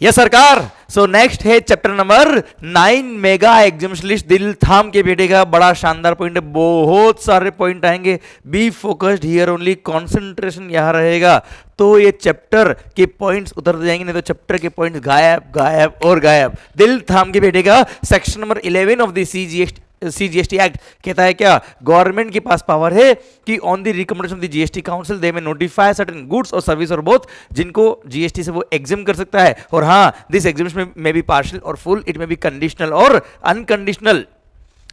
Yes सरकार। So next है chapter number 9 mega examination list. दिल थाम के बैठेगा, बड़ा शानदार पॉइंट है, बहुत सारे पॉइंट आएंगे। Be focused here only, concentration यहां रहेगा तो ये चैप्टर के पॉइंट्स उतर जाएंगे, नहीं तो चैप्टर के पॉइंट्स गायब गायब और गायब। दिल थाम के बैठेगा। Section number 11 of the CGST act कहता है क्या, गवर्नमेंट के पास पावर है कि on the recommendation of the GST council they may notify certain goods और सर्विस और बोथ, जिनको जीएसटी से वो एग्जाम कर सकता है। और हाँ, this exemption may be partial और full, it may be conditional और अनकंडीशनल।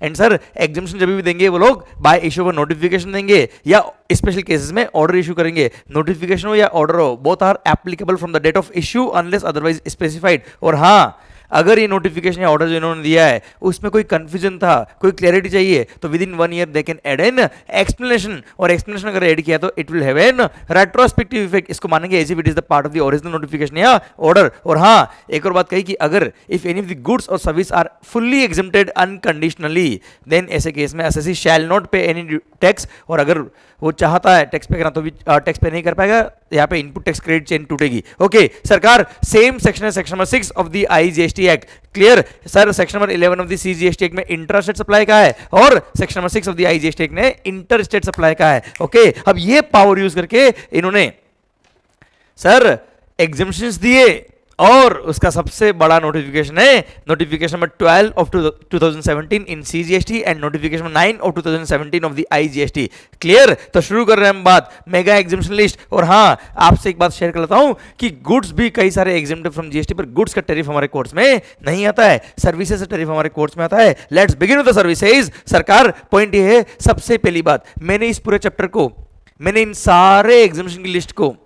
एंड सर एग्जामिनेशन जब भी देंगे वो लोग बाय इशू ऑफ नोटिफिकेशन देंगे या स्पेशल केसेस में ऑर्डर इशू करेंगे। नोटिफिकेशन हो या ऑर्डर हो, both are applicable from the date of issue unless otherwise specified. और हाँ, अगर ये नोटिफिकेशन या ऑर्डर जो इन्होंने दिया है उसमें कोई कंफ्यूजन था, कोई क्लैरिटी चाहिए, तो within 1 year they can add an explanation. और एक्सप्लेनेशन अगर ऐड किया तो it will have an retrospective effect. इसको मानेंगे as if it is the part of the original notification या ऑर्डर। और हाँ, एक और बात कही कि अगर if any of the goods और service are fully exempted unconditionally, then ऐसे केस में SSC shall not pay any tax. और अगर वो चाहता है टैक्स पे करना तो भी टैक्स पे नहीं कर पाएगा, यहाँ पे इनपुट टैक्स क्रेडिट चेन टूटेगी। ओके सरकार, सेम सेक्शन है section number 6 of the IGST act. Clear sir, section number 11 of the CGST act में इंटर स्टेट सप्लाई का है और section number 6 of the IGST act में इंटर स्टेट सप्लाई का है। ओके, अब ये पावर यूज करके इन्होंने सर एग्जामिशंस दिए और उसका सबसे बड़ा नोटिफिकेशन है notification number 12 of 2017 in CGST and notification number 9 of 2017 of the IGST. Clear, तो शुरू कर रहे हैं हम बात मेगा एग्जामिनेशन लिस्ट। और हाँ, आपसे एक बात शेयर कर लेता हूं कि गुड्स भी कई सारे एग्जाम्प्टेड फ्रॉम जीएसटी, पर गुड्स का टैरिफ हमारे कोर्स में नहीं आता है, सर्विसेज का टैरिफ हमारे कोर्स में आता है। Let's begin with the services. सरकार, पॉइंट ये है, सबसे पहली बात, मैंने इस पूरे चैप्टर को, मैंने इन सारे एग्जामिनेशन की लिस्ट को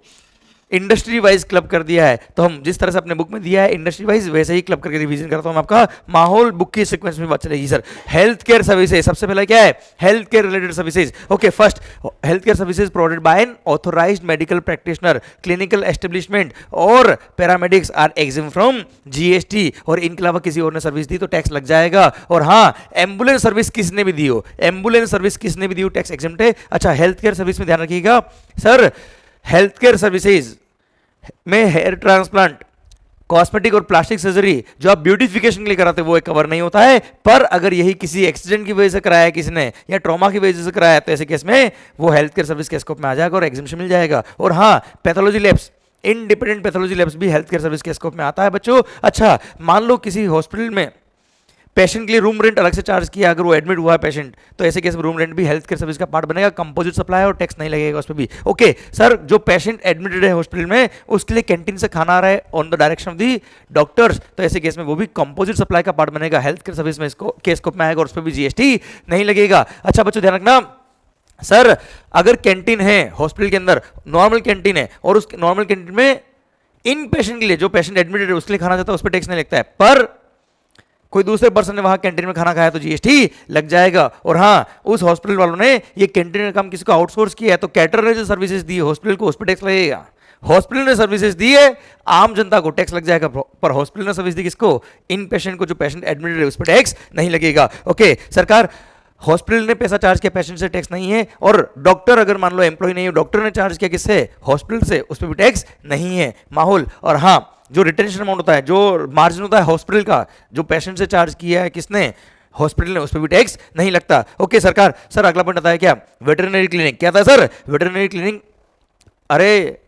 इंडस्ट्री वाइज क्लब कर दिया है। तो हम जिस तरह से अपने बुक में दिया है इंडस्ट्री वाइज, वैसे ही क्लब करके रिवीजन करता हूं। आपका माहौल बुक की सीक्वेंस में बात चलेगी। सर, हेल्थ केयर सर्विसेज सबसे पहले क्या है, health care related services. Okay, first, health care services provided by an authorised medical practitioner, clinical establishment और paramedics are exempt from GST. और इनके अलावा किसी और ने सर्विस दी तो टैक्स लग जाएगा। और हाँ, एम्बुलेंस सर्विस किसने भी दी हो, एम्बुलेंस सर्विस किसने भी दी हो, टैक्स एग्जम्प्ट है। अच्छा, हेल्थ केयर सर्विस में ध्यान रखिएगा सर, हेल्थ केयर सर्विसेज में हेयर ट्रांसप्लांट, कॉस्मेटिक और प्लास्टिक सर्जरी जो आप ब्यूटिफिकेशन के लिए कराते हैं वो एक कवर नहीं होता है। पर अगर यही किसी एक्सीडेंट की वजह से कराया है किसी ने या ट्रॉमा की वजह से कराया है तो ऐसे केस में वो हेल्थ केयर सर्विस के स्कोप में आ जाएगा और एग्जामिशन मिल जाएगा। और हाँ, pathology labs, independent pathology labs भी हेल्थ केयर सर्विस के स्कोप में आता है बच्चों। अच्छा, मान लो किसी हॉस्पिटल में पेशेंट के लिए रूम रेंट अलग से चार्ज किया, अगर वो एडमिट हुआ है पेशेंट, तो ऐसे केस में रूम रेंट भी हेल्थ केयर सर्विस का पार्ट बनेगा, कंपोजिट सप्लाई और टैक्स नहीं लगेगा उस पर भी। ओके सर, जो पेशेंट एडमिटेड है हॉस्पिटल में उसके लिए कैंटीन से खाना आ रहा है on the direction of the doctors, तो ऐसे केस में वो भी कंपोजिट सप्लाई का पार्ट बनेगा, हेल्थ केयर सर्विस में इसको केस स्कोप में आएगा और उस पर भी जीएसटी नहीं लगेगा। अच्छा बच्चों ध्यान रखना सर, अगर कैंटीन है हॉस्पिटल के अंदर, नॉर्मल कैंटीन है और उस नॉर्मल कैंटीन में इन पेशेंट के लिए, जो पेशेंट एडमिटेड है उसके लिए खाना जाता है, उस पर टैक्स नहीं लगता है, पर कोई दूसरे पर्सन ने वहां कैंटीन में खाना खाया तो जीएसटी लग जाएगा। और हाँ, उस हॉस्पिटल वालों ने ये कैंटीन का काम किसी को आउटसोर्स किया है तो कैटर ने जो सर्विसेज दी है हॉस्पिटल को, उस पर टैक्स लगेगा। हॉस्पिटल ने सर्विसेज दी है, आम जनता को टैक्स लग जाएगा, पर हॉस्पिटल ने सर्विस दी किसको, इन पेशेंट को, जो पेशेंट एडमिटेड है उस पर टैक्स नहीं लगेगा। ओके सरकार, हॉस्पिटल ने पैसा चार्ज किया, पेशेंट से टैक्स नहीं है। और डॉक्टर अगर मान लो एम्प्लॉय नहीं है, डॉक्टर ने चार्ज किया किससे, हॉस्पिटल से, उस पर भी टैक्स नहीं है। माहौल, और हाँ, जो रिटेंशन अमाउंट होता है, जो मार्जिन होता है हॉस्पिटल का, जो पेशेंट से चार्ज किया है किसने, हॉस्पिटल ने, उस पर भी टैक्स नहीं लगता। ओके सरकार, सर अगला पॉइंट आता है क्या, वेटरनरी क्लिनिक। क्या था सर, वेटरनरी क्लिनिक, अरे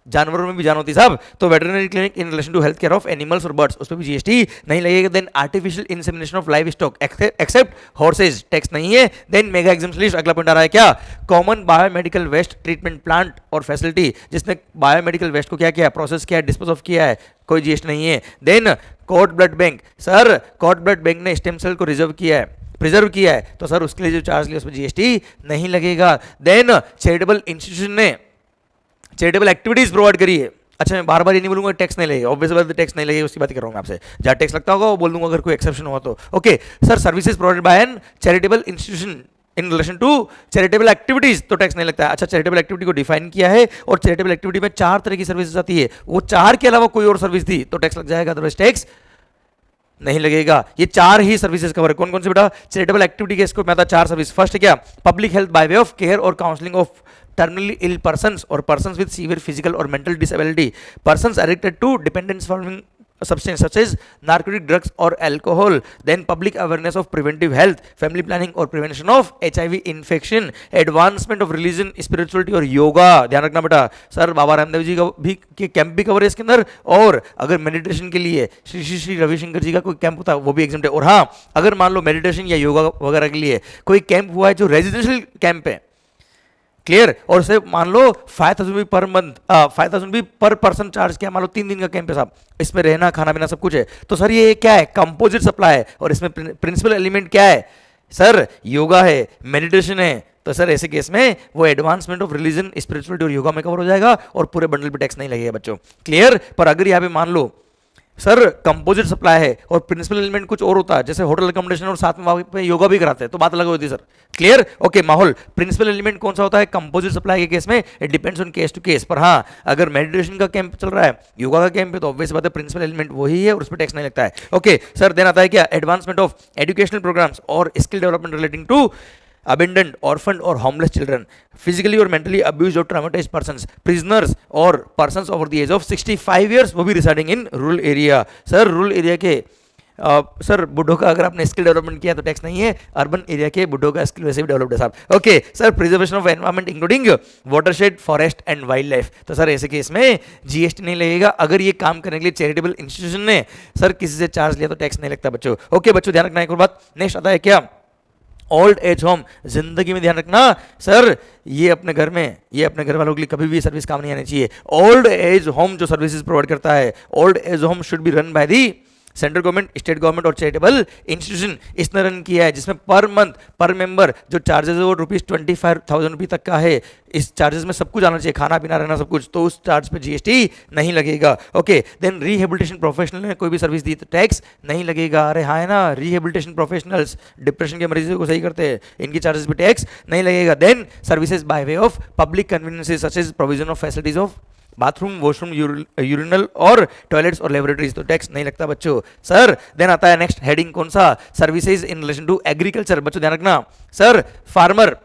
जानवरों में भी जान होती साहब, तो veterinary clinic in relation to health care of animals और बर्ड्स, उस पर भी जीएसटी नहीं लगेगा। Then artificial insemination of livestock except horses, tax नहीं है। देन मेगा एग्जाम्पशन लिस्ट, अगला पॉइंट आ रहा है क्या, common biomedical waste treatment plant और फैसिलिटी, जिसने बायोमेडिकल वेस्ट को क्या किया, प्रोसेस किया, डिस्पोज ऑफ किया है, कोई जीएसटी नहीं है। Then cord blood bank, sir cord blood bank ने स्टेम सेल को रिजर्व किया है, प्रिजर्व किया है, तो सर उसके लिए जो चार्ज लिया उस पर जीएसटी नहीं लगेगा। देन चैरिटेबल इंस्टीट्यूशन ने चैरिटेबल एक्टिविटीज प्रोवाइड करी है। अच्छा, मैं बार बार ये नहीं बोलूंगा टैक्स नहीं लगेगा, ऑब्वियस बात है टैक्स नहीं लगेगा, उसकी बात कर रहा हूँ मैं आपसे, जहाँ टैक्स लगता होगा वो बोल दूंगा अगर कोई एक्सेप्शन हुआ तो। Okay sir, services provided by an charitable institution in relation to charitable activities, तो टैक्स नहीं लगता है। अच्छा, चैरिटेबल एक्टिविटी को डिफाइन किया है और चैरिटेबल एक्टिविटी में 4 तरह की सर्विसेज आती है, वो 4 के अलावा कोई और सर्विस दी तो टैक्स लग जाएगा, अदरवाइज टैक्स नहीं लगेगा। ये 4 ही सर्विसेज कवर है। कौन कौन से बेटा, चैरिटेबल एक्टिविटी के स्कोप में आता है 4 सर्विस। फर्स्ट क्या, public health by way of care और counselling of terminally ill persons or persons with severe physical or mental disability, persons addicted to dependence following substance such as narcotic drugs or alcohol, then public awareness of preventive health, family planning or prevention of HIV infection, advancement of religion, spirituality और योगा। ध्यान रखना बेटा, sir Baba Ramdev ji का भी के camp भी cover है इसके अंदर, और अगर मेडिटेशन के लिए श्री श्री श्री रविशंकर जी का कोई कैंप होता है वो भी एग्जाम है। और हाँ, अगर मान लो मेडिटेशन या योगा वगैरह के लिए कोई कैंप हुआ है जो रेजिडेंशियल कैंप है, क्लियर, और उसे मान लो 5,000 भी पर मंथ, 5,000 भी पर पर्सन चार्ज किया, मान लो 3 दिन का कैंप है साहब, इसमें रहना खाना पीना सब कुछ है, तो सर ये क्या है, कंपोजिट सप्लाई है, और इसमें प्रिंसिपल एलिमेंट क्या है सर, योगा है, मेडिटेशन है। तो सर ऐसे केस में वो एडवांसमेंट ऑफ रिलीजन, स्पिरिचुअलिटी और योगा में कवर हो जाएगा और पूरे बंडल पे टैक्स नहीं लगेगा बच्चों, क्लियर। पर अगर यहाँ पे मान लो सर कंपोजिट सप्लाई है और प्रिंसिपल एलिमेंट कुछ और होता है, जैसे होटल अकोमोडेशन और साथ में वहां पे योगा भी कराते हैं, तो बात अलग होती है सर, क्लियर। ओके, माहौल प्रिंसिपल एलिमेंट कौन सा होता है कंपोजिट सप्लाई के केस में, it depends on case to case. पर हाँ, अगर मेडिटेशन का कैंप चल रहा है, योगा का कैंप है, तो ऑब्वियस बात है प्रिंसिपल एलिमेंट वही है और उस पर टैक्स नहीं लगता है। ओके सर, देन आता है क्या, एडवांसमेंट ऑफ एजुकेशनल प्रोग्राम्स और skill development relating to abandoned, orphaned और homeless children, physically or mentally abused or traumatized persons, prisoners और persons over the age of 65 years, वो भी residing in rural area। Sir rural area के sir बुढ़ों का अगर आपने skill development किया तो टैक्स नहीं है, अर्बन एरिया के बुढ़ों का स्किल वैसे भी डेवलप्ड है साहब। Okay sir, preservation of environment including watershed, forest and wild life, तो सर ऐसे केस में जीएसटी नहीं लगेगा। अगर ये काम करने के लिए चैरिटेबल इंस्टीट्यूशन ने सर किसी से चार्ज लिया तो टैक्स नहीं लगता बच्चों। ओके बच्चों, ध्यान रखना एक और बात। नेक्स्ट आता है क्या, ओल्ड एज होम। जिंदगी में ध्यान रखना सर, ये अपने घर में, ये अपने घर वालों के लिए कभी भी सर्विस काम नहीं आनी चाहिए। ओल्ड एज होम जो सर्विसेज प्रोवाइड करता है, old age home should be run by the central government, state government और चैरिटेबल इंस्टीट्यूशन। इसने रन किया है जिसमें पर मंथ पर मेंबर जो चार्जेस है वो ₹25,000 तक का है। इस चार्जेस में सब कुछ आना चाहिए, खाना पीना रहना सब कुछ, तो उस चार्ज पे जीएसटी नहीं लगेगा। ओके देन रिहेबिलिटेशन प्रोफेशनल ने कोई भी सर्विस दी तो टैक्स नहीं लगेगा। अरे हाँ है ना, रिहेबिलिटेशन प्रोफेशनल्स डिप्रेशन के मरीजों को सही करते हैं, इनकी चार्जेस पे टैक्स नहीं लगेगा। Then services by way of public conveniences such as provision of facilities of bathroom, washroom, urinal और टॉयलेट्स और लेबोरेटरीज, तो टैक्स नहीं लगता बच्चों। सर देन आता है नेक्स्ट हेडिंग कौन सा, services in relation to agriculture. बच्चों ध्यान रखना सर, फार्मर,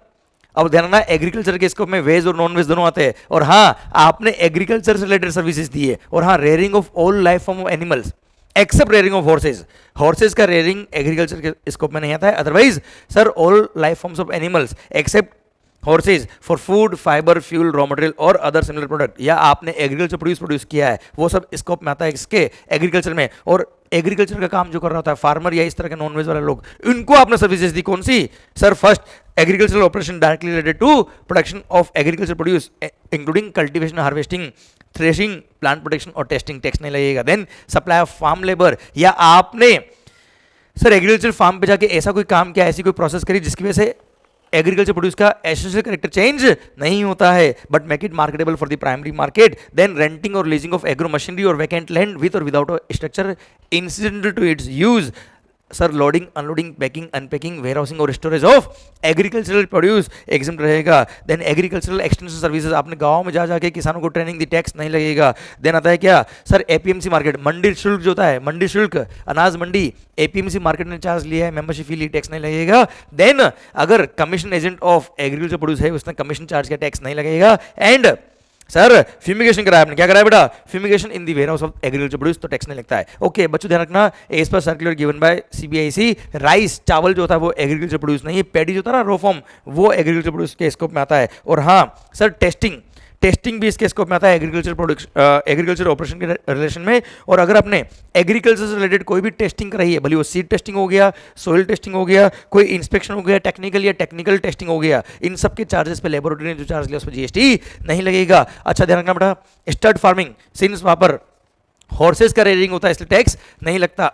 अब ध्यान रखना एग्रीकल्चर के स्कोप में वेज और नॉन वेज दोनों आते हैं। और हाँ, आपने एग्रीकल्चर से रिलेटेड सर्विसेज दी है। और हाँ, rearing of all life form of animals except rearing of horses, horses का रेयरिंग एग्रीकल्चर के स्कोप में नहीं आता है। Otherwise sir all life forms of animals except horses for food, fibre, fuel, raw material और अदर सिमिलर प्रोडक्ट, या आपने agriculture produce किया है, वो सब स्कोप में आता है इसके एग्रीकल्चर में। और एग्रीकल्चर का काम जो कर रहा होता है फार्मर या इस तरह के नॉनवेज वाले लोग, इनको आपने सर्विसेज दी कौन सी sir, first agricultural operation directly related to production of agriculture produce including cultivation, harvesting, threshing, plant protection और टेस्टिंग, टैक्स नहीं लगेगा। Then supply of farm labour, या आपने सर एग्रीकल्चर फार्म पे जाके ऐसा कोई काम किया, ऐसी कोई प्रोसेस करी जिसकी वजह से एग्रीकल्चर प्रोड्यूस का एसेंशियल कैरेक्टर चेंज नहीं होता है but make it marketable for the primary market. Then renting और लीजिंग ऑफ एग्रो मशीनरी और वैकेंट लैंड विद और without structure incidental to its use. Sir loading, unloading, packing, unpacking, warehousing और storage of agricultural produce exempt रहेगा। Then agricultural extension services, आपने गांव में जा जाके किसानों को ट्रेनिंग दी, टैक्स नहीं लगेगा। देन आता है क्या सर, एपीएमसी मार्केट, मंडी शुल्क जो होता है, मंडी शुल्क, अनाज मंडी, एपीएमसी मार्केट ने चार्ज लिया है, मेंबरशिप फी ली, टैक्स नहीं लगेगा। देन अगर commission agent of agriculture produce है, उसने कमीशन चार्ज किया, टैक्स नहीं लगेगा। एंड सर फ्यूमिगेशन कराया आपने, क्या कराया बेटा, fumigation in the warehouse of agriculture produce, तो टैक्स नहीं लगता है। ओके बच्चों ध्यान रखना, as per circular given by CBIC, rice चावल जो होता है वो एग्रीकल्चर प्रोड्यूस नहीं है, पैडी जो होता है ना रो फॉर्म, वो एग्रीकल्चर प्रोड्यूस के स्कोप में आता है। और हाँ सर टेस्टिंग भी इसके स्कोप में आता है एग्रीकल्चर ऑपरेशन के रिलेशन में। और अगर आपने एग्रीकल्चर से रिलेटेड कोई भी टेस्टिंग कराई है, भले वो सीड टेस्टिंग हो गया, सोइल टेस्टिंग हो गया, कोई इंस्पेक्शन हो गया, टेक्निकल टेस्टिंग हो गया, इन सब के चार्जेस पे लेबोरेटरी ने जो चार्ज लिया उस पर जीएसटी नहीं लगेगा। अच्छा ध्यान रखना बेटा, स्टड फार्मिंग, सिंस वहां पर हॉर्सेस का रेयरिंग होता है इसलिए टैक्स नहीं लगता।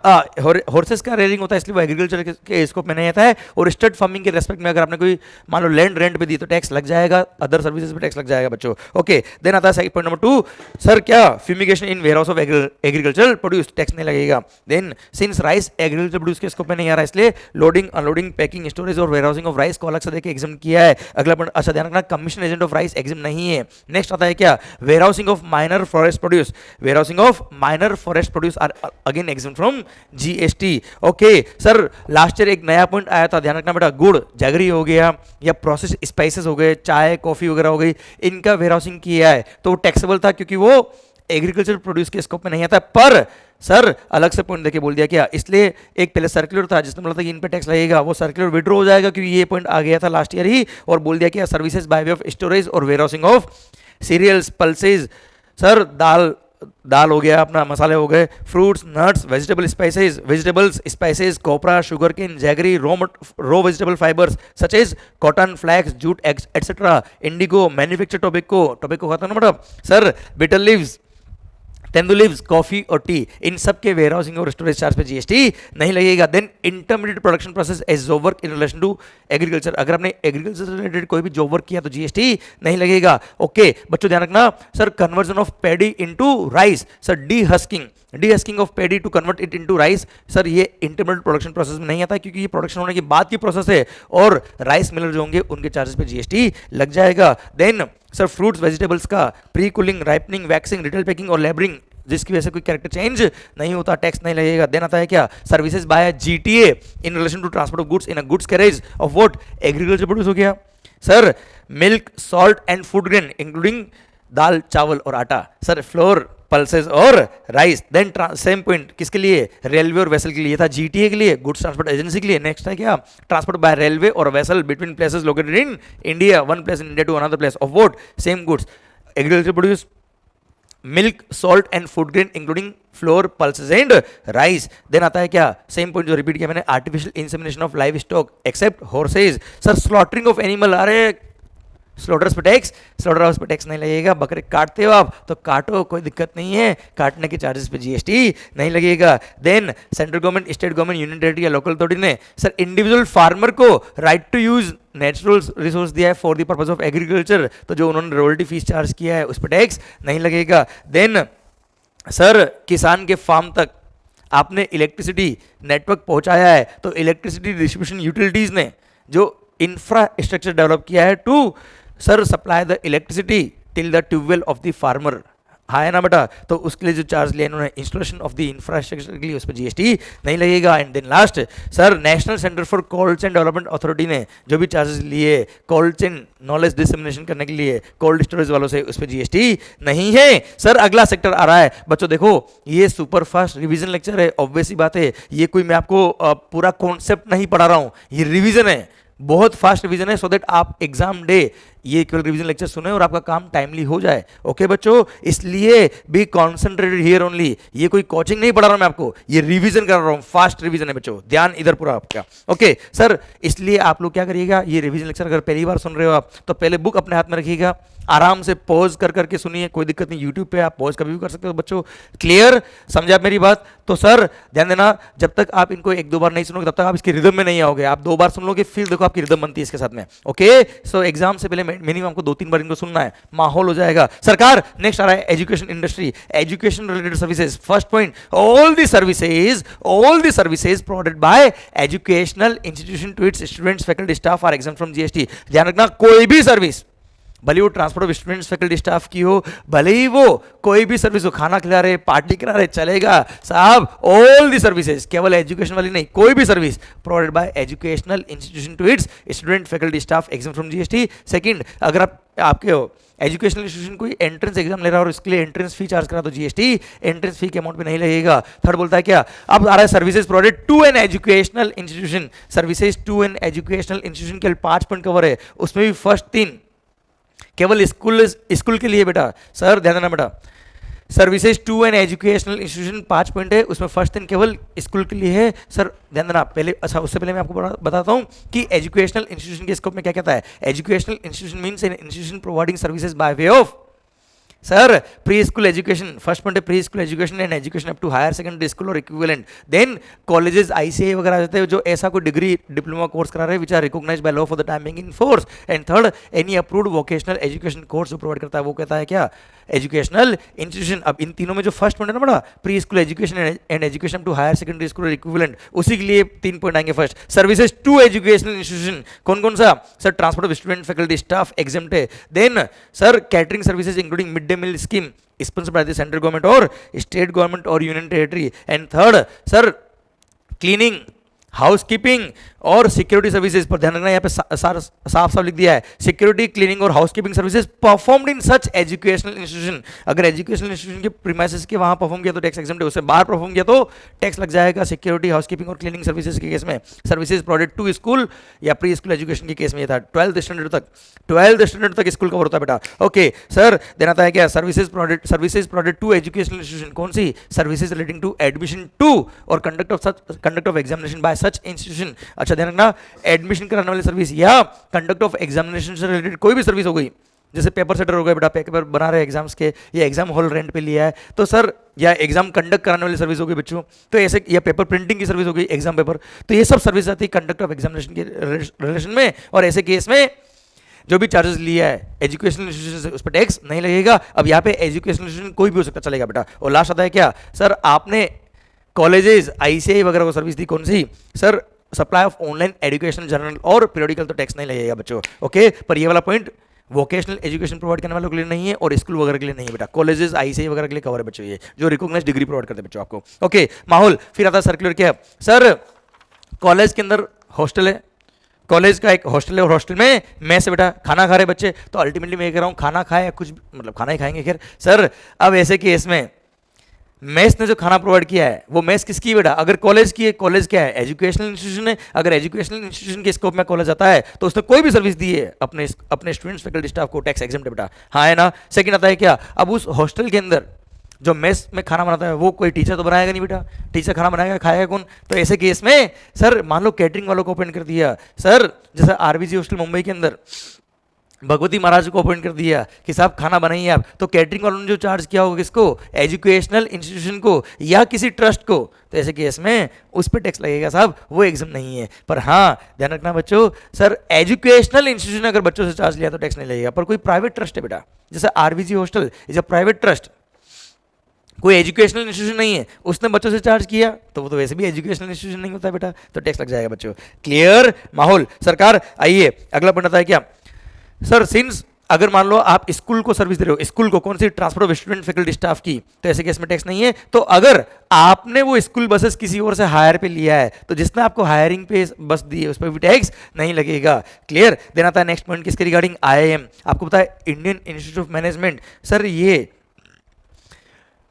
हॉर्सेस का रेयरिंग होता है इसलिए वो एग्रीकल्चर के स्कोप में नहीं आता है। और स्टड फार्मिंग के रेस्पेक्ट में अगर आपने कोई मान लो लैंड रेंट पे दी तो टैक्स लग जाएगा, अदर सर्विसेज पे टैक्स लग जाएगा बच्चों। ओके देन आता है पॉइंट नंबर 2, सर क्या fumigation in warehouse of agriculture produce, tax नहीं लगेगा। Then since rice agriculture produce के स्कोप में नहीं आ रहा है इसलिए लोडिंग, अनलोडिंग, पैकिंग, स्टोरेज और वेयर हाउसिंग ऑफ राइस को अलग से देके एग्जाम किया है। अगला पॉइंट, अच्छा ध्यान रखना, commission agent of rice exam नहीं है। नेक्स्ट आता है क्या, warehousing of minor forest produce, warehousing of minor forest produce are again exempt from GST. Okay sir last year एक नया पॉइंट आया था, ध्यान रखना बेटा, गुड़, जगरी हो गया या प्रोसेस स्पाइसेस हो गए, चाय कॉफी वगैरह हो गई, इनका वेयर हाउसिंग किया है तो वो टैक्सेबल था क्योंकि वो एग्रीकल्चर प्रोड्यूस के स्कोप में नहीं आता, पर सर अलग से पॉइंट देके बोल दिया क्या, इसलिए एक पहले सर्कुलर था जिसने बोला था कि इन पे टैक्स लगेगा, वो सर्कुलर विड्रॉ हो जाएगा क्योंकि ये पॉइंट आ गया था लास्ट ईयर ही, और बोल दिया क्या services by way of storage और warehousing of cereals, pulses, sir दाल हो गया अपना, मसाले हो गए, fruits, nuts, vegetables, spices, copra, sugarcane, jaggery, raw vegetable fibres such as cotton, flax, jute, etcetera, indigo, manufacture tobacco खाता ना मतलब sir, betel leaves, tendu leaves, coffee और टी, इन सब के वेयर हाउसिंग और स्टोरेज चार्ज पे जीएसटी नहीं लगेगा। Then intermediate production process as job work in relation to agriculture, अगर आपने एग्रीकल्चर से रिलेटेड कोई भी जॉब वर्क किया तो जीएसटी नहीं लगेगा। ओके बच्चों ध्यान रखना। Sir conversion of paddy into rice, sir dehusking of paddy to convert it into rice, sir ये इंटरमीडिएट प्रोडक्शन प्रोसेस में नहीं आता क्योंकि ये प्रोडक्शन होने के बाद की प्रोसेस है, और राइस मिलर जो होंगे उनके चार्जेस पे जीएसटी लग जाएगा। देन सर फ्रूट्स वेजिटेबल्स का pre cooling, ripening, waxing, retail packing और लेबरिंग जिसकी वजह से कोई कैरेक्टर चेंज नहीं होता, टैक्स नहीं लगेगा। देन आता है क्या services by GTA in relation to transport of goods in a goods carriage of what agriculture produce हो गया। Sir milk, salt and food grain including दाल, चावल और आटा, सर फ्लोर, पल्सेस और राइस। देन सेम पॉइंट किसके लिए, railway और वेसल के लिए था, जीटीए के लिए, गुड्स ट्रांसपोर्ट एजेंसी के लिए। नेक्स्ट है क्या ट्रांसपोर्ट बाय रेलवे और vessel between places located in India, one place in India to another place of what same goods agriculture produce, milk, salt and food grain including flour, pulses and rice. Then आता है क्या same point जो repeat किया मैंने, artificial insemination of livestock except horses, sir slaughtering of animal, अरे slaughter house पे tax नहीं लगेगा, बकरे काटते हो आप तो काटो, कोई दिक्कत नहीं है, काटने के चार्जेस पे जीएसटी नहीं लगेगा। Then central government, state government, union territory या लोकल अथॉरिटी ने सर इंडिविजुअल फार्मर को right to use natural resource दिया है for the purpose of agriculture, तो जो उन्होंने रॉयल्टी फीस चार्ज किया है उस पर टैक्स नहीं लगेगा। देन सर किसान के फार्म तक आपने इलेक्ट्रिसिटी नेटवर्क पहुंचाया है तो इलेक्ट्रिसिटी डिस्ट्रीब्यूशन यूटिलिटीज ने जो इंफ्रास्ट्रक्चर डेवलप किया है to sir supply the electricity till the tubewell of the farmer, हाँ है ना बेटा, तो उसके लिए जो चार्ज लिया इन्होंने इंस्टॉलेशन ऑफ द इंफ्रास्ट्रक्चर के लिए उस पर जीएसटी नहीं लगेगा। And then last sir national centre for cold chain development authority ने जो भी चार्जेस लिए कोल्ड चेन नॉलेज डिसमिनेशन करने के लिए कोल्ड स्टोरेज वालों से उस पर जीएसटी नहीं है। सर अगला सेक्टर आ रहा है बच्चों, देखो ये सुपर फास्ट रिवीजन लेक्चर है, ऑब्वियस सी बात है, ये कोई मैं आपको पूरा कॉन्सेप्ट नहीं पढ़ा रहा हूँ, ये रिवीजन है, बहुत फास्ट रिवीजन है, सो दैट आप एग्जाम डे ये केवल रिवीजन लेक्चर सुने और आपका काम टाइमली हो जाए। ओके बच्चों, इसलिए बी कॉन्सेंट्रेटेड हियर ओनली, ये कोई कोचिंग नहीं पढ़ा रहा हूं मैं आपको, ये रिवीजन कर रहा हूं, फास्ट रिवीजन है बच्चों, ध्यान इधर पूरा आपका। ओके सर, इसलिए आप लोग क्या करिएगा, ये रिवीजन लेक्चर अगर पहली बार सुन रहे हो आप तो पहले बुक अपने हाथ में रखिएगा, आराम से पॉज कर करके सुनिए, कोई दिक्कत नहीं, यूट्यूब पे आप पॉज कभी भी कर सकते हो बच्चों। क्लियर, समझा आप मेरी बात? तो सर ध्यान देना, जब तक आप इनको एक दो बार नहीं सुनोगे तब तक आप इसके रिदम में नहीं आओगे, आप दो बार सुन लोगे फिर देखो आपकी रिदम बनती है इसके साथ में। ओके, सो एग्जाम से पहले मिनिमम आपको 2-3 बार इनको सुनना है, माहौल हो जाएगा। सरकार नेक्स्ट आ रहा है education industry, education related services. First point, all the services provided by educational institution to its students, faculty, staff are exempt from GST. ध्यान रखना, कोई भी सर्विस, भले वो transport of students, faculty, staff की हो, भले ही वो कोई भी सर्विस हो, खाना खिला रहे, पार्टी करा रहे, चलेगा साहब, ऑल दी सर्विसेज, केवल एजुकेशन वाली नहीं, कोई भी service provided by educational institution to its student, faculty, staff exam from GST. Second, अगर आपके हो एजुकेशनल इंस्टीट्यूशन कोई एंट्रेंस एग्जाम ले रहा है और इसके लिए एंट्रेंस फी चार्ज करा तो जीएसटी एंट्रेंस फी के अमाउंट पे नहीं लगेगा। थर्ड बोलता है क्या, अब आ रहा है services provided to an educational institution, services to an educational institution के 5 पॉइंट कवर है, उसमें भी फर्स्ट 3 केवल स्कूल के लिए बेटा। सर ध्यान देना बेटा, services to an educational institution 5 point है, उसमें फर्स्ट 3 केवल स्कूल के लिए है। सर ध्यान देना, पहले अच्छा उससे पहले मैं आपको बताता हूं कि एजुकेशनल इंस्टीट्यूशन के स्कोप में क्या कहता है। Educational institution means an institution providing services by way of sir pre school education, first point है pre school education and education up to higher secondary school और इक्विवेलेंट। देन कॉलेजेस आईसीए वगैरह रहते हैं जो ऐसा कोई डिग्री डिप्लोमा कोर्स करा रहे हैं which are recognised by law for the time being in force. And third, any approved vocational education course जो प्रोवाइड करता है वो कहता है क्या, एजुकेशनल इंस्टीट्यूशन। अब इन तीनों में जो फर्स्ट पॉइंट है ना बड़ा, pre school education and education to higher secondary school और इक्विवेलेंट, उसी के लिए 3 पॉइंट आएंगे। First, services to educational institution, कौन कौन सा, sir transport of student, faculty, staff exempt है। Then sir catering services including mid day meal scheme sponsored by the central government or state government or union territory. And third, sir cleaning, house keeping और security services पर ध्यान रखना, यहाँ पे साफ साफ लिख दिया है सिक्योरिटी क्लीनिंग और housekeeping services performed in such educational institution. अगर एजुकेशनल इंस्टीट्यूशन के प्रीमाइसेस के वहां परफॉर्म किया तो टैक्स एग्जम्प्ट है, उससे बाहर परफॉर्म किया तो टैक्स लग जाएगा। सिक्योरिटी हाउसकीपिंग और क्लीनिंग सर्विसेज के केस में, सर्विसेज प्रोवाइडेड टू स्कूल या प्री स्कूल एजुकेशन के केस में ये था 12th स्टैंडर्ड तक स्कूल कवर होता है बेटा। ओके सर, देना था क्या, services provided to educational institution, कौन सी, services relating to admission to और conduct of examination by such institution. अच्छा ध्यान रखना, एडमिशन कराने वाली सर्विस या कंडक्ट ऑफ एग्जामिनेशन से रिलेटेड कोई भी सर्विस हो गई, जैसे पेपर सेटर हो गया बेटा, पेपर बना रहे एग्जाम्स के, या एग्जाम हॉल रेंट पे लिया है तो सर, या एग्जाम कंडक्ट कराने वाली सर्विस हो गई बच्चों, तो ऐसे, या पेपर प्रिंटिंग की सर्विस हो गई एग्जाम पेपर, तो ये सब सर्विस आती है कंडक्ट ऑफ एग्जामिनेशन के रिलेशन में। और ऐसे केस में जो भी चार्जेस लिया है एजुकेशनल इंस्टीट्यूशन से उस पर टैक्स नहीं लगेगा। अब यहाँ पे एजुकेशनल इंस्टीट्यूशन कोई भी हो सकता चलेगा बेटा। और लास्ट आता है क्या सर, आपने कॉलेजेस आईसीआई वगैरह को सर्विस दी, कौन सी sir, supply of online education journal और पीरियोडिकल, तो टैक्स नहीं लगेगा बच्चों। ओके, पर ये वाला पॉइंट वोकेशनल एजुकेशन प्रोवाइड करने वालों के लिए नहीं है और स्कूल वगैरह के लिए नहीं है बेटा, कॉलेजेस आईसीआई वगैरह के लिए कवर है बच्चों, ये जो रिकॉग्नाइज्ड डिग्री प्रोवाइड करते हैं बच्चों आपको। ओके माहौल, फिर आता है सर्कुलर क्या सर, कॉलेज के अंदर हॉस्टल है, कॉलेज का एक हॉस्टल है और हॉस्टल में मेस है बेटा, खाना खा रहे बच्चे, तो अल्टीमेटली मैं कह रहा हूँ खाना खाए या कुछ मतलब खाना ही खाएंगे खैर सर। अब ऐसे केस में मेस ने जो खाना प्रोवाइड किया है वो मेस किसकी है बेटा, अगर कॉलेज की है, कॉलेज क्या है, एजुकेशनल इंस्टीट्यूशन है, अगर एजुकेशनल इंस्टीट्यूशन के स्कोप में कॉलेज आता है तो उसने कोई भी सर्विस दी है अपने स्टूडेंट्स फैकल्टी स्टाफ को, टैक्स एग्जम्प्ट है बेटा, हाँ है ना। सेकंड आता है क्या, अब उस हॉस्टल के अंदर जो मेस में खाना बनाता है वो कोई टीचर तो बनाएगा नहीं बेटा, टीचर खाना बनाएगा, खाएगा कौन, तो ऐसे केस में सर मान लो कैटरिंग वालों को अपॉइंट कर दिया सर, जैसे आरबीजी हॉस्टल मुंबई के अंदर भगवती महाराज को अपॉइंट कर दिया कि साहब खाना बनाइए आप, तो कैटरिंग वालों ने जो चार्ज किया होगा किसको, एजुकेशनल इंस्टीट्यूशन को या किसी ट्रस्ट को, तो ऐसे केस में उस पर टैक्स लगेगा साहब, वो एग्जाम नहीं है। पर हाँ ध्यान रखना बच्चों, सर एजुकेशनल इंस्टीट्यूशन अगर बच्चों से चार्ज लिया तो टैक्स नहीं लगेगा, पर कोई प्राइवेट ट्रस्ट है बेटा, जैसे RBG hostel is a private trust, कोई एजुकेशनल इंस्टीट्यूशन नहीं है, उसने बच्चों से चार्ज किया तो वो तो वैसे भी एजुकेशनल इंस्टीट्यूशन नहीं होता है बेटा, तो टैक्स लग जाएगा बच्चों। क्लियर माहौल सरकार। आइए अगला पॉइंट आता है क्या सर, सिंस अगर मान लो आप स्कूल को सर्विस दे रहे हो, स्कूल को कौन सी, transfer of student faculty staff की, तो ऐसे केस में टैक्स नहीं है। तो अगर आपने वो स्कूल बसेस किसी और से हायर पे लिया है तो जिसने आपको हायरिंग पे बस दी है उस पर भी टैक्स नहीं लगेगा। क्लियर। देना था नेक्स्ट पॉइंट किसके रिगार्डिंग, आईआईएम, आपको पता है Indian institute of management, sir ये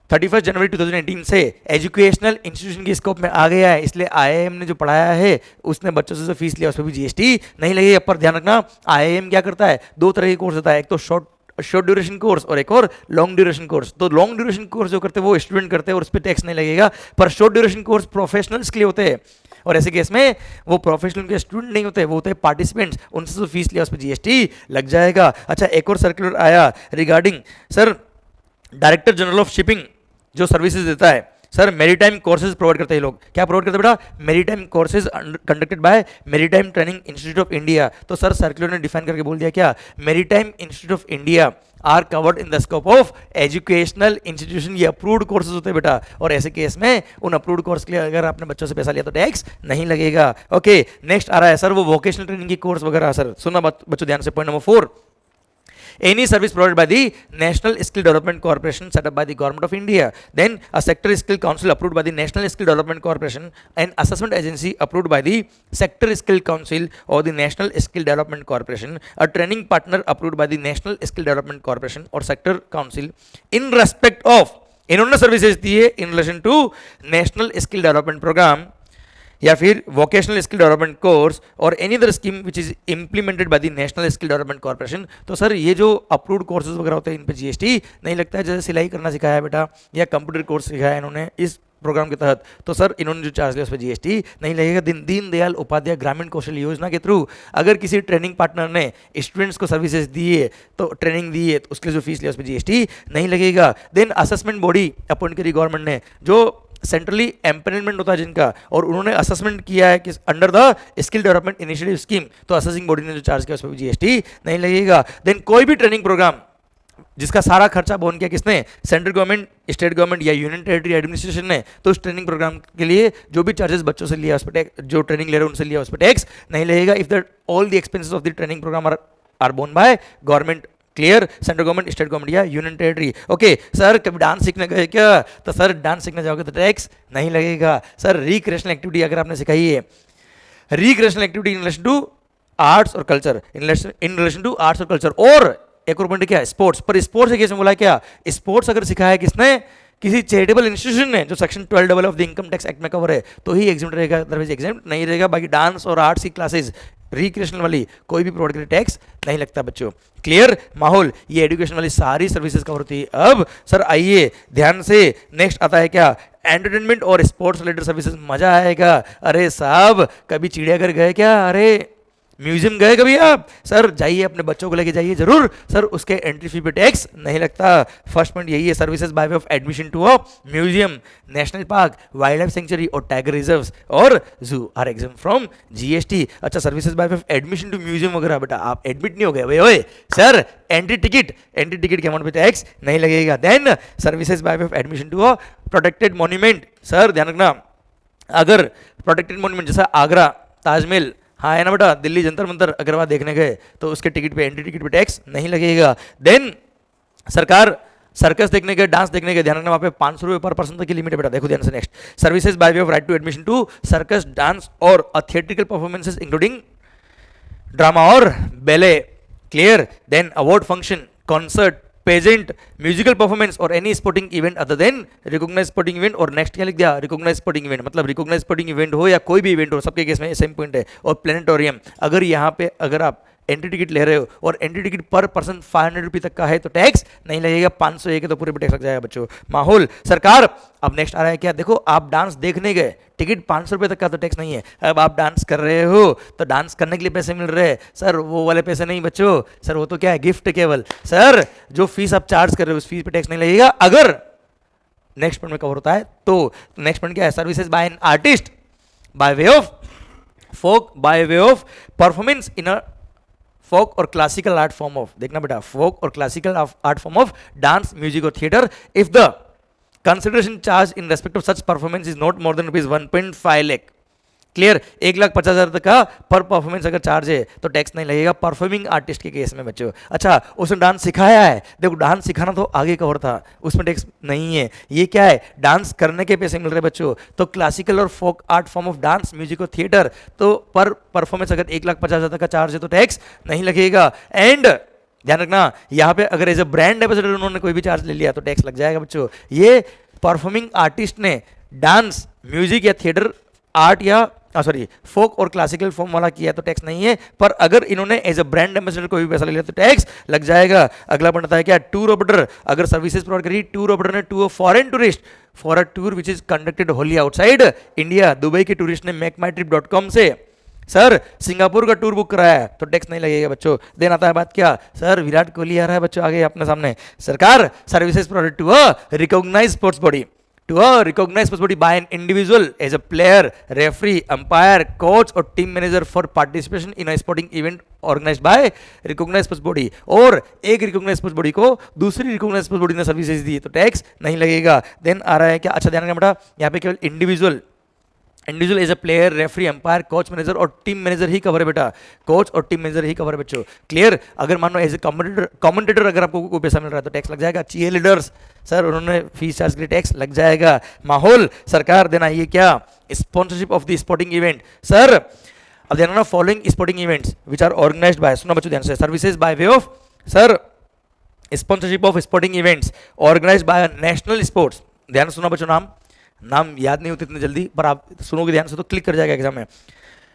31 जनवरी 2018 से एजुकेशनल इंस्टीट्यूशन के स्कोप में आ गया है, इसलिए आईआईएम ने जो पढ़ाया है उसने बच्चों से जो फीस लिया उस पर भी जीएसटी नहीं लगेगा। पर ध्यान रखना आईआईएम क्या करता है, दो तरह के कोर्स होता है, एक तो शॉर्ट ड्यूरेशन कोर्स और एक और लॉन्ग ड्यूरेशन कोर्स। तो लॉन्ग ड्यूरेशन कोर्स जो करते हैं वो स्टूडेंट करते हैं और उस पर टैक्स नहीं लगेगा, पर शॉर्ट ड्यूरेशन कोर्स प्रोफेशनल्स के लिए होते हैं और ऐसे केस में वो प्रोफेशनल के स्टूडेंट नहीं होते, वो होते हैं पार्टिसिपेंट्स, उनसे जो फीस लिया उस पर जीएसटी लग जाएगा। अच्छा एक और सर्कुलर आया regarding sir director general of shipping जो सर्विसेज देता है, सर मेरीटाइम कोर्सेज प्रोवाइड करते हैं लोग, क्या प्रोवाइड करते हैं बेटा, maritime courses conducted by maritime training institute of India. तो सर सर्कुलर ने डिफाइन करके बोल दिया क्या, maritime institute of India are covered in the scope of educational institution, ये अप्रूव्ड कोर्सेज होते हैं बेटा, और ऐसे केस में उन अप्रूव्ड कोर्स के लिए अगर आपने बच्चों से पैसा लिया तो टैक्स नहीं लगेगा। ओके नेक्स्ट आ रहा है सर वो वोकेशनल ट्रेनिंग की कोर्स वगैरह। सर सुना बच्चों ध्यान से, point number 4, any service provided by the National Skill Development Corporation set up by the Government of India, then a sector skill council approved by the National Skill Development Corporation, an assessment agency approved by the Sector Skill Council or the National Skill Development Corporation, a training partner approved by the National Skill Development Corporation or Sector Council in respect of इन्होंने services दी है in relation to national skill development programme या फिर vocational skill development course और any other scheme which is implemented by the national skill development corporation. तो sir ये जो approved courses वगैरह होते हैं इन पे जीएसटी नहीं लगता है, जैसे सिलाई करना सिखाया है बेटा या कंप्यूटर कोर्स सिखाया इन्होंने इस प्रोग्राम के तहत, तो सर इन्होंने जो चार्ज लिया उस पर जीएसटी नहीं लगेगा। दीनदयाल उपाध्याय ग्रामीण कौशल योजना के थ्रू अगर किसी ट्रेनिंग पार्टनर ने स्टूडेंट्स को सर्विसेज दी है तो ट्रेनिंग दी है तो उसके लिए जो फीस लिया उस पर जीएसटी नहीं लगेगा। देन असेसमेंट बॉडी अपॉइंट करी गवर्नमेंट ने जो सेंट्रली एम्पनलमेंट होता है जिनका, और उन्होंने असेसमेंट किया है कि under the skill development initiative scheme, तो असेसिंग बॉडी ने जो चार्ज किया उस पर जीएसटी नहीं लगेगा। देन कोई भी ट्रेनिंग प्रोग्राम जिसका सारा खर्चा बोन किया किसने, सेंट्रल गवर्नमेंट, स्टेट गवर्नमेंट या यूनियन टेरिटरी एडमिनिस्ट्रेशन ने, तो उस ट्रेनिंग प्रोग्राम के लिए जो भी चार्जेस बच्चों से लिया उस पर टैक्स, जो ट्रेनिंग ले रहे हैं उनसे लिया उस पर टैक्स नहीं लगेगा if that all the expenses of the training programme are borne by government. Clear. Central government, state government या यूनियन टेरिटरी। ओके सर कभी डांस सीखने गए क्या, तो सर डांस सीखने जाओगे तो टैक्स नहीं लगेगा। सर रिक्रिएशनल एक्टिविटी अगर आपने सिखाई है recreational activity in relation to arts और culture, in relation to arts और कल्चर। और एक और पॉइंट क्या है, स्पोर्ट्स। पर स्पोर्ट्स के केस में बोला क्या, स्पोर्ट्स अगर सिखाया किसने, किसी चैरिटेबल इंस्टीट्यूशन ने जो section 12 of the income tax act में कवर है, तो ही एग्जाम रहेगा, अदरवाइज एग्जाम नहीं रहेगा। बाकी डांस और आर्ट्स की क्लासेस रिक्रिएशनल वाली कोई भी प्रोवाइड करे टैक्स नहीं लगता बच्चों। क्लियर माहौल, ये एजुकेशन वाली सारी सर्विसेज कवर होती है। अब सर आइए ध्यान से, नेक्स्ट आता है क्या, एंटरटेनमेंट और स्पोर्ट्स रिलेटेड सर्विसेज। मजा आएगा। अरे साहब कभी चिड़ियाघर गए क्या, अरे म्यूजियम गए कभी आप, सर जाइए अपने बच्चों को लेके जाइए जरूर, सर उसके एंट्री फी पे टैक्स नहीं लगता। फर्स्ट पॉइंट यही है, services by way of admission to a museum, national park, wild life sanctuary और टाइगर रिजर्व्स और zoo are exempt from GST. अच्छा services by way of admission to museum वगैरह, बेटा आप एडमिट नहीं हो गए ओए सर, एंट्री टिकट के अमाउंट पे टैक्स नहीं लगेगा। Then services by way of admission to a protected monument, sir ध्यान रखना, अगर प्रोटेक्टेड मॉन्यूमेंट जैसा आगरा ताजमहल, हाँ है ना बेटा, दिल्ली जंतर मंतर अगर वहाँ देखने गए तो उसके टिकट पे, एंट्री टिकट पे टैक्स नहीं लगेगा। देन सरकार सर्कस देखने गए, डांस देखने गए, ध्यान रखना वहाँ पे 500 रुपये पर पर्सन तक की लिमिट है बेटा, देखो ध्यान से। Next services by way of right to admission to circus, dance और थिएट्रिकल परफॉर्मेंसेज इंक्लूडिंग ड्रामा और ballet. Clear. Then award function, concert, pageant, musical performance और any sporting event other than recognise sporting event. और next क्या लिख दिया, recognise sporting event, मतलब recognise sporting event हो या कोई भी इवेंट हो, सबके केस में सेम पॉइंट है। और प्लेनेटोरियम, अगर यहाँ पे अगर आप एंट्री टिकट ले रहे हो और एंट्री टिकट पर पर्सन 500 रुपये तक का है तो टैक्स नहीं लगेगा, 501 है तो पूरे पे टैक्स लग जाएगा बच्चों। माहौल सरकार, अब नेक्स्ट आ रहा है क्या, देखो आप डांस देखने गए, टिकट 500 रुपये तक का तो टैक्स नहीं है। अब आप डांस कर रहे हो तो डांस करने के लिए पैसे मिल रहे हैं, सर वो वाले पैसे नहीं बच्चों, सर वो तो क्या है, गिफ्ट केवल। सर जो फीस आप चार्ज कर रहे हो उस फीस पे टैक्स नहीं लगेगा अगर नेक्स्ट पॉइंट में कवर होता है तो। नेक्स्ट पॉइंट क्या है, services by an artist by way of folk, by way of performance in a folk और क्लासिकल आर्ट फॉर्म ऑफ, देखना बेटा, फोक और classical art form of dance, music और theatre, if the consideration charge in respect of such performance is not more than ₹1.5 lakh. Clear, 1,50,000 तक का पर performance अगर charge है तो टैक्स नहीं लगेगा परफॉर्मिंग आर्टिस्ट के केस में बच्चों। अच्छा उसने डांस सिखाया है, देखो डांस सिखाना तो आगे कवर था, उसमें टैक्स नहीं है। ये क्या है, डांस करने के पैसे मिल रहे बच्चों, तो क्लासिकल और folk art form of dance, music और थिएटर, तो पर परफॉर्मेंस अगर 1,50,000 तक का चार्ज है तो टैक्स नहीं लगेगा। एंड ध्यान रखना यहाँ पे अगर एज ए ब्रांड एम्बेसडर उन्होंने कोई भी चार्ज ले लिया तो टैक्स लग जाएगा बच्चों। ये परफॉर्मिंग आर्टिस्ट ने डांस, म्यूजिक या थिएटर आर्ट या सॉरी फोक और क्लासिकल फॉर्म वाला किया तो टैक्स नहीं है, पर अगर इन्होंने एज अ ब्रांड एम्बेसडर कोई भी पैसा ले लिया तो टैक्स लग जाएगा। अगला पॉइंट आता है क्या, टूर ऑपरेटर अगर सर्विसेज प्रोवाइड करी टूर ऑपरेटर ने to a foreign tourist for a tour which is conducted wholly outside India, Dubai के टूरिस्ट ने मेकमाईट्रिप.com से सर सिंगापुर का टूर बुक कराया है तो टैक्स नहीं लगेगा बच्चों। देन आता है बात क्या, सर विराट कोहली आ रहा है बच्चों आगे अपने सामने, सरकार services provide to a recognised sports body, to a recognized sports body by an individual as a player, referee, umpire, coach or team manager for participation in a sporting event organized by recognized sports body। और एक recognized sports body को दूसरी recognized sports body ने services दी तो tax नहीं लगेगा। Then आ रहा है क्या, अच्छा ध्यान रखना बेटा, यहाँ पे केवल individual as a player, referee, umpire, coach, manager और टीम मैनेजर ही कवर है बेटा, कोच और टीम मैनेजर ही कवर है बच्चों। क्लियर, अगर मान लो एज ए कमेंटेटर अगर आपको कोई पैसा मिल रहा है तो टैक्स लग जाएगा। चीयर लीडर्स सर उन्होंने फीस चार्ज के लिए टैक्स लग जाएगा। माहौल सरकार देना ये क्या, sponsorship of the sporting event, sir अब ध्यान रखना following sporting events which are organised by, सुनो बच्चों ध्यान से, services by way of sir sponsorship of sporting events organised by national sports, ध्यान सुनो बच्चों, नाम याद नहीं होते इतने जल्दी पर आप सुनोगे ध्यान से तो क्लिक कर जाएगा एग्जाम में,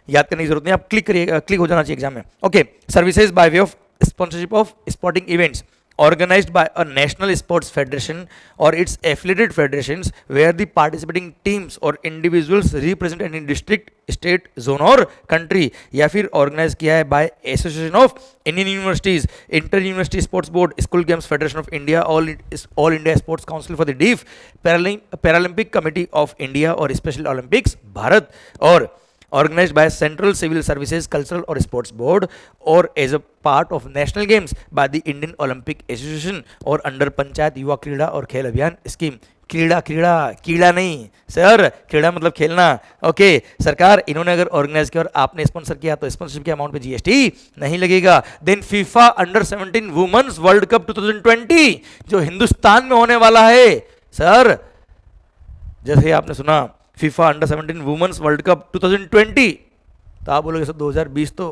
याद करने की जरूरत नहीं, आप क्लिक करिएगा, क्लिक हो जाना चाहिए एग्जाम में। Okay, services by way of sponsorship of sporting events organized by a national sports federation or its affiliated federations where the participating teams or individuals represent any district, state, zone और country, या फिर organize किया है by association of Indian universities, inter university sports board, school games federation of India, all India sports council for the deaf, Paralympic committee of India और special olympics Bharat, और organized by Central Civil Services Cultural और Sports Board और as a part of National Games by the Indian Olympic Association और under panchayat युवा क्रीड़ा और खेल अभियान स्कीम। कीड़ा नहीं सर, क्रीड़ा मतलब खेलना। ओके सरकार इन्होंने अगर ऑर्गेनाइज किया और आपने स्पॉन्सर किया तो स्पॉन्सरशिप के अमाउंट पे जीएसटी नहीं लगेगा। Then FIFA under 17 women's world cup 2020 जो हिंदुस्तान में होने वाला है, सर जैसे आपने सुना FIFA under 17 women's world cup 2020 तो आप बोलोगे सर 2020 तो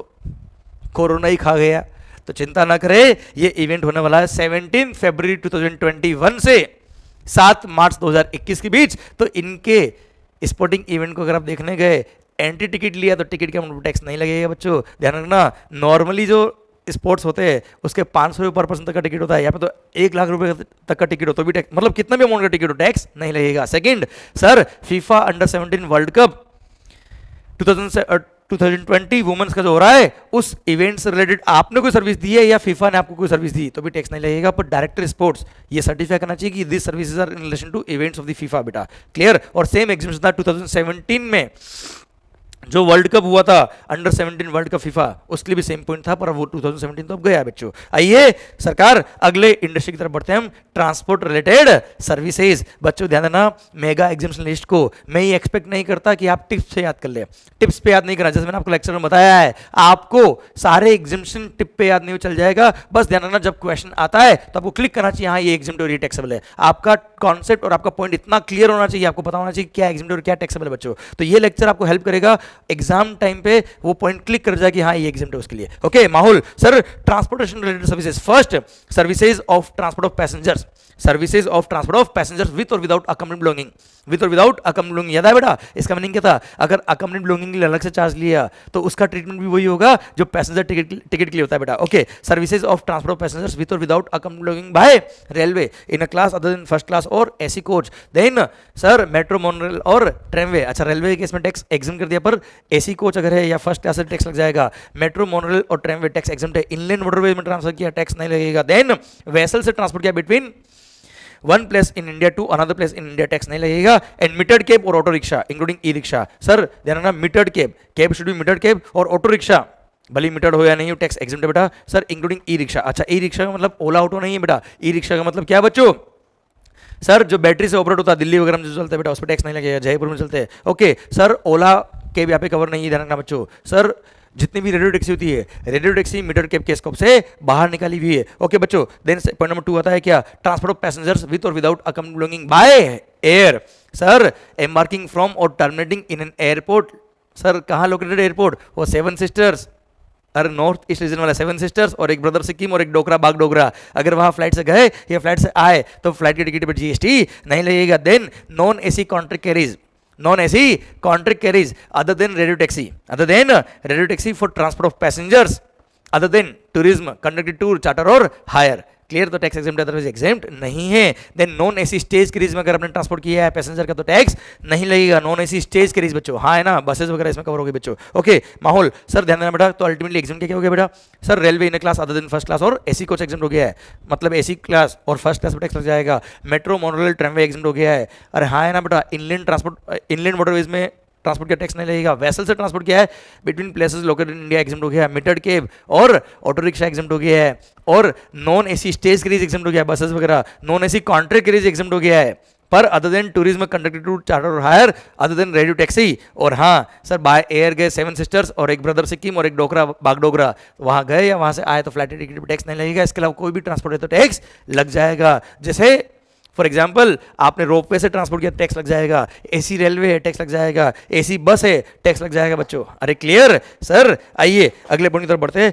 कोरोना ही खा गया, तो चिंता ना करें, ये इवेंट होने वाला है 17 फरवरी 2021 से 7 मार्च 2021 के बीच। तो इनके स्पोर्टिंग इवेंट को अगर आप देखने गए, एंट्री टिकट लिया तो टिकट का टैक्स नहीं लगेगा बच्चों, ध्यान रखना। नॉर्मली जो स्पोर्ट्स होते हैं उसके 500 रुपये पर पर्सन तक का टिकट होता है, यहाँ पे तो 1 लाख रुपए तक का टिकट हो तो भी टैक्स, मतलब कितना भी अमाउंट का टिकट हो टैक्स नहीं लगेगा। Second sir, FIFA under 17 world cup 2020 women's का जो हो रहा है, उस इवेंट से रिलेटेड आपने कोई सर्विस दी है या फीफा ने आपको कोई सर्विस दी तो भी टैक्स नहीं लगेगा। पर डायरेक्टर स्पोर्ट्स ये सर्टिफाई करना चाहिए कि this services are in relation to events of the FIFA, बेटा क्लियर। और सेम एग्जीबिशन था 2017 में जो वर्ल्ड कप हुआ था, अंडर 17 वर्ल्ड कप फीफा, उसके लिए भी सेम पॉइंट था, पर वो 2017 तो अब गया बच्चों। आइए सरकार अगले इंडस्ट्री की तरफ बढ़ते हैं हम, ट्रांसपोर्ट रिलेटेड सर्विसेज। बच्चों ध्यान देना, मेगा एग्जामिनेशन लिस्ट को मैं ये एक्सपेक्ट नहीं करता कि आप टिप्स से याद कर ले, टिप्स पे याद नहीं करना, जैसे मैंने आपको लेक्चर में बताया है, आपको सारे एग्जामिनेशन टिप पे याद नहीं चल जाएगा। बस ध्यान रखना, जब क्वेश्चन आता है तो आपको क्लिक करना चाहिए, हाँ ये एग्जाम और ये टैक्सेबल है। आपका कॉन्सेप्ट और आपका पॉइंट इतना क्लियर होना चाहिए, आपको पता होना चाहिए क्या एग्जाम और क्या टैक्सेबल है बच्चों। तो ये लेक्चर आपको हेल्प करेगा एग्जाम टाइम पे, वो पॉइंट क्लिक कर जाए कि हाँ ये एग्जाम है उसके लिए। ओके माहौल sir, transportation related services. First, services of transport of passengers, services of transport of passenger with और विदाउट अकम्पनीड बिलोंगिंग, विद और विदाउट अकम्पनीड बिलोंगिंग। याद है बेटा इसका मीनिंग क्या था? अगर अकम्पनीड बिलोंगिंग के लिए अलग से चार्ज लिया तो उसका ट्रीटमेंट भी वही होगा जो पैसेंजर टिकट के लिए होता है बेटा। Okay, services of transport of passengers with और without accompanied belonging by railway in a class other than first class और AC coach. Then sir, metro, monorail और ट्रेनवे। अच्छा, रेलवे के केस में टैक्स एग्जाम कर दिया, पर एसी कोच अगर है या फर्स्ट क्लास से टैक्स लग जाएगा। मेट्रो, मोनोरेल और ट्रेनवे टैक्स एग्जाम है। इनलैंड वाटरवे में ट्रांसफर किया टैक्स नहीं लगेगा। देन वेसल से ट्रांसपोर्ट किया between one place in India to another place in India, tax नहीं लगेगा। एंड मीटर्ड केब और auto rickshaw including e rickshaw. Sir ध्यान रखना, metered cab, cab should be metered cab, और ऑटो रिक्शा भले metered हो या नहीं हो टैक्स एग्जाम है बेटा। Sir including e rickshaw. अच्छा, ई रिक्शा का मतलब ओला ऑटो नहीं है बेटा, ई रिक्शा का मतलब क्या बच्चों? सर जो बैटरी से ऑपरेट होता है, दिल्ली वगैरह में जो चलता है बेटा, उस पर टैक्स नहीं लगेगा, जयपुर में चलते हैं। ओके सर, ओला केब यहाँ पे कवर नहीं है, ध्यान रखना बच्चों। सर जितनी भी रेडियो टैक्सी होती है, रेडियो टैक्सी मीटर केब के स्कोप से बाहर निकाली हुई है। ओके बच्चों, देन पॉइंट नंबर 2 आता है क्या? ट्रांसपोर्ट ऑफ पैसेंजर्स विद और without accompanied belonging by air. Sir embarking from और terminating in an airport. Sir कहाँ लोकेटेड एयरपोर्ट? वो 7 सिस्टर्स, अरे नॉर्थ ईस्ट रीजन वाला 7 सिस्टर्स और एक ब्रदर सिक्किम और एक डोगरा बाग डोगरा। अगर वहां फ्लाइट से गए या फ्लाइट से आए तो फ्लाइट की टिकट पर जीएसटी नहीं लगेगा। Then non AC contract carriage, non AC contract carries other than radio taxi, other than radio taxi for transport of passengers, other than tourism conducted tour charter or hire। Clear, तो tax exempt otherwise exempt नहीं है। Then non AC stage carriage में अगर आपने transport किया है passenger का तो टैक्स नहीं लगेगा। नॉन एसी स्टेज क्रीज बच्चों, हाँ है ना, बसेस वगैरह इसमें कवर होगी बच्चों। ओके माहौल सर ध्यान देना बेटा, तो अल्टीमेटली एग्जाम क्या हो गया बेटा? Sir railway in class other than first class और एसी कोच एग्जाम हो गया है, मतलब एसी क्लास और फर्स्ट क्लास में टैक्स लग जाएगा। मेट्रो, मोनोरेल, ट्रेनवे एग्जाम हो गया है। अरे हाँ है ना बेटा, इनलैंड ट्रांसपोर्ट, इनलैंड वाटरवेज में ट्रांसपोर्ट का टैक्स नहीं लगेगा। वेसल से ट्रांसपोर्ट किया है between places located in India exempt हो गया है। मीटर्ड केब और ऑटो रिक्शा एग्जाम हो गया है, और non AC stage carriage exempt हो गया है, बसेस वगैरह। Non AC contract carriage exempt हो गया है, पर other than tourism conducted tour charter और hire, other than radio taxi. और हाँ सर, बाय एयर गए 7 सिस्टर्स और एक ब्रदर सिक्किम और एक डोगरा बागडोगरा, वहाँ गए या वहाँ से आए तो फ्लाइट टिकट पर टैक्स नहीं लगेगा। इसके अलावा कोई भी ट्रांसपोर्ट है तो टैक्स लग जाएगा। जैसे फॉर एग्जाम्पल आपने रोपवे से ट्रांसपोर्ट किया टैक्स लग जाएगा, एसी रेलवे है टैक्स लग जाएगा, एसी बस है टैक्स लग जाएगा बच्चों। अरे क्लियर सर, आइए अगले पॉइंट की तरफ बढ़ते हैं।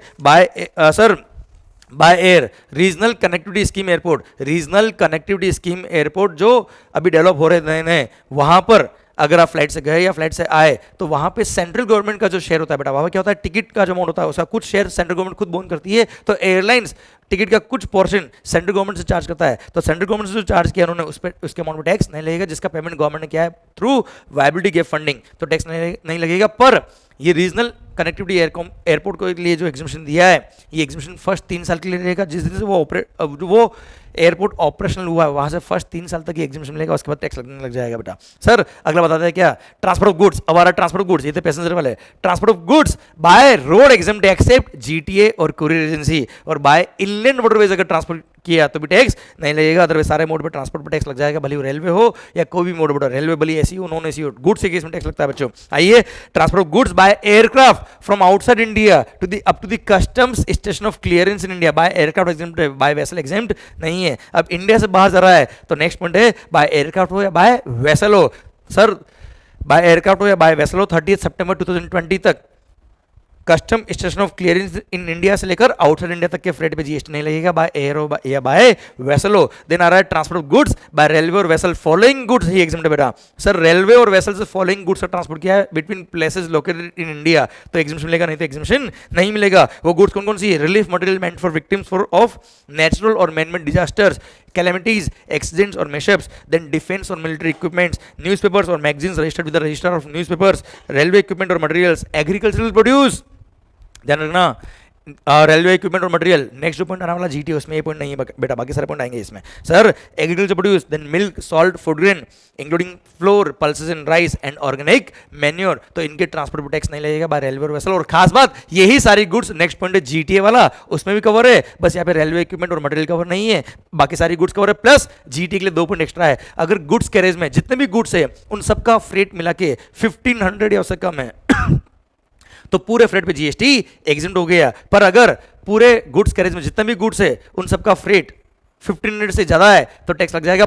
By air regional connectivity scheme airport, regional connectivity scheme airport जो अभी डेवलप हो रहे नए नए, वहां पर अगर आप फ्लाइट से गए या फ्लाइट से आए तो वहां पे सेंट्रल गवर्नमेंट का जो शेयर होता है बेटा, वहां क्या होता है, टिकट का जो अमाउंट होता है उसका कुछ शेयर सेंट्रल गवर्नमेंट खुद बोन करती है। तो एयरलाइंस टिकट का कुछ पोर्शन सेंट्रल गवर्नमेंट से चार्ज करता है, तो सेंट्रल गवर्नमेंट से जो चार्ज किया उन्होंने उस पर उसके अमाउंट में टैक्स नहीं लगेगा, जिसका पेमेंट गवर्नमेंट ने किया है थ्रू वायबिलिटी गैप फंडिंग, तो टैक्स नहीं लगेगा। पर ये रीजनल कनेक्टिविटी एयरपोर्ट को लिए जो एग्जामिशन दिया है, ये एग्जामिशन फर्स्ट 3 साल के लिए रहेगा। जिस दिन से वो एयरपोर्ट ऑपरेशनल हुआ है वहां से फर्स्ट 3 साल तक ये एग्जामिशन मिलेगा, उसके बाद टैक्स लगने लग जाएगा बेटा। सर अगला बताते हैं क्या? Transport of goods. अब आ रहा ट्रांसपोर्ट ऑफ गुड्स, ये थे पैसेंजर वाले। Transport of goods by road exempt except GTA और कुरियर एजेंसी, और बाय इनलैंड वाटरवेज अगर ट्रांसपोर्ट किया तो भी टैक्स नहीं लगेगा। अदरवाइज सारे मोड पे ट्रांसपोर्ट पर टैक्स लग जाएगा, भले वो रेलवे हो या कोई भी मोड पर, रेलवे भले एसी हो नॉन एसी हो, गुड्स के केस में टैक्स लगता है बच्चों। आइए, transport of goods by aircraft from outside India to the up to the customs station of clearance in India, by aircraft exempt, by vessel exempt नहीं है। अब इंडिया से बाहर जा रहा है तो नेक्स्ट पॉइंट है बाय एयरक्राफ्ट हो या बाय वेसल हो। सर बाय एयरक्राफ्ट हो या बाय वेसल हो 30 सितंबर 2020 तक custom station of clearance in India से लेकर आउटसाइड इंडिया तक के फ्रेट पे जीएसटी नहीं लगेगा, बाय एयर हो या बाय वेसल हो। देन आ रहा है transport of goods bye railway और वेसल फॉलोइंग गुड्स ही एग्जाम बेटा। सर रेलवे और वेसल से फॉलोइंग गुड्स का ट्रांसपोर्ट किया है between places located in India, तो एग्जामेशन मिलेगा, नहीं तो एग्जामेशन नहीं मिलेगा। वो गुड्स कौन कौन सी है? Relief material meant for victims for of natural और man made disasters, calamities, accidents or mishaps, then defense or military equipments, newspapers or magazines registered with the registrar of newspapers, railway equipment or materials, agricultural produce, ध्यान रखना, railway equipment और material. Next जो point आने वाला GT, उसमें ये point नहीं है बेटा, बाकी सारे पॉइंट आएंगे इसमें। Sir agriculture produce, then milk, salt, food grain including flour, pulses and rice and organic manure, तो इनके ट्रांसपोर्ट पर टैक्स नहीं लगेगा बाय रेलवे और वेसल। और खास बात यही सारी गुड्स, नेक्स्ट पॉइंट है जीटीए वाला, उसमें भी कवर है, बस यहाँ पे रेलवे इक्विपमेंट और मटेरियल कवर नहीं है, बाकी सारी गुड्स कवर है, प्लस जीटी के लिए 2 पॉइंट एक्स्ट्रा है। अगर गुड्स कैरेज में जितने भी गुड्स है उन सबका फ्रेट मिला के 1500 या उससे कम है तो पूरे फ्रेट पे जीएसटी एग्जिट हो गया। पर अगर पूरे गुड्स कैरेज में जितने भी गुड्स है उन सबका फ्रेट 1500 से ज्यादा है तो टैक्स लग जाएगा।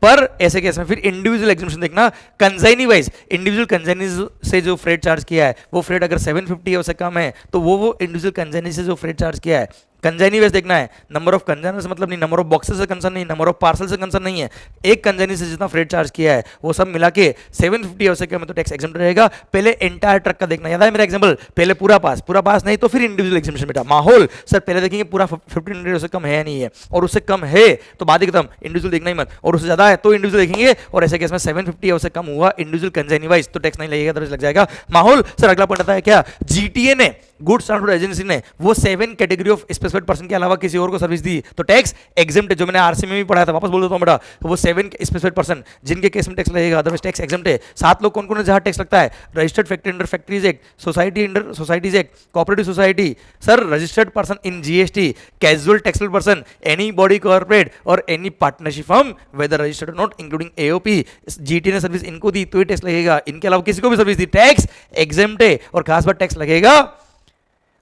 पर ऐसे केस में फिर इंडिविजुअल एग्जामिशन देखना, कंजाइनी वाइज इंडिविजुअल कंजाइनी से जो फ्रेट चार्ज किया है वो फ्रेट अगर 750 है उससे कम है तो वो इंडिविजुअल कंजाइनी से जो फ्रेट चार्ज किया है, कंजाइनी वेज देखना है, नंबर ऑफ कंजाइनर से मतलब नहीं, नंबर ऑफ बॉक्सेस से कंसर्न नहीं, नंबर ऑफ पार्सल से कंसर्न नहीं है, एक कंजाइनी से जितना फ्रेट चार्ज किया है वो सब मिला के 750 उससे कम है तो टैक्स एग्जाम्प्ट रहेगा। पहले एंटायर ट्रक का देखना, याद है मेरा एग्जांपल, पहले पूरा पास नहीं तो फिर इंडिविजुअल एग्जामिशन बेटा। माहौल सर पहले देखेंगे पूरा 1500 उससे कम है नहीं है, और उससे कम है तो बात ही खत्म, इंडिविजुअल देखना ही मत, और उससे ज्यादा है तो इंडिविजुअल देखेंगे, और ऐसे केस में 750 उससे कम हुआ इंडिविजुअल कंजाइनी वाइज तो टैक्स नहीं लगेगा, तो लग जाएगा। माहौल सर अगला पॉइंट आता है क्या, जीटीए ने, गुड्स ट्रांसपोर्ट एजेंसी ने वो 7 कैटेगरी ऑफ स्पेसिफाइड पर्सन के अलावा किसी और को सर्विस दी तो टैक्स एग्जेम्प्ट है। जो मैंने आरसी में भी पढ़ाया था, वापस बोल देता हूं बेटा, तो वो 7 स्पेसिफाइड पर्सन जिनके केस में टैक्स लगेगा, अदरवाइज टैक्स एग्जेम्प्ट है। 7 लोग कौन कौन है जहां टैक्स लगता है, registered factory under factories act, society under societies act, cooperative society, sir registered person in GST, casual taxable person, any body corporate और any partnership firm whether registered और नॉट इंक्लूडिंग एओपी। जीटी ने service इनको दी तो ये tax लगेगा, इनके अलावा किसी को भी सर्विस दी टैक्स एग्जेम्प्ट है, और खास बात टैक्स लगेगा।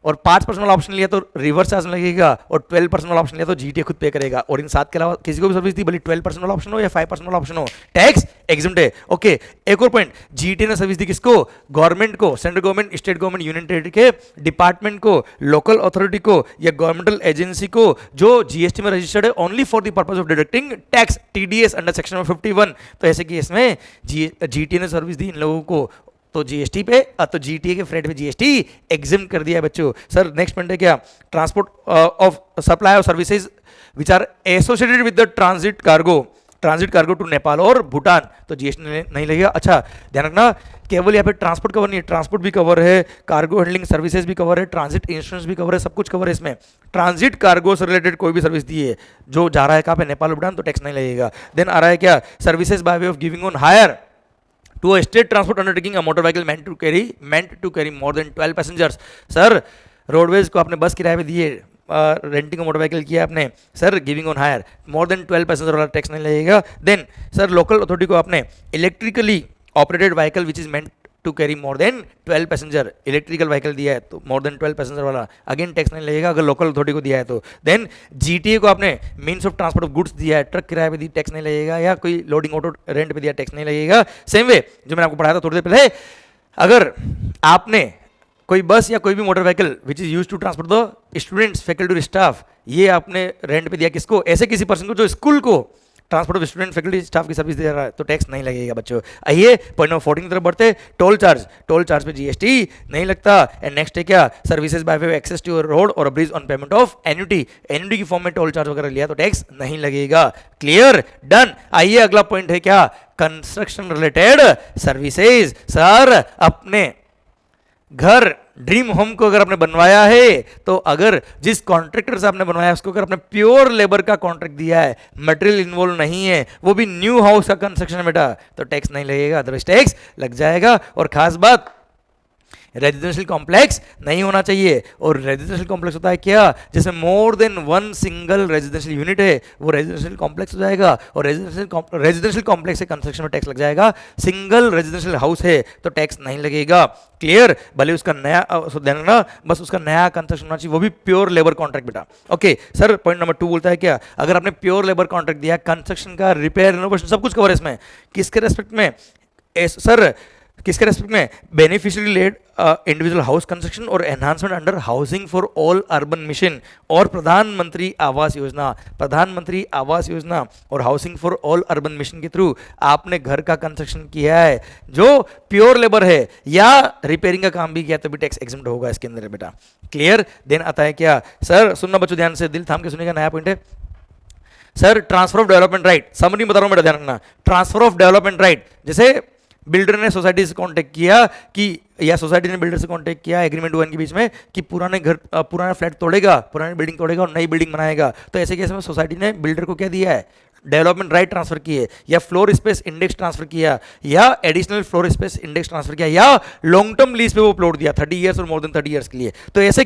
और 5% वाला ऑप्शन लिया तो रिवर्स चार्ज लगेगा, और 12% वाला ऑप्शन लिया तो जीटीए खुद पे करेगा, और इन 7 के अलावा किसी को भी सर्विस दी, भले 12% वाला ऑप्शन हो या 5% वाला ऑप्शन हो, टैक्स एग्जेम्प्ट है। ओके, एक और पॉइंट, जीटीए ने सर्विस दी किसको, गवर्नमेंट को, central government, state government, union territory के डिपार्टमेंट को, लोकल अथॉरिटी को या गवर्नमेंटल एजेंसी को जो जीएसटी में रजिस्टर्ड है only for the purpose of deducting tax TDS under section 51। तो ऐसे केस में जीटीए ने सर्विस दी इन लोगों को तो जीएसटी पे, तो जीटीए के फ्रेट पे जीएसटी एग्जिम कर दिया है बच्चों। सर नेक्स्ट पॉइंट है क्या, transport of supply of services which are associated with the transit cargo to Nepal और भूटान, तो जीएसटी नहीं लगेगा। अच्छा ध्यान रखना, केवल यहाँ पे ट्रांसपोर्ट कवर नहीं है, ट्रांसपोर्ट भी कवर है, कार्गो हैंडलिंग सर्विसेज भी कवर है, ट्रांजिट इंश्योरेंस भी कवर है, सब कुछ कवर है इसमें। ट्रांजिट कार्गो से रिलेटेड कोई भी सर्विस दी है जो जा रहा है कहाँ पे, नेपाल भूटान, तो टैक्स नहीं लगेगा। देन आ रहा है क्या, services by way of giving on hire to a state transport undertaking a motor vehicle meant to carry more than 12 passengers। Sir roadways को आपने बस किराए पे दिए, रेंटिंग मोटर व्हीकल किया आपने, sir giving on hire more than 12 passenger वाला tax नहीं लगेगा। देन सर लोकल अथॉरिटी को आपने electrically operated vehicle which is meant to carry more than 12 passenger, electrical vehicle दिया है तो मोर देन 12 पैसेंजर वाला अगेन टैक्स नहीं लगेगा अगर लोकल अथॉरिटी को दिया है तो। देन जीटीए को आपने means of transport of goods दिया है, ट्रक किराए पे दी, टैक्स नहीं लगेगा, या कोई लोडिंग ऑटो रेंट पे दिया, टैक्स नहीं लगेगा। सेम वे जो मैंने आपको पढ़ाया था थोड़ी देर पहले, अगर आपने कोई बस या कोई भी motor vehicle which is use to transport the students, faculty और स्टाफ, ये आपने रेंट पे दिया किसको, ऐसे किसी पर्सन को जो स्कूल को transport of student faculty staff की सर्विस दे रहा है तो टैक्स नहीं लगेगा बच्चों। आइए पॉइंट नंबर 14 की तरफ बढ़ते, टोल चार्ज पे जीएसटी नहीं लगता। एंड नेक्स्ट है क्या, services by way of access to road और bridge on payment of annuity की फॉर्म में टोल चार्ज वगैरह लिया तो टैक्स नहीं लगेगा। Clear, done. आइए अगला पॉइंट है क्या, कंस्ट्रक्शन रिलेटेड सर्विसेज। सर अपने घर ड्रीम होम को अगर आपने बनवाया है तो अगर जिस कॉन्ट्रैक्टर से आपने बनवाया उसको अगर आपने प्योर लेबर का कॉन्ट्रैक्ट दिया है, मटेरियल इन्वॉल्व नहीं है, वो भी न्यू हाउस का कंस्ट्रक्शन बेटा, तो टैक्स नहीं लगेगा, अदरवाइज टैक्स लग जाएगा। और खास बात, रेजिडेंशियल कॉम्प्लेक्स नहीं होना चाहिए, और रेजिडेंशियल कॉम्प्लेक्स होता है क्या, जैसे more than 1 single residential unit है वो रेजिडेंशियल कॉम्प्लेक्स हो जाएगा, और रेजिडेंशियल कॉम्प्लेक्स से कंस्ट्रक्शन में टैक्स लग जाएगा। सिंगल रेजिडेंशियल हाउस है तो टैक्स नहीं लगेगा। क्लियर, भले उसका नया देना, बस उसका नया कंस्ट्रक्शन होना चाहिए, वो भी प्योर लेबर कॉन्ट्रैक्ट बेटा। ओके सर, पॉइंट नंबर 2 बोलता है क्या, अगर आपने प्योर लेबर कॉन्ट्रैक्ट दिया, कंस्ट्रक्शन का रिपेयर रिनोवेशन सब कुछ कवर है इसमें, किसके रेस्पेक्ट में, सर किसके रेस्पेक्ट में? Beneficiary led individual house construction और enhancement under housing for all urban mission और प्रधानमंत्री आवास योजना। प्रधानमंत्री आवास योजना और housing for all urban mission के थ्रू आपने घर का कंस्ट्रक्शन किया है जो प्योर लेबर है या रिपेयरिंग का काम भी किया तो भी टैक्स एग्जम्प्ट होगा इसके अंदर बेटा। क्लियर? देन आता है क्या सर, सुनना बच्चों ध्यान से, दिल थाम के सुनेगा, नया पॉइंट है sir. Transfer of development right, summary बता रहा हूं बेटा, ध्यान रखना। ट्रांसफर ऑफ डेवलपमेंट राइट, जैसे बिल्डर ने सोसाइटी से कांटेक्ट किया कि, या सोसाइटी ने बिल्डर से कांटेक्ट किया, एग्रीमेंट हुआ इनके बीच में कि पुराने घर, पुराना फ्लैट तोड़ेगा, पुरानी बिल्डिंग तोड़ेगा और नई बिल्डिंग बनाएगा, तो ऐसे केस में सोसाइटी ने बिल्डर को क्या दिया है? डेवलपमेंट राइट ट्रांसफर किए, या फ्लोर स्पेस इंडेक्स ट्रांसफर किया, या additional floor space index transfer किया, या लॉन्ग टर्म लीज पे वो प्लॉट दिया 30 ईयर्स और मोर देन 30 ईयर्स के लिए। तो ऐसे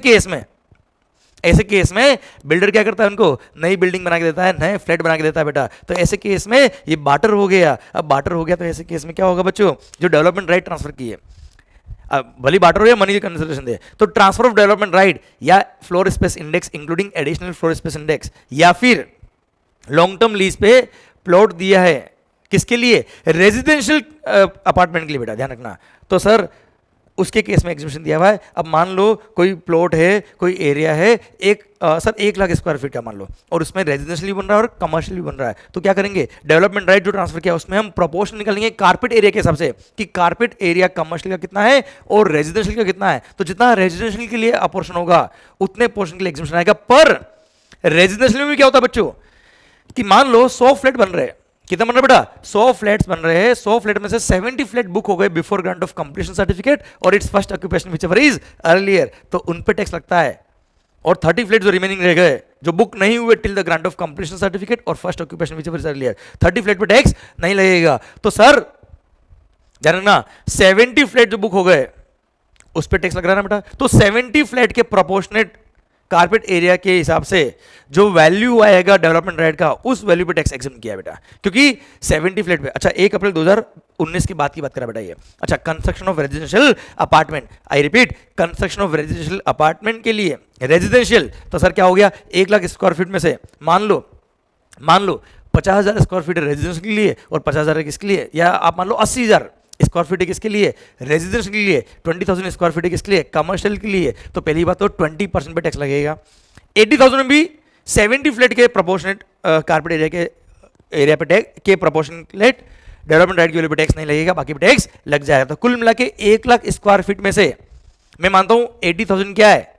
केस में बिल्डर क्या करता है? उनको नई बिल्डिंग बना के देता है, नए फ्लैट बना के देता है बेटा। तो ऐसे केस में ये बार्टर हो गया। अब बार्टर हो गया तो ऐसे केस में क्या होगा बच्चों? जो डेवलपमेंट राइट ट्रांसफर किए, भली बार्टर हो या मनी की कंसिडरेशन दे, तो ट्रांसफर ऑफ डेवलपमेंट राइट या floor space index including additional floor space index, या फिर लॉन्ग टर्म लीज पे प्लॉट दिया है, किसके लिए? रेजिडेंशियल अपार्टमेंट के लिए बेटा, ध्यान रखना। तो सर उसके केस में एग्जीबिशन दिया हुआ है। अब मान लो कोई प्लॉट है, कोई एरिया है, सर 1 लाख स्क्वायर फीट का मान लो, और उसमें रेजिडेंशियल भी बन रहा है और कमर्शियल भी बन रहा है, तो क्या करेंगे? डेवलपमेंट राइट जो ट्रांसफर किया उसमें हम प्रोपोर्शन निकालेंगे कारपेट एरिया के हिसाब से कि कारपेट एरिया कमर्शियल का कितना है और रेजिडेंशियल का कितना है। तो जितना रेजिडेंशियल के लिए अपोर्शन होगा उतने पोर्शन के लिए एग्जीबिशन आएगा। पर रेजिडेंशियल में भी क्या होता है बच्चों कि मान लो 100 फ्लैट बन रहे हैं, कितना बन रहा है बेटा? 100 फ्लैट्स बन रहे हैं। 100 फ्लैट में से 70 फ्लैट बुक हो गए before grant of completion certificate और its first occupation whichever is earlier, तो उन पे टैक्स लगता है। और 30 फ्लैट जो रिमेनिंग रह गए, जो बुक नहीं हुए till the grant of completion certificate और first occupation whichever is earlier, 30 flat पे टैक्स नहीं लगेगा। तो सर ध्यान रखना, 70 फ्लैट जो बुक हो गए उस पर टैक्स लग रहा है ना बेटा। तो 70 फ्लैट के प्रोपोर्शनेट कारपेट एरिया के हिसाब से जो वैल्यू आएगा डेवलपमेंट राइट का, उस वैल्यू पे टैक्स एग्जम्प्ट किया बेटा, क्योंकि 70 फ्लैट पे। अच्छा 1 अप्रैल 2019 की बात करा बेटा ये। अच्छा construction of residential apartment, I repeat, construction of residential apartment के लिए रेजिडेंशियल, तो सर क्या हो गया? 1 लाख स्क्वायर फीट में से मान लो 50,000 स्क्वायर फीट रेजिडेंशियल के लिए और 50,000 किसके लिए, या आप मान लो 80,000 स्क्वायर फीट किसके लिए? रेजिडेंशियल के लिए। 20,000 स्क्वायर फीट किसके लिए? कमर्शियल के लिए। तो पहली बात तो 20% पे टैक्स लगेगा। 80,000 में भी 70 फ्लैट के प्रोपोर्शनेट कारपेट एरिया पे टैक्स के प्रोपोर्शनेट डेवलपमेंट राइट की वैल्यू पे टैक्स नहीं लगेगा, बाकी पे टैक्स लग जाएगा। तो कुल मिला के 1 लाख स्क्वायर फीट में से मैं मानता हूं 80,000 क्या है?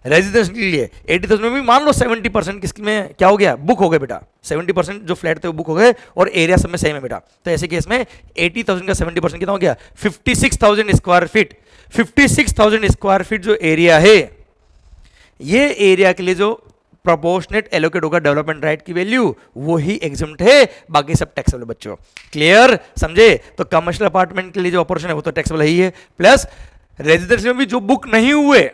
रेजिडेंशियल के लिए। 80,000 में भी मान लो 70% किसके में क्या हो गया? बुक हो गए बेटा। 70% जो फ्लैट थे वो बुक हो गए और एरिया सब में सेम है बेटा। तो ऐसे केस में 80,000 का 70% कितना हो गया? 56,000 स्क्वायर फीट। 56,000 स्क्वायर फीट जो एरिया है, ये एरिया के लिए जो प्रोपोर्शनेट एलोकेट होगा डेवलपमेंट राइट की वैल्यू, वो ही एग्जम्प्ट है, बाकी सब टैक्सेबल बच्चों। क्लियर? समझे? तो कमर्शियल अपार्टमेंट के लिए जो अपोर्शन है वो तो टैक्सेबल ही है, प्लस रेजिडेंशियल में भी जो बुक नहीं हुए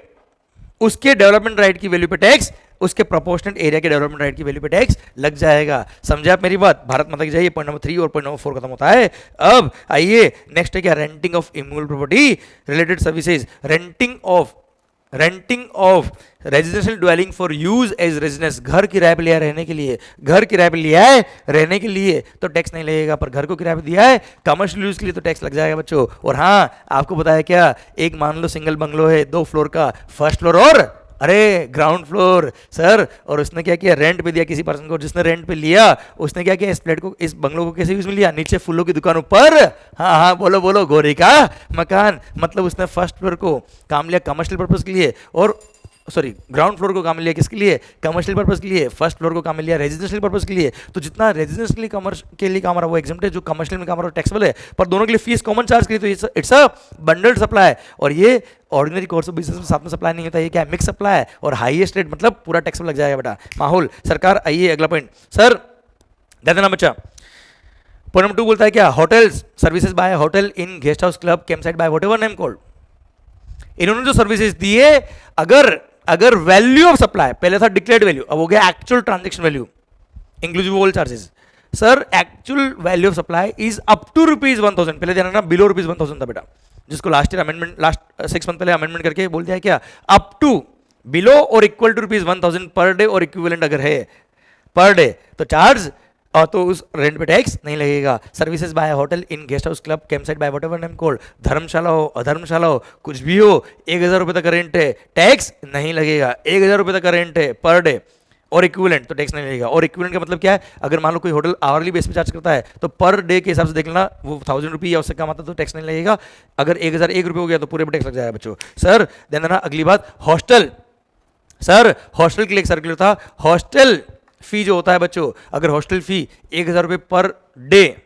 उसके डेवलपमेंट राइट की वैल्यू पे टैक्स, उसके प्रोपोर्शनेट एरिया के डेवलपमेंट राइट की वैल्यू पे टैक्स लग जाएगा। समझे आप मेरी बात? भारत माता की जय। पॉइंट नंबर 3 और पॉइंट नंबर 4 खत्म होता है। अब आइए नेक्स्ट है क्या? Renting of immovable property related services. Renting of residential dwelling for use as residence, घर किराए पे लिया रहने के लिए, घर किराए पे लिया है रहने के लिए तो टैक्स नहीं लगेगा, पर घर को किराए पे दिया है कमर्शियल यूज के लिए तो टैक्स लग जाएगा बच्चों। और हाँ आपको बताया क्या, एक मान लो सिंगल बंगलो है 2 फ्लोर का, फर्स्ट फ्लोर और ग्राउंड फ्लोर सर, और उसने क्या किया? रेंट पे दिया किसी पर्सन को, जिसने रेंट पे लिया उसने क्या किया? इस फ्लैट को, इस बंगलो को कैसे यूज में लिया? नीचे फूलों की दुकान, ऊपर हाँ बोलो गोरी का मकान, मतलब उसने फर्स्ट फ्लोर को काम लिया कमर्शियल पर्पज के लिए, और सॉरी ग्राउंड फ्लोर को काम लिया किसके लिए? कमर्शियल पर्पज के लिए। फर्स्ट फ्लोर को काम लिया रेजिडेंशियल पर्पज के लिए। तो जितना रेजिडेंशियल के लिए काम रहा वो एग्जम्प्ट है, जो कमर्शियल में काम रहा टैक्सेबल है, पर दोनों के लिए फीस कॉमन चार्ज करी, तो इट्स अ बंडल्ड सप्लाई। और ये ऑर्डिनरी कोर्स ऑफ बिजनेस में साथ में सप्लाई नहीं होता, ये क्या है? मिक्स सप्लाई है, और हाईएस्ट रेट मतलब पूरा टैक्सेबल लग जाएगा बेटा। माहौल सरकार। आइए अगला पॉइंट सर, ध्यान देना बच्चा। पॉइंट नंबर 2 बोलता है क्या? Hotels services by hotel inn guest house club camp site bye whatever name called. इन्होंने जो सर्विसेज दिए, अगर वैल्यू ऑफ सप्लाई, पहले था डिक्लेयर्ड वैल्यू, अब हो गया actual transaction value inclusive all charges. Sir actual value of supply is up to ₹1,000। पहले ध्यान रखना बिलो ₹1,000 था बेटा, जिसको last year amendment, last 6 month पहले अमेंडमेंट करके बोल दिया क्या? अप टू, बिलो और इक्वल टू ₹1,000 पर डे और इक्विवेलेंट अगर है पर डे तो चार्ज तो उस रेंट पे टैक्स नहीं लगेगा। Services by hotel inn guest house club camp site by whatever name called, dharamshala हो अधर्मशाला हो कुछ भी हो, 1,000 रुपये तक का रेंट है, टैक्स नहीं लगेगा। 1,000 रुपये तक का रेंट है पर डे और इक्विवेलेंट, तो टैक्स नहीं लगेगा। और इक्विवेलेंट का मतलब क्या है, अगर मान लो कोई होटल आवरली बेस पे चार्ज करता है तो पर डे के हिसाब से देख लेना, वो 1,000 रुपये या उससे कम आता तो टैक्स नहीं लगेगा। अगर 1,001 रुपये हो गया तो पूरे पे टैक्स लग जाएगा बच्चों। सर देन ना अगली बात, हॉस्टल। सर हॉस्टल के लिए एक सर्कुलर था, हॉस्टल फी जो होता है बच्चों, अगर हॉस्टल फी 1,000 रुपये पर डे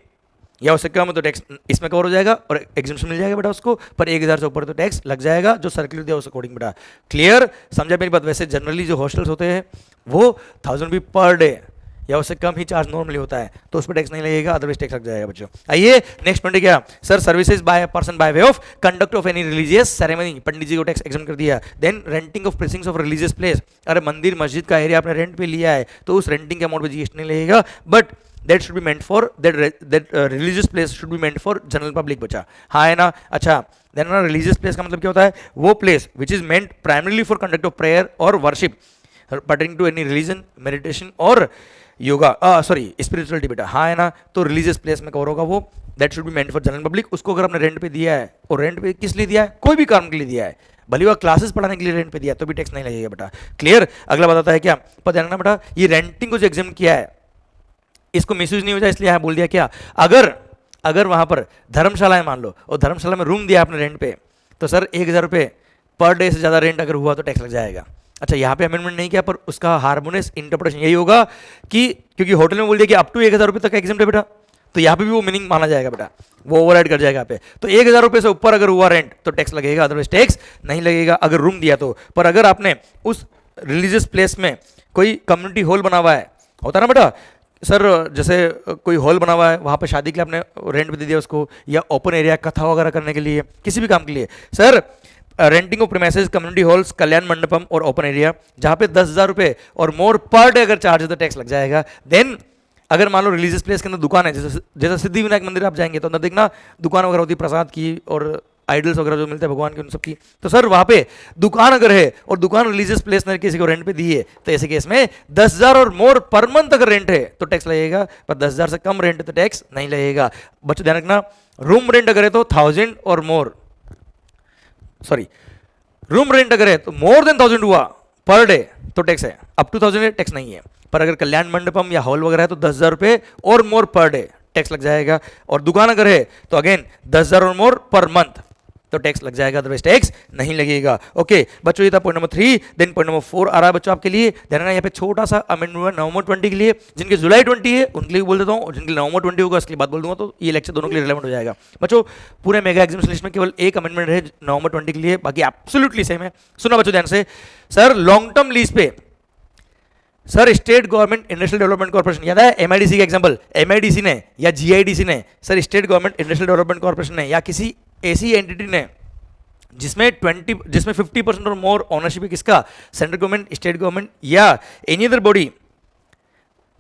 या उससे कम है तो टैक्स इसमें कवर हो जाएगा और एग्जेम्पशन मिल जाएगा बेटा उसको, पर 1,000 से ऊपर तो टैक्स लग जाएगा जो सर्कुलर दिया उस अकॉर्डिंग बेटा। क्लियर, समझा मेरी बात। वैसे जनरली जो हॉस्टल्स होते हैं वो 1,000 रुपये पर डे या उससे कम ही चार्ज नॉर्मली होता है, तो उस पर टैक्स नहीं लगेगा, अदरवाइज टैक्स लग जाएगा बच्चों। आइए नेक्स्ट पॉइंट क्या, sir services by person by way of conduct of any religious ceremony, pandit ji को टैक्स एग्जम्प्ट कर दिया। Then renting of precincts of religious place, अरे मंदिर मस्जिद का एरिया आपने रेंट पे लिया है तो उस रेंटिंग के अमाउंट पे जीएसटी नहीं लगेगा, but that should be meant for that religious place should be meant for general public बचा। हाँ है ना, अच्छा। देन ना रिलीजियस प्लेस का मतलब क्या होता है, वो place which is meant primarily for conduct of prayer और worship pertaining to any religion meditation और योगा, सॉरी स्पिरिचुअलिटी बेटा। हाँ है ना, तो रिलीजियस प्लेस में कवर होगा वो, that should be meant for general public. उसको अगर आपने रेंट पे दिया है, और रेंट पे किस लिए दिया है, कोई भी काम के लिए दिया है, भले वह क्लासेस पढ़ाने के लिए रेंट पे दिया तो भी टैक्स नहीं लगेगा बेटा। क्लियर, अगला बताता है क्या, पर ध्यान रखना बेटा, ये रेंटिंग को जो एग्जाम किया है इसको मिसयूज नहीं हो जाए इसलिए यहाँ बोल दिया क्या, अगर वहां पर धर्मशाला है मान लो और धर्मशाला में रूम दिया आपने रेंट पे, तो सर 1,000 रुपये पर डे से ज़्यादा रेंट अगर हुआ तो टैक्स लग जाएगा। अच्छा यहाँ पे अमेंडमेंट नहीं किया, पर उसका हार्मोनियस इंटरप्रिटेशन यही होगा कि क्योंकि होटल में बोल दिया कि अप टू 1,000 रुपये तक एग्जाम है बेटा, तो यहाँ पे भी वो मीनिंग माना जाएगा बेटा, वो ओवरराइड कर जाएगा यहाँ पे। तो 1,000 रुपये से ऊपर अगर हुआ रेंट तो टैक्स लगेगा, अदरवाइज टैक्स नहीं लगेगा अगर रूम दिया तो। पर अगर आपने उस रिलीजियस प्लेस में कोई कम्युनिटी हॉल बना हुआ है, होता ना बेटा, सर जैसे कोई हॉल बना हुआ है वहाँ पे शादी के लिए आपने रेंट पे दे दिया उसको, या ओपन एरिया कथा वगैरह करने के लिए, किसी भी काम के लिए, sir renting of premises community halls Kalyana Mandapam और ओपन एरिया जहाँ पे 10,000 रुपये और मोर पर डे अगर चार्ज है तो टैक्स लग जाएगा। देन अगर मान लो रिलीजियस प्लेस के अंदर दुकान है, जैसे सिद्धि विनायक मंदिर आप जाएंगे तो अंदर देखना दुकान वगैरह होती है प्रसाद की और आइडल्स वगैरह जो मिलते हैं भगवान के उन सब की, तो सर वहाँ पे दुकान अगर है और दुकान रिलीजियस प्लेस ने किसी को रेंट पे दी है तो ऐसे केस में 10,000 और मोर पर मंथ अगर रेंट है तो टैक्स लगेगा, पर 10,000 से कम रेंट है तो टैक्स नहीं लगेगा। बच्चों ध्यान रखना, रूम रेंट अगर है तो 1,000 और मोर, सॉरी रूम रेंट अगर है तो मोर देन 1,000 हुआ पर डे तो टैक्स है, अप टू 1,000 टैक्स नहीं है। पर अगर कल्याण मंडपम या हॉल वगैरह है तो 10,000 रुपये और मोर पर डे टैक्स लग जाएगा, और दुकान अगर है तो अगेन 10,000 और मोर पर मंथ तो टैक्स लग जाएगा, अदरवाइज टैक्स नहीं लगेगा। ओके बच्चों, ये था point number 3। Then point number 4 आ रहा है बच्चों आपके लिए, ध्यान रखना यहाँ पे छोटा सा अमेंडमेंट हुआ नवंबर 20 के लिए, जिनके जुलाई 20 है उनके लिए बोल देता हूँ, और जिनके नवंबर 20 होगा उसके बाद बोल दूंगा, तो ये लेक्चर दोनों के लिए रिलेवेंट हो जाएगा। बच्चों पूरे मेगा एग्जाम लिस्ट में केवल एक अमेंडमेंट है नवंबर 20 के लिए, बाकी एब्सोल्युटली सेम है। सुना बच्चों ध्यान से, सर लॉन्ग टर्म लीज पे sir state government industrial development corporation, याद है एमआईडीसी का एग्जांपल, एमआईडीसी ने या जीआईडीसी ने, sir state government industrial development corporation ने या किसी ऐसी एंटिटी ने जिसमें 50% और मोर ऑनरशिप है किसका, सेंट्रल गवर्नमेंट, स्टेट गवर्नमेंट या any other body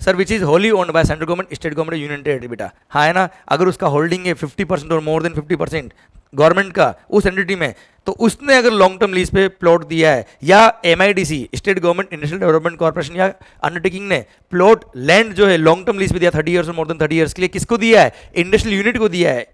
sir which is wholly owned bye central government, state government, union territory बेटा। हाँ है ना, अगर उसका होल्डिंग है 50% और मोर देन 50% गवर्नमेंट का उस एंटिटी में, तो उसने अगर लॉन्ग टर्म लीज पे प्लॉट दिया है, या MIDC state government industrial development corporation या अंडरटेकिंग ने प्लॉट लैंड जो है लॉन्ग टर्म लीज पे दिया 30 ईयर्स और मोर देन 30 ईयर्स के लिए, किसको दिया है, इंडस्ट्रियल यूनिट को दिया है।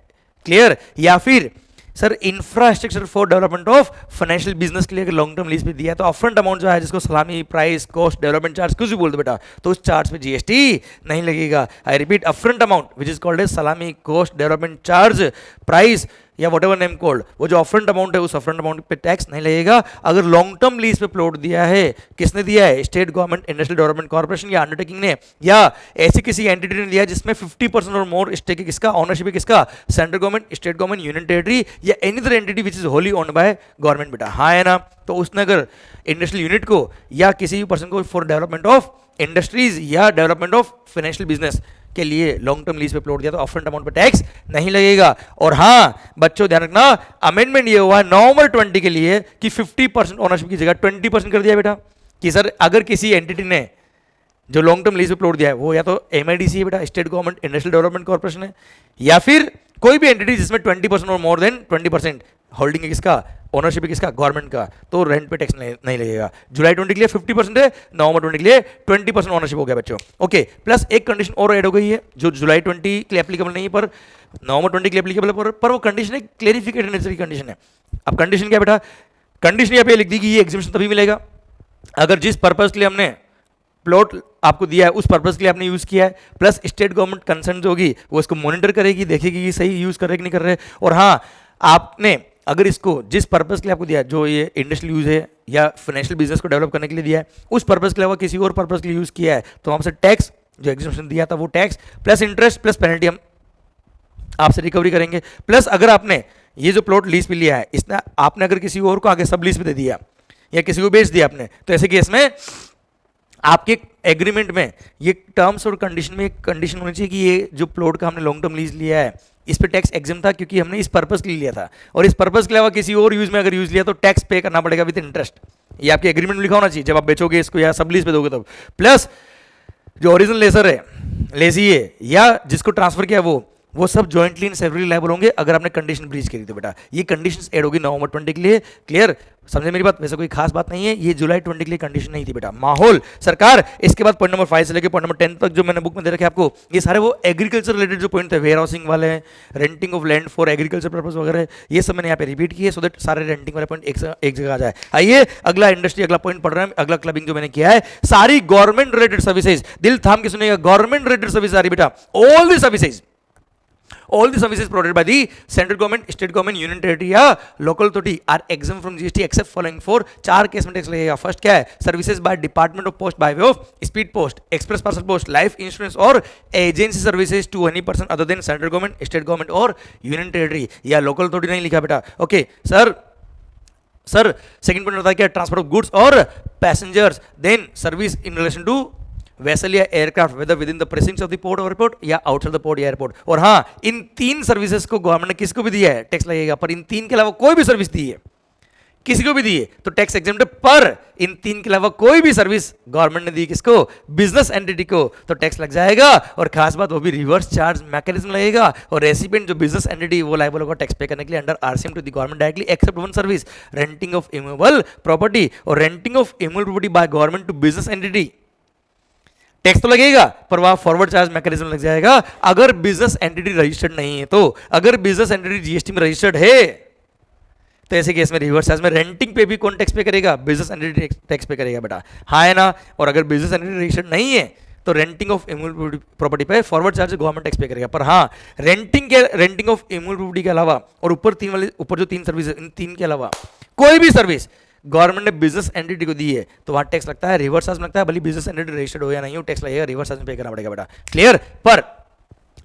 क्लियर, या फिर sir infrastructure for development of financial business के लिए लॉन्ग टर्म लीज पे दिया है, तो अपफ्रंट अमाउंट जो है जिसको सलामी, प्राइस, कॉस्ट, डेवलपमेंट चार्ज कुछ भी बोल दो बेटा, तो उस चार्ज पे जीएसटी नहीं लगेगा। I repeat, upfront amount which is called as सलामी, कॉस्ट, डेवलपमेंट चार्ज, प्राइस या वट एवर नेम कॉल्ड, वो जो अपफ्रंट अमाउंट है उस अपफ्रंट अमाउंट पे टैक्स नहीं लगेगा। अगर लॉन्ग टर्म लीज पे प्लॉट दिया है, किसने दिया है, state government industrial development corporation या अंडरटेकिंग ने, या ऐसी किसी एंटिटी ने दिया जिसमें 50% और मोर स्टेक है किसका, ऑनरशिप है किसका, central government, state government, union territory या any other entity which is wholly owned by government बेटा। हाँ है ना, तो उसने अगर इंडस्ट्रियल यूनिट को या किसी भी पर्सन को फॉर डेवलपमेंट ऑफ इंडस्ट्रीज या डेवलपमेंट ऑफ फाइनेंशियल बिजनेस के लिए लॉन्ग टर्म लीज पे प्लॉट दिया तो अपफ्रंट अमाउंट पे टैक्स नहीं लगेगा। और हाँ बच्चों ध्यान रखना, अमेंडमेंट ये हुआ है नवंबर 20 के लिए कि 50% ओनरशिप की जगह 20% कर दिया बेटा, कि सर अगर किसी एंटिटी ने जो लॉन्ग टर्म लीज पे प्लॉट दिया है वो या तो एमआईडीसी है बेटा, state government industrial development corporation है, या फिर कोई भी एंटिटी जिसमें 20% और मोर देन 20% होल्डिंग है किसका, ओनरशिप है किसका, गवर्नमेंट का, तो रेंट पे टैक्स नहीं लगेगा। जुलाई 20 के लिए 50% है, नवंबर 20 के लिए 20% ओनरशिप हो गया बच्चों। ओके, प्लस एक कंडीशन और ऐड हो गई है जो जुलाई 20 के लिए एप्लीकेबल नहीं है पर नवंबर 20 के लिए एप्लीकेबल है, पर वो कंडीशन है क्लेरिफिकेशन नेचर की कंडीशन है। अब कंडीशन क्या बेटा, कंडीशन यहाँ पे लिख दी कि ये एग्जीबिशन तभी मिलेगा अगर जिस पर्पज के लिए हमने प्लॉट आपको दिया है उस पर्पज के लिए आपने यूज किया है, प्लस स्टेट गवर्नमेंट कंसर्न जो होगी वो इसको मॉनिटर करेगी, देखेगी कि सही यूज कर रहे कि नहीं कर रहे। और हाँ, आपने अगर इसको जिस पर्पज के लिए आपको दिया है, जो ये इंडस्ट्रियल यूज है या फाइनेंशियल बिजनेस को डेवलप करने के लिए दिया है, उस पर्पज के अलावा किसी और पर्पज के लिए यूज किया है, तो हमसे टैक्स जो एग्जीबिशन दिया था वो tax plus interest plus penalty हम आपसे रिकवरी करेंगे। प्लस अगर आपने ये जो प्लॉट लीज पे लिया है इसने आपने अगर किसी और को आगे सब लीज पे दे दिया या किसी को बेच दिया आपने, तो ऐसे केस में आपके एग्रीमेंट में ये टर्म्स और कंडीशन में एक कंडीशन होनी चाहिए कि ये जो प्लॉट का हमने लॉन्ग टर्म लीज लिया है इस पे टैक्स एग्जाम था क्योंकि हमने इस पर्पस के लिए लिया था, और इस पर्पस के अलावा किसी और यूज में अगर यूज लिया तो टैक्स पे करना पड़ेगा विद इंटरेस्ट। ये आपके एग्रीमेंट में लिखा होना चाहिए जब आप बेचोगे इसको या सब लीज पे दोगे तब। प्लस जो ओरिजिनल लेसर है, लेसी है या जिसको ट्रांसफर किया वो सब जॉइंटली एंड सेवरली लायबल होंगे अगर आपने कंडीशन ब्रीच करी तो बेटा ये कंडीशंस ऐड होगी नवंबर 20 के लिए। क्लियर, समझे मेरी बात? वैसे कोई खास बात नहीं है, ये जुलाई 20 के लिए कंडीशन नहीं थी बेटा। माहौल सरकार, इसके बाद पॉइंट नंबर 5 से लेकर पॉइंट नंबर 10 तक जो मैंने बुक में दे रखे आपको, ये सारे वो एग्रीकल्चर रिलेटेड जो पॉइंट थे, वेयर हाउसिंग वाले, renting of land for agriculture purpose वगैरह, ये सब मैंने यहाँ पे रिपीट किए सो दैट सारे रेंटिंग वाले पॉइंट एक जगह आ जाए। आइए अगला इंडस्ट्री, अगला पॉइंट पढ़ रहे हैं। अगला क्लबिंग जो मैंने किया है, सारी गवर्नमेंट रिलेटेड सर्विसेज, दिल थाम के सुनिएगा, गवर्नमेंट रिलेटेड सर्विस आ रही बेटा, all the services, all the services provided by the central government, state government, union territory या local authority are exempt from GST except following for। चार केस में tax लगेगा। फर्स्ट क्या है, services by department of post by way of speed post, express parcel post, life insurance और agency services to any person other than central government, state government और union territory या local authority नहीं लिखा बेटा। Okay sir, second point होता है क्या, transfer of goods और passengers, then service in relation to vessel या aircraft whether within the precincts of the port और एयरपोर्ट या आउटसाइड द पोर्ट या एयरपोर्ट। और हाँ, इन तीन सर्विसेज को गवर्नमेंट ने किसको भी दिया है टैक्स लगेगा, पर इन तीन के अलावा कोई भी सर्विस दी है, किसी को भी दी है तो टैक्स एग्जेम्प्ट है। पर इन तीन के अलावा कोई भी सर्विस गवर्नमेंट ने दी किसको, बिजनेस एंटिटी को, तो टैक्स लग जाएगा। और खास बात वो भी रिवर्स चार्ज मैकेनिज्म लगेगा, और रेसिपिएंट जो बिजनेस एंटिटी वो लायबल होगा टैक्स पे करने के लिए under RCM to the government directly except one service, renting of immovable property. और renting of immovable property by government to business entity tax तो लगेगा पर वहां फॉरवर्ड चार्ज मैकेनिज्म लग जाएगा अगर बिजनेस एंटिटी रजिस्टर्ड नहीं है। तो अगर बिजनेस एंटिटी जीएसटी में रजिस्टर्ड है तो ऐसे केस में रिवर्स चार्ज में रेंटिंग पे भी कौन टैक्स पे करेगा, बिजनेस एंटिटी टैक्स पे करेगा बेटा, हाँ है ना। और अगर बिजनेस एंटिटी रजिस्टर्ड नहीं है तो रेंटिंग ऑफ इमूवेबल प्रॉपर्टी पे फॉरवर्ड चार्ज गवर्नमेंट टैक्स पे करेगा। पर हाँ, रेंटिंग ऑफ इमूवेबल प्रॉपर्टी के अलावा और ऊपर जो तीन सर्विस, इन तीन के अलावा कोई भी सर्विस गवर्नमेंट ने बिजनेस एंटिटी को दी है तो वहां टैक्स लगता है, रिवर्स चार्ज लगता है, भले बिजनेस एंटिटी रजिस्टर्ड हो या नहीं हो टैक्स लगेगा, रिवर्स चार्ज पे करना पड़ेगा बेटा। क्लियर।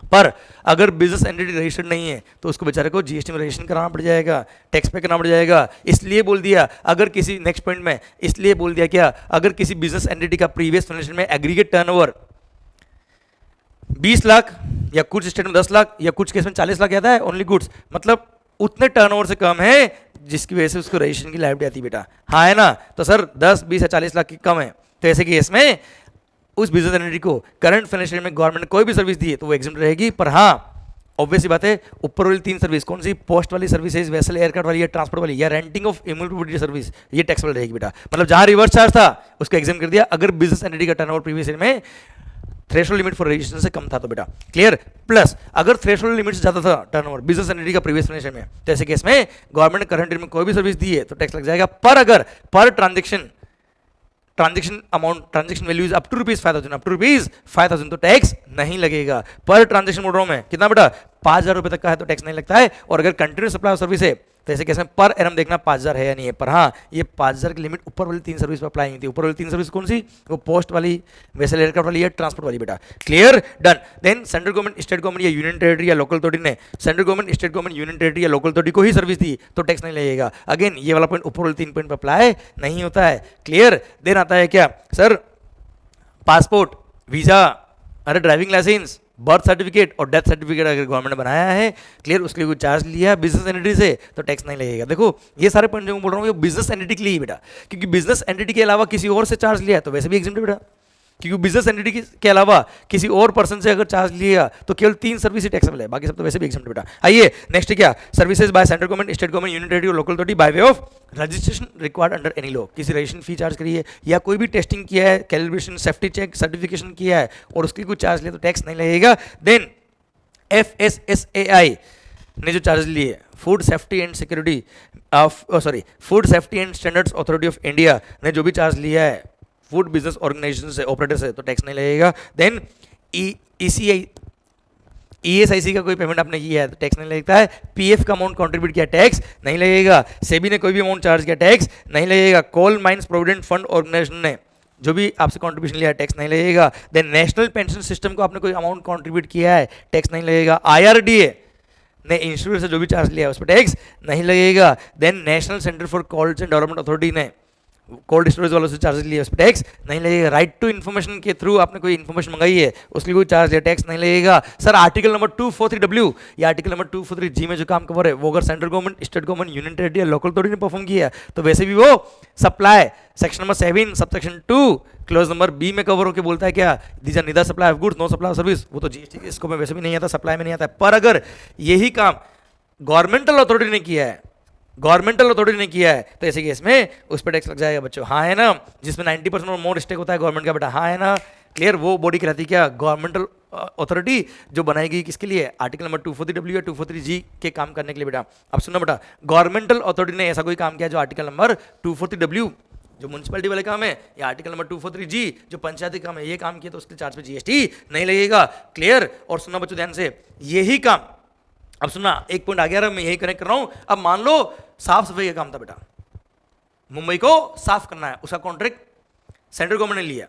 पर अगर बिजनेस एंटिटी रजिस्टर्ड नहीं है तो उसको बेचारे को जीएसटी में रजिस्ट्रेशन कराना पड़ जाएगा, टैक्स पे करना पड़ जाएगा। इसलिए बोल दिया अगर किसी, नेक्स्ट पॉइंट में इसलिए बोल दिया क्या, अगर किसी बिजनेस एंटिटी का प्रीवियस फाइनेंशियल में एग्रीगेट टर्नओवर 20 लाख या कुछ स्टेट में 10 लाख या कुछ केस में 40 लाख आता है ओनली गुड्स, मतलब उतने टर्नओवर से कम है जिसकी वजह से उसको रजिस्ट्रेशन की लायबिलिटी आती है बेटा, हाँ है ना। तो सर 10, 20 या 40 लाख की कम है तो ऐसे केस में उस बिजनेस एंटिटी को करंट फाइनेंशियल में गवर्नमेंट ने कोई भी सर्विस दी है तो वो एग्जेम्प्ट रहेगी। पर हाँ, ऑब्वियस बात है, ऊपर वाली तीन सर्विस कौन सी, पोस्ट वाली सर्विसेज, वेसल एयरक्राफ्ट वाली या ट्रांसपोर्ट वाली या renting of immovable property service, ये टैक्स वाली रहेगी बेटा। मतलब जहां रिवर्स चार्ज था उसको एग्जाम कर दिया अगर बिजनेस एंटिटी का टर्नओवर प्रीवियस ईयर में थ्रेशोल्ड लिमिट फॉर रजिस्ट्रेशन से कम था तो बेटा। क्लियर। प्लस अगर थ्रेशोल्ड लिमिट से ज्यादा था टर्नओवर बिजनेस एंटिटी का प्रीवियस फाइनेंशियल में तो ऐसे केस में गवर्नमेंट ने करंट ईयर में कोई भी सर्विस दी है तो टैक्स लग जाएगा। पर अगर पर transaction value is up to ₹5,000 तो टैक्स नहीं लगेगा। पर ट्रांजेक्शन बोल रहा हूं मैं कितना बेटा, 5,000 रुपए तक का है तो टैक्स नहीं लगता है। और अगर कंटिन्यूस सप्लाई ऑफ सर्विस है तो ऐसे कैसे पर एनम देखना 5,000 है या नहीं है। पर हाँ, ये 5,000 की लिमिट ऊपर वाली तीन सर्विस पर अप्लाई होती है। ऊपर वाली तीन सर्विस कौन सी, वो पोस्ट वाली, वेसल एयरक्राफ्ट वाली या ट्रांसपोर्ट वाली बेटा। Clear, done. Then central government, state government या यूनियन टेरिटरी या लोकल अथॉरिटी ने, central government, state government, union territory या लोकल अथॉरिटी को ही सर्विस दी तो टैक्स नहीं लगेगा। अगेन ये वाला पॉइंट ऊपर वाले 3 पॉइंट पर अप्लाई नहीं होता है। क्लियर। देन आता है क्या सर, पासपोर्ट, वीजा, अरे ड्राइविंग लाइसेंस, बर्थ सर्टिफिकेट और डेथ सर्टिफिकेट अगर गवर्नमेंट ने बनाया है, क्लियर, उसके लिए कोई चार्ज लिया बिजनेस एंटिटी से तो टैक्स नहीं लगेगा। देखो ये सारे पॉइंट जो मैं बोल रहा हूँ ये बिजनेस एंटिटी के लिए ही बेटा, क्योंकि बिजनेस एंटिटी के अलावा किसी और से चार्ज लिया है तो वैसे भी एग्जेम्प्ट है बेटा। क्योंकि बिजनेस एंटिटी के अलावा किसी और पर्सन से अगर चार्ज लिया तो केवल 3 सर्विस ही टैक्सेबल है, बाकी सब तो वैसे भी एग्जाम्प्ट बेटा। आइए नेक्स्ट क्या, services by central government, state government, union territory और local authority by way of registration required under any law. किसी रजिस्ट्रेशन फी चार्ज करी है या कोई भी टेस्टिंग किया है, कैलिब्रेशन, सेफ्टी चेक, सर्टिफिकेशन किया है और उसके लिए कुछ चार्ज लिया तो टैक्स नहीं लगेगा। देन FSSAI ने जो चार्ज लिए, food safety and security food safety and standards authority of India ने जो भी चार्ज लिया है फूड बिजनेस ऑर्गेनाइजेशन से, ऑपरेटर से, तो टैक्स नहीं लगेगा। देन ESIC का कोई पेमेंट आपने किया है तो टैक्स नहीं लगता है। PF का अमाउंट कंट्रीब्यूट किया, टैक्स नहीं लगेगा। सेबी ने कोई भी अमाउंट चार्ज किया, टैक्स नहीं लगेगा। Coal mines provident fund organisation ने जो भी आपसे कंट्रीब्यूशन लिया है, टैक्स नहीं लगेगा। देन नेशनल पेंशन सिस्टम को आपने कोई अमाउंट कंट्रीब्यूट किया है, टैक्स नहीं लगेगा। IRDA ने इंश्योरेंस से जो भी चार्ज लिया है उस पर टैक्स नहीं लगेगा। Then national centre for cold and development authority ने कोल्ड स्टोरेज वालों से चार्ज लिया, उस पर टैक्स नहीं लगेगा। राइट टू इन्फॉर्मेशन के थ्रू आपने कोई इन्फॉर्मेशन मंगाई है, उसके लिए कोई चार्ज लिया, टैक्स नहीं लगेगा। सर आर्टिकल नंबर 243W या आर्टिकल नंबर 243G में जो काम कवर है वो अगर central government, state government, union territory या लोकल अथॉरिटी ने परफॉर्म किया है तो वैसे भी वो supply section number 7 subsection 2 clause number B में कवर होकर बोलता है क्या, these are neither supply of goods no supply of service. वो तो GST इसको में वैसे भी नहीं आता, सप्लाई में नहीं आता है। पर अगर यही काम गवर्नमेंटल अथॉरिटी ने किया है, गवर्नमेंटल अथॉरिटी ने किया है तो ऐसे केस में उस पर टैक्स लग जाएगा बच्चों। हाँ है ना, जिसमें 90% और मोर स्टेक होता है गवर्नमेंट का बेटा, हाँ है ना, क्लियर। वो बॉडी कहलाती है क्या, गवर्नमेंटल अथॉरिटी, जो बनाएगी किसके लिए, आर्टिकल नंबर 243W या 243G के काम करने के लिए बेटा। अब सुनो बेटा, गवर्नमेंटल अथॉरिटी ने ऐसा कोई काम किया जो आर्टिकल नंबर 243W जो म्यूनसिपैलिटी वाले काम है या आर्टिकल नंबर 243G जो पंचायती काम है, ये काम किया तो उसके चार्ज पे GST नहीं लगेगा, क्लियर। और सुना बच्चों ध्यान से, यही काम, अब सुनना एक पॉइंट आ गया, मैं यही कनेक्ट कर रहा हूं। अब मान लो साफ सफाई का काम था बेटा, मुंबई को साफ करना है, उसका कॉन्ट्रैक्ट सेंट्रल गवर्नमेंट ने लिया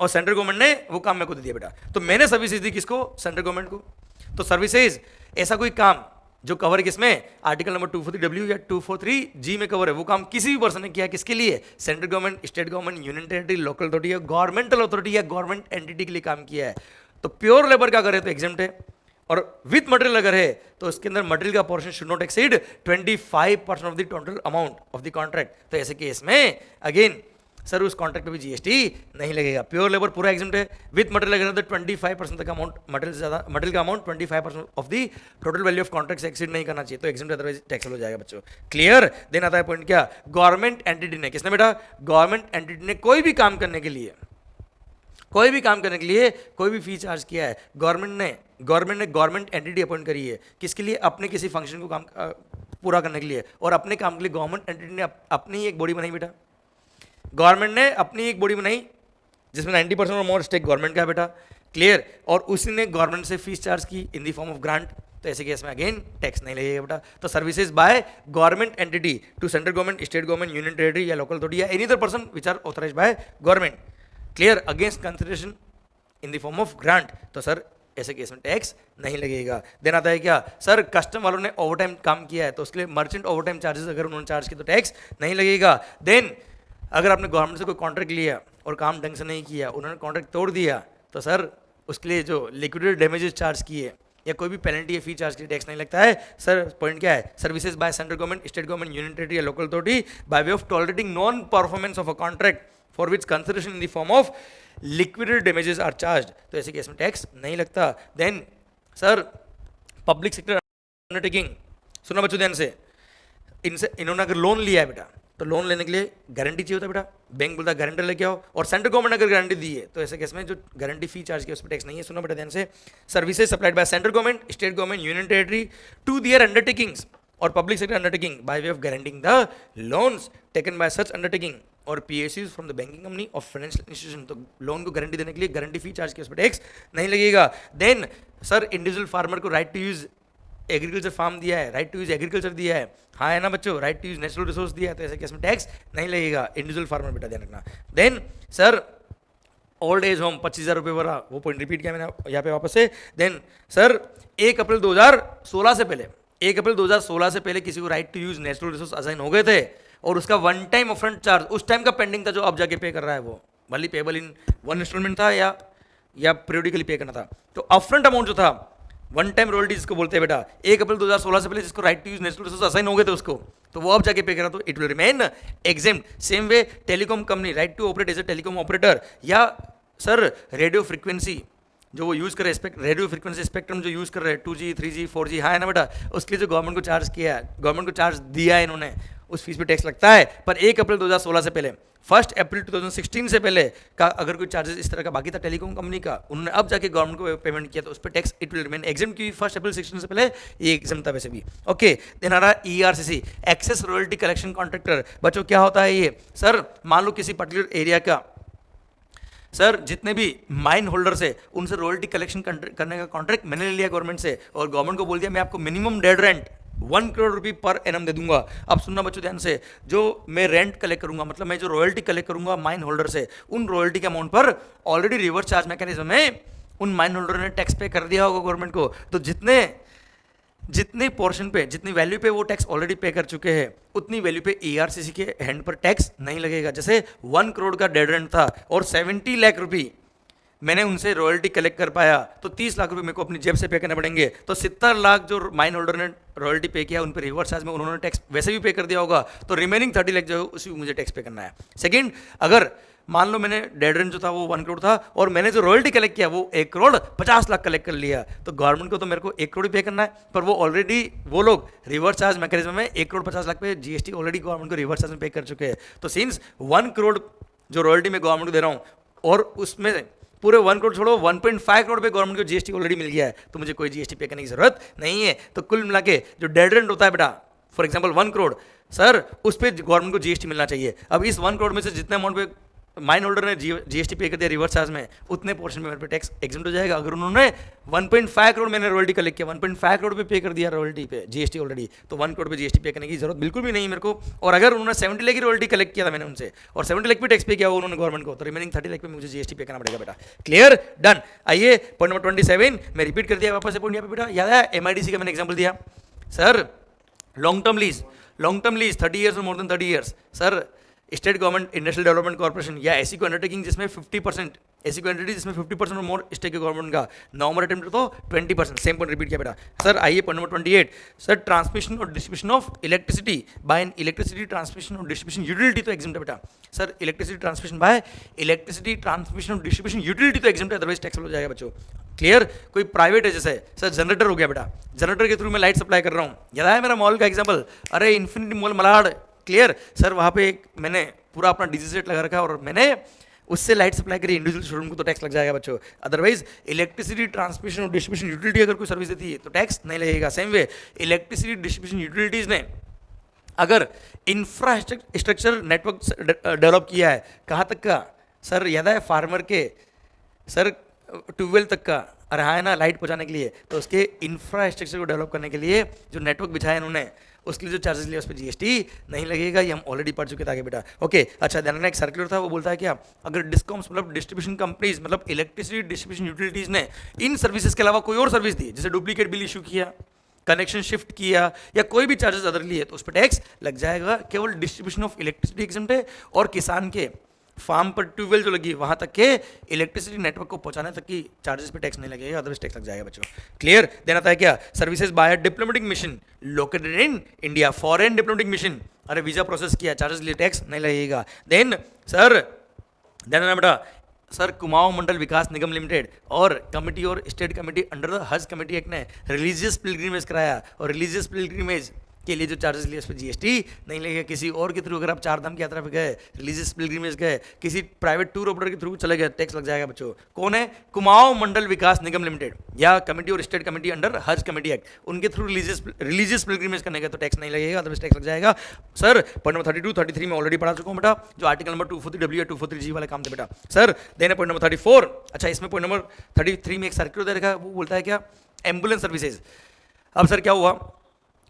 और सेंट्रल गवर्नमेंट ने वो काम मेरे को दे दिया बेटा, तो मैंने सर्विसेज दी किसको, सेंट्रल गवर्नमेंट को। तो सर्विसेज ऐसा कोई काम जो कवर है किसमें, आर्टिकल नंबर 243W या 243G में कवर है, वो काम किसी भी पर्सन ने किया, किसके लिए, central government, state government, union territory, local authority या गवर्नमेंटल अथॉरिटी या गवर्नमेंट एंटिटी के लिए काम किया है, तो प्योर लेबर का अगर है तो एग्जेम्प्ट है, और विथ मटेरियल अगर है तो उसके अंदर मटेरियल का portion should not exceed 25% of the total amount of the contract. तो ऐसे केस में अगेन सर उस कॉन्ट्रैक्ट पे भी GST नहीं लगेगा, प्योर लेबर पूरा एग्जेम्प्ट है। विथ मटेरियल अगर तो 25% तक अमाउंट, मटेरियल से ज़्यादा मटेरियल का amount 25% of the total value of contract से एक्सीड नहीं करना चाहिए, तो एग्जेम्प्ट, अदरवाइज टैक्सेबल हो जाएगा बच्चों, क्लियर। देन आता है पॉइंट क्या, गवर्नमेंट एंटिटी ने, किसने बेटा, गवर्नमेंट एंटिटी ने कोई भी काम करने के लिए कोई भी फी चार्ज किया है, गवर्नमेंट ने गवर्नमेंट एंटिटी अपॉइंट करी है, किसके लिए, अपने किसी फंक्शन को काम पूरा करने के लिए, और अपने काम के लिए गवर्नमेंट एंटिटी ने अपनी एक बॉडी बनाई बेटा, गवर्नमेंट ने अपनी एक बॉडी बनाई जिसमें 90% और मोर स्टेक गवर्नमेंट का है बेटा, क्लियर। और उसी ने गवर्नमेंट से फीस चार्ज की इन द फॉर्म ऑफ ग्रांट, तो ऐसे केस में अगेन टैक्स नहीं लगेगा बेटा। तो services by government entity to central government, state government, union territory या लोकल अथॉरिटी या any other person which are authorised by government, clear, against consideration in the form of grant, तो sir ऐसे case में tax नहीं लगेगा। Then आता है क्या, सर कस्टम वालों ने ओवरटाइम काम किया है तो उसके लिए मर्चेंट ओवरटाइम चार्जेस अगर उन्होंने चार्ज किया तो टैक्स नहीं लगेगा। देन अगर आपने गवर्नमेंट से कोई कॉन्ट्रैक्ट लिया और काम ढंग से नहीं किया, उन्होंने कॉन्ट्रैक्ट तोड़ दिया, तो सर उसके लिए जो लिक्विडेटेड डैमेजेस चार्ज किए या कोई भी पेनल्टी या फी चार्ज के लिए टैक्स नहीं लगता है। सर पॉइंट क्या है, services by central government, state government, union territory या local authority by way of tolerating non performance of a contract for which consideration in the form of liquidated damages are charge, तो ऐसे case में tax नहीं लगता। Then sir public sector undertaking, सुना बच्चों ध्यान से, इन्होंने अगर लोन लिया है बेटा तो लोन लेने के लिए गारंटी चाहिए होता है बेटा, बैंक बोलता है गारंटर लेके आओ, और सेंट्रल गवर्नमेंट अगर गारंटी दी है तो ऐसे केस में जो गारंटी फी चार्ज किया उस पर टैक्स नहीं है। सुनो बेटा ध्यान से, services supplied by central government, state government, union territory to their undertakings और public sector undertaking by way of guaranteeing the loans taken by such undertaking और PSUs from the banking company और financial institution, तो loan को guarantee देने के लिए guarantee fee charge किया उस पर टैक्स नहीं लगेगा। देन सर इंडिविजुअल फार्मर को right to use agriculture farm दिया है, राइट टू यूज एग्रीकल्चर दिया है, हाँ है ना बच्चों, right to use natural resource दिया है, तो ऐसे केस में टैक्स नहीं लगेगा, इंडिविजुअल फार्मर बेटा ध्यान रखना। Then sir old age home 25,000 रुपये वाला, वो पॉइंट रिपीट किया मैंने यहाँ पे वापस से। देन सर 1 अप्रैल 2016 से पहले, 1 अप्रैल 2016 से पहले किसी को right to use natural resource assign हो गए थे और उसका वन टाइम अपफ्रंट चार्ज उस टाइम का पेंडिंग था जो अब जाके पे कर रहा है, वो भले पेबल इन वन इंस्टॉलमेंट था या पीरियडिकली पे करना था, तो अपफ्रंट अमाउंट जो था वन टाइम रॉयल्टीज को बोलते हैं बेटा, 1 अप्रैल 2016 से पहले जिसको right to use natural resource assign हो गए थे उसको, तो वो अब जाके पे करा तो it will remain exempt. Same way telecom company right to operate as a telecom operator या सर रेडियो फ्रीक्वेंसी जो वो यूज़ कर रहे हैं, रेडियो फ्रीक्वेंसी स्पेक्ट्रम जो यूज़ कर रहे हैं 2G 3G 4G, हाँ है ना बेटा, उसके लिए जो गवर्नमेंट को चार्ज किया है, गवर्नमेंट को चार्ज दिया है इन्होंने, उस फीस पे टैक्स लगता है। पर 1 अप्रैल 2016 से पहले, 1 अप्रैल 2016 से पहले का अगर कोई चार्जेस इस तरह का बाकी था टेलीकॉम कंपनी का, उन्होंने अब जाके गवर्नमेंट को पेमेंट किया तो उस पर tax it will remain exam, क्योंकि 1 अप्रैल 16 से पहले ये एग्जाम था वैसे भी। ओके, देन आ रहा ERCC, excess royalty collection contractor. बच्चों क्या होता है ये? सर मान लो किसी पर्टिकुलर एरिया का, सर जितने भी माइन होल्डर्स है उनसे रॉयल्टी कलेक्शन करने का कॉन्ट्रैक्ट मैंने ले लिया गवर्नमेंट से, और गवर्नमेंट को बोल दिया मैं आपको मिनिमम डेड रेंट 1 करोड़ रुपये पर एनम दे दूंगा। अब सुनना बच्चों ध्यान से, जो मैं रेंट कलेक्ट करूंगा, मतलब मैं जो रॉयल्टी कलेक्ट करूंगा माइन होल्डर से, उन रॉयल्टी के अमाउंट पर ऑलरेडी रिवर्स चार्ज मैकेनिज्म में उन माइन होल्डर ने टैक्स पे कर दिया होगा गवर्नमेंट को। तो जितने पोर्शन पे, जितनी वैल्यू पे वो टैक्स ऑलरेडी पे कर चुके हैं, उतनी वैल्यू पे ERCC के हैंड पर टैक्स नहीं लगेगा। जैसे 1 करोड़ का डेड रेंट था और 70 लाख रुपये मैंने उनसे रॉयल्टी कलेक्ट कर पाया, तो 30 लाख रुपए मेरे को अपनी जेब से पे करने पड़ेंगे। तो 70 लाख जो माइन होल्डर ने रॉयल्टी पे किया, उन पर रिवर्स चार्ज में उन्होंने टैक्स वैसे भी पे कर दिया होगा, तो रिमेनिंग 30 लाख जो है उसी मुझे टैक्स पे करना है। सेकंड, अगर मान लो मैंने डेड रेंट जो था वो 1 करोड़ था और मैंने जो रॉयल्टी कलेक्ट किया वो 1 करोड़ 50 लाख कलेक्ट कर लिया, तो गवर्नमेंट को तो मेरे को 1 करोड़ पे करना है, पर वो ऑलरेडी वो लोग रिवर्स चार्ज मैकेनिज्म में 1 करोड़ 50 लाख पे GST ऑलरेडी गवर्नमेंट को रिवर्स चार्ज में पे कर चुके हैं। तो सिंस 1 करोड़ जो रॉयल्टी मैं गवर्नमेंट को दे रहा हूँ और उसमें पूरे 1 करोड़ छोड़ो 1.5 करोड़ पे गवर्नमेंट को GST ऑलरेडी मिल गया है, तो मुझे कोई GST पे करने की जरूरत नहीं है। तो कुल मिला के जो डेड रेंट होता है बेटा, फॉर एग्जांपल 1 करोड़, सर उस पर गवर्नमेंट को GST मिलना चाहिए। अब इस 1 करोड़ में से जितने अमाउंट पे माइन होल्डर ने GST पे कर दिया रिवर्स चार्ज में, उतने पोर्शन में मेरे पे टैक्स एग्जम्प्ट हो जाएगा। अगर उन्होंने 1.5 करोड़ मैंने रॉयल्टी कलेक्ट किया, 1.5 करोड़ पे कर दिया रॉयल्टी पे GST ऑलरेडी, तो 1 करोड़ पे GST पे करने की जरूरत बिल्कुल भी नहीं मेरे को। और अगर उन्होंने 70 लाख की रॉयल्टी कलेक्ट किया था मैंने उनसे और 70 लाख पे टैक्स पे किया उन्होंने गवर्नमेंट को, तो रिमेनिंग 30 लाख पे मुझे GST पे करना पड़ेगा बेटा। Clear, done. आइए पॉइंट नंबर 27 मैं रिपीट कर दिया वापस से पॉइंट यहाँ पे बेटा, याद है MIDC का मैंने एग्जाम्पल दिया। Sir long term lease 30 years और more than 30 years, sir state government industrial development corporation या ऐसी कोई अंडरटेकिंग जिसमें 50%, ऐसी कोई एंटिटी जिसमें 50% और मोर स्टेक है गवर्नमेंट का, नॉर्मल अटेम्प्ट तो 20%, सेम पॉइंट रिपीट किया बेटा। सर आइए पॉइंट नंबर 28, सर ट्रांसमिशन और distribution of electricity bye N electricity transmission और डिस्ट्रीब्यूशन यूटिलिटी तो एग्जाम्प्ट है बेटा। Sir electricity transmission bye electricity transmission और डिस्ट्रीब्यूशन यूटिलिटी तो एग्जाम्प्ट है, अदरवाइज टैक्सेबल हो जाएगा बच्चों। क्लियर। कोई प्राइवेट है जैसे सर जनरेटर हो गया बेटा, जनरेटर के थ्रू मैं लाइट सप्लाई कर रहा हूँ, याद है मेरा मॉल का एग्जाम्पल, अरे infinity mall Malad. Clear. Sir वहाँ पे एक मैंने पूरा अपना डीजी सेट लगा रखा है और मैंने उससे लाइट सप्लाई करी इंडिविजुअल शोरूम को, तो टैक्स लग जाएगा बच्चों। अदरवाइज इलेक्ट्रिसिटी ट्रांसमिशन और डिस्ट्रीब्यूशन यूटिलिटी अगर कोई सर्विस देती है तो टैक्स नहीं लगेगा। Same way electricity distribution utilities ने अगर इंफ्रास्ट्रक्चर नेटवर्क डेवलप किया है, कहाँ तक का सर, याद है फार्मर के सर ट्यूबवेल तक का, अरे हाँ है ना, लाइट पहुँचाने के लिए, तो उसके इंफ्रास्ट्रक्चर को डेवलप करने के लिए जो नेटवर्क बिछाया इन्होंने, उसके लिए जो चार्जेस लिया उस पर GST नहीं लगेगा, ये हम ऑलरेडी पढ़ चुके थे आगे बेटा। ओके अच्छा, ध्यान रखना एक सर्कुलर था वो बोलता है क्या, अगर डिस्कॉम्स मतलब डिस्ट्रीब्यूशन कंपनीज मतलब इलेक्ट्रिसिटी डिस्ट्रीब्यूशन यूटिलिटीज ने इन सर्विसेज के अलावा कोई और सर्विस दी, जैसे डुप्लीकेट बिल इशू किया, कनेक्शन शिफ्ट किया या कोई भी चार्जेस अदर लिए, तो उस पर टैक्स लग जाएगा। केवल डिस्ट्रीब्यूशन ऑफ इलेक्ट्रिसिटी एग्जम्प्ट है और किसान के फार्म पर ट्यूबवेल जो लगी वहां तक के इलेक्ट्रिसिटी नेटवर्क को पहुंचाने तक की चार्जेस पे टैक्स नहीं लगेगा, अदरवाइज टैक्स लग जाएगा बच्चों। क्लियर। देना था क्या, services bye diplomatic mission located in India, foreign diplomatic mission, अरे वीजा प्रोसेस किया, चार्जेस लिए टैक्स नहीं लगेगा। देन सर देना बेटा, सर कुमाऊं मंडल विकास निगम लिमिटेड और कमेटी और स्टेट कमेटी अंडर द हज कमेटी एक्ट ने रिलीजियस पिलग्रिमेज कराया, और रिलीजियस पिलग्रिमेज के लिए जो चार्जेस लिए उस पर GST नहीं लगेगा। किसी और के थ्रू अगर आप 4 धाम की यात्रा पे गए, रिलीजियस पिलग्रिमेज गए, किसी प्राइवेट टूर ऑपरेटर के थ्रू चले गए, टैक्स लग जाएगा बच्चों। कौन है, कुमाऊं मंडल विकास निगम लिमिटेड या कमेटी और स्टेट कमेटी अंडर हज कमेटी एक्ट, उनके थ्रू रिलीजियस पिलग्रिमेज करने का तो टैक्स नहीं लगेगा, अदरवाइज टैक्स लग जाएगा। सर पॉइंट नंबर 32 33 में ऑलरेडी पढ़ा चुका हूँ बेटा, जो आर्टिकल नंबर 243W या 243G वाले काम थे बेटा। सर देने पॉइंट नंबर 34, अच्छा इसमें पॉइंट नंबर 33 में एक सर्कुलर दे रखा है, वो बोलता है क्या, एम्बुलेंस सर्विसेज। अब सर क्या हुआ,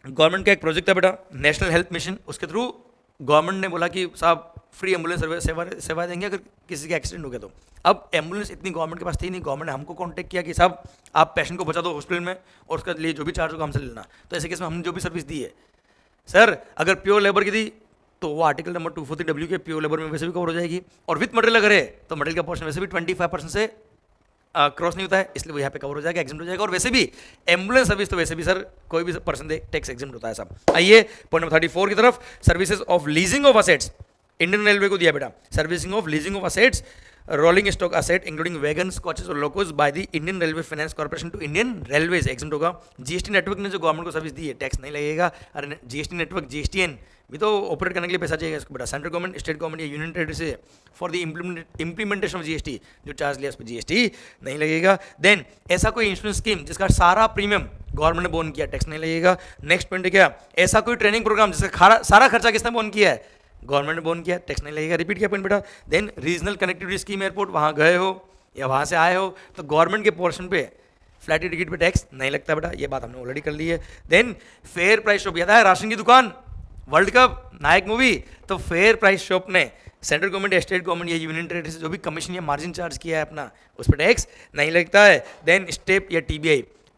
गवर्नमेंट का एक प्रोजेक्ट था बेटा नेशनल हेल्थ मिशन, उसके थ्रू गवर्नमेंट ने बोला कि साहब फ्री एम्बुलेंस सेवा देंगे अगर किसी का एक्सीडेंट हो गया तो। अब एम्बुलेंस इतनी गवर्नमेंट के पास थी नहीं, गवर्नमेंट ने हमको कांटेक्ट किया कि साहब आप पेशेंट को बचा दो हॉस्पिटल में और उसका लिए जो भी चार्ज होगा हमसे ले लेना। तो ऐसे केस में हमने जो भी सर्विस दी है सर, अगर प्योर लेबर की दी तो वो आर्टिकल नंबर 243W के प्योर लेबर में वैसे भी कवर हो जाएगी, और विथ मटेरियल अगर है तो मटेरियल का पोर्शन वैसे भी 25% से क्रॉस नहीं होता है, इसलिए वो यहाँ पे कवर हो जाएगा, एग्जाम हो जाएगा। और वैसे भी एम्बुलेंस सर्विस तो वैसे भी सर कोई भी पर्सन दे टैक्स एग्जाम होता है सब। आइए पॉइंट नंबर 34 की तरफ, services of leasing of assets. Indian railway को दिया बेटा servicing of leasing of assets rolling stock asset including wagons coaches और locos by the Indian railway finance corporation to Indian railways exempt होगा। GST network ने जो government को service दी है tax नहीं लगेगा। अरे जीएसटी नेटवर्क जीएसटीएन भी तो ऑपरेट करने के लिए पैसा चाहिए इसको बेटा। सेंट्रल गवर्नमेंट स्टेट गवर्नमेंट या यूनियन टेरिटरी से for the implementation of GST जो चार्ज लिया उस पर जीएसटी नहीं लगेगा। देन ऐसा कोई इंश्योरेंस स्कीम जिसका सारा प्रीमियम गवर्नमेंट ने बोन किया टैक्स नहीं लगेगा। नेक्स्ट पॉइंट क्या, ऐसा कोई ट्रेनिंग प्रोग्राम जिसका सारा खर्चा किसने बोन किया है, गवर्नमेंट ने बोन किया, टैक्स नहीं लगेगा। रिपीट किया पॉइंट बेटा। Then regional connectivity scheme airport, वहां गए हो या वहां से आए हो तो गवर्नमेंट के पोर्शन पे फ्लाइट टिकट पे टैक्स नहीं लगता बेटा, ये बात हमने ऑलरेडी कर ली है। देन फेयर प्राइस शॉप, याद है राशन की दुकान, वर्ल्ड कप, नायक मूवी, तो फेयर प्राइस शॉप ने सेंट्रल गवर्नमेंट या स्टेट गवर्नमेंट या यूनियन टेरिटरी से जो भी कमीशन या मार्जिन चार्ज किया है अपना उस पर टैक्स नहीं लगता है। देन स्टेप या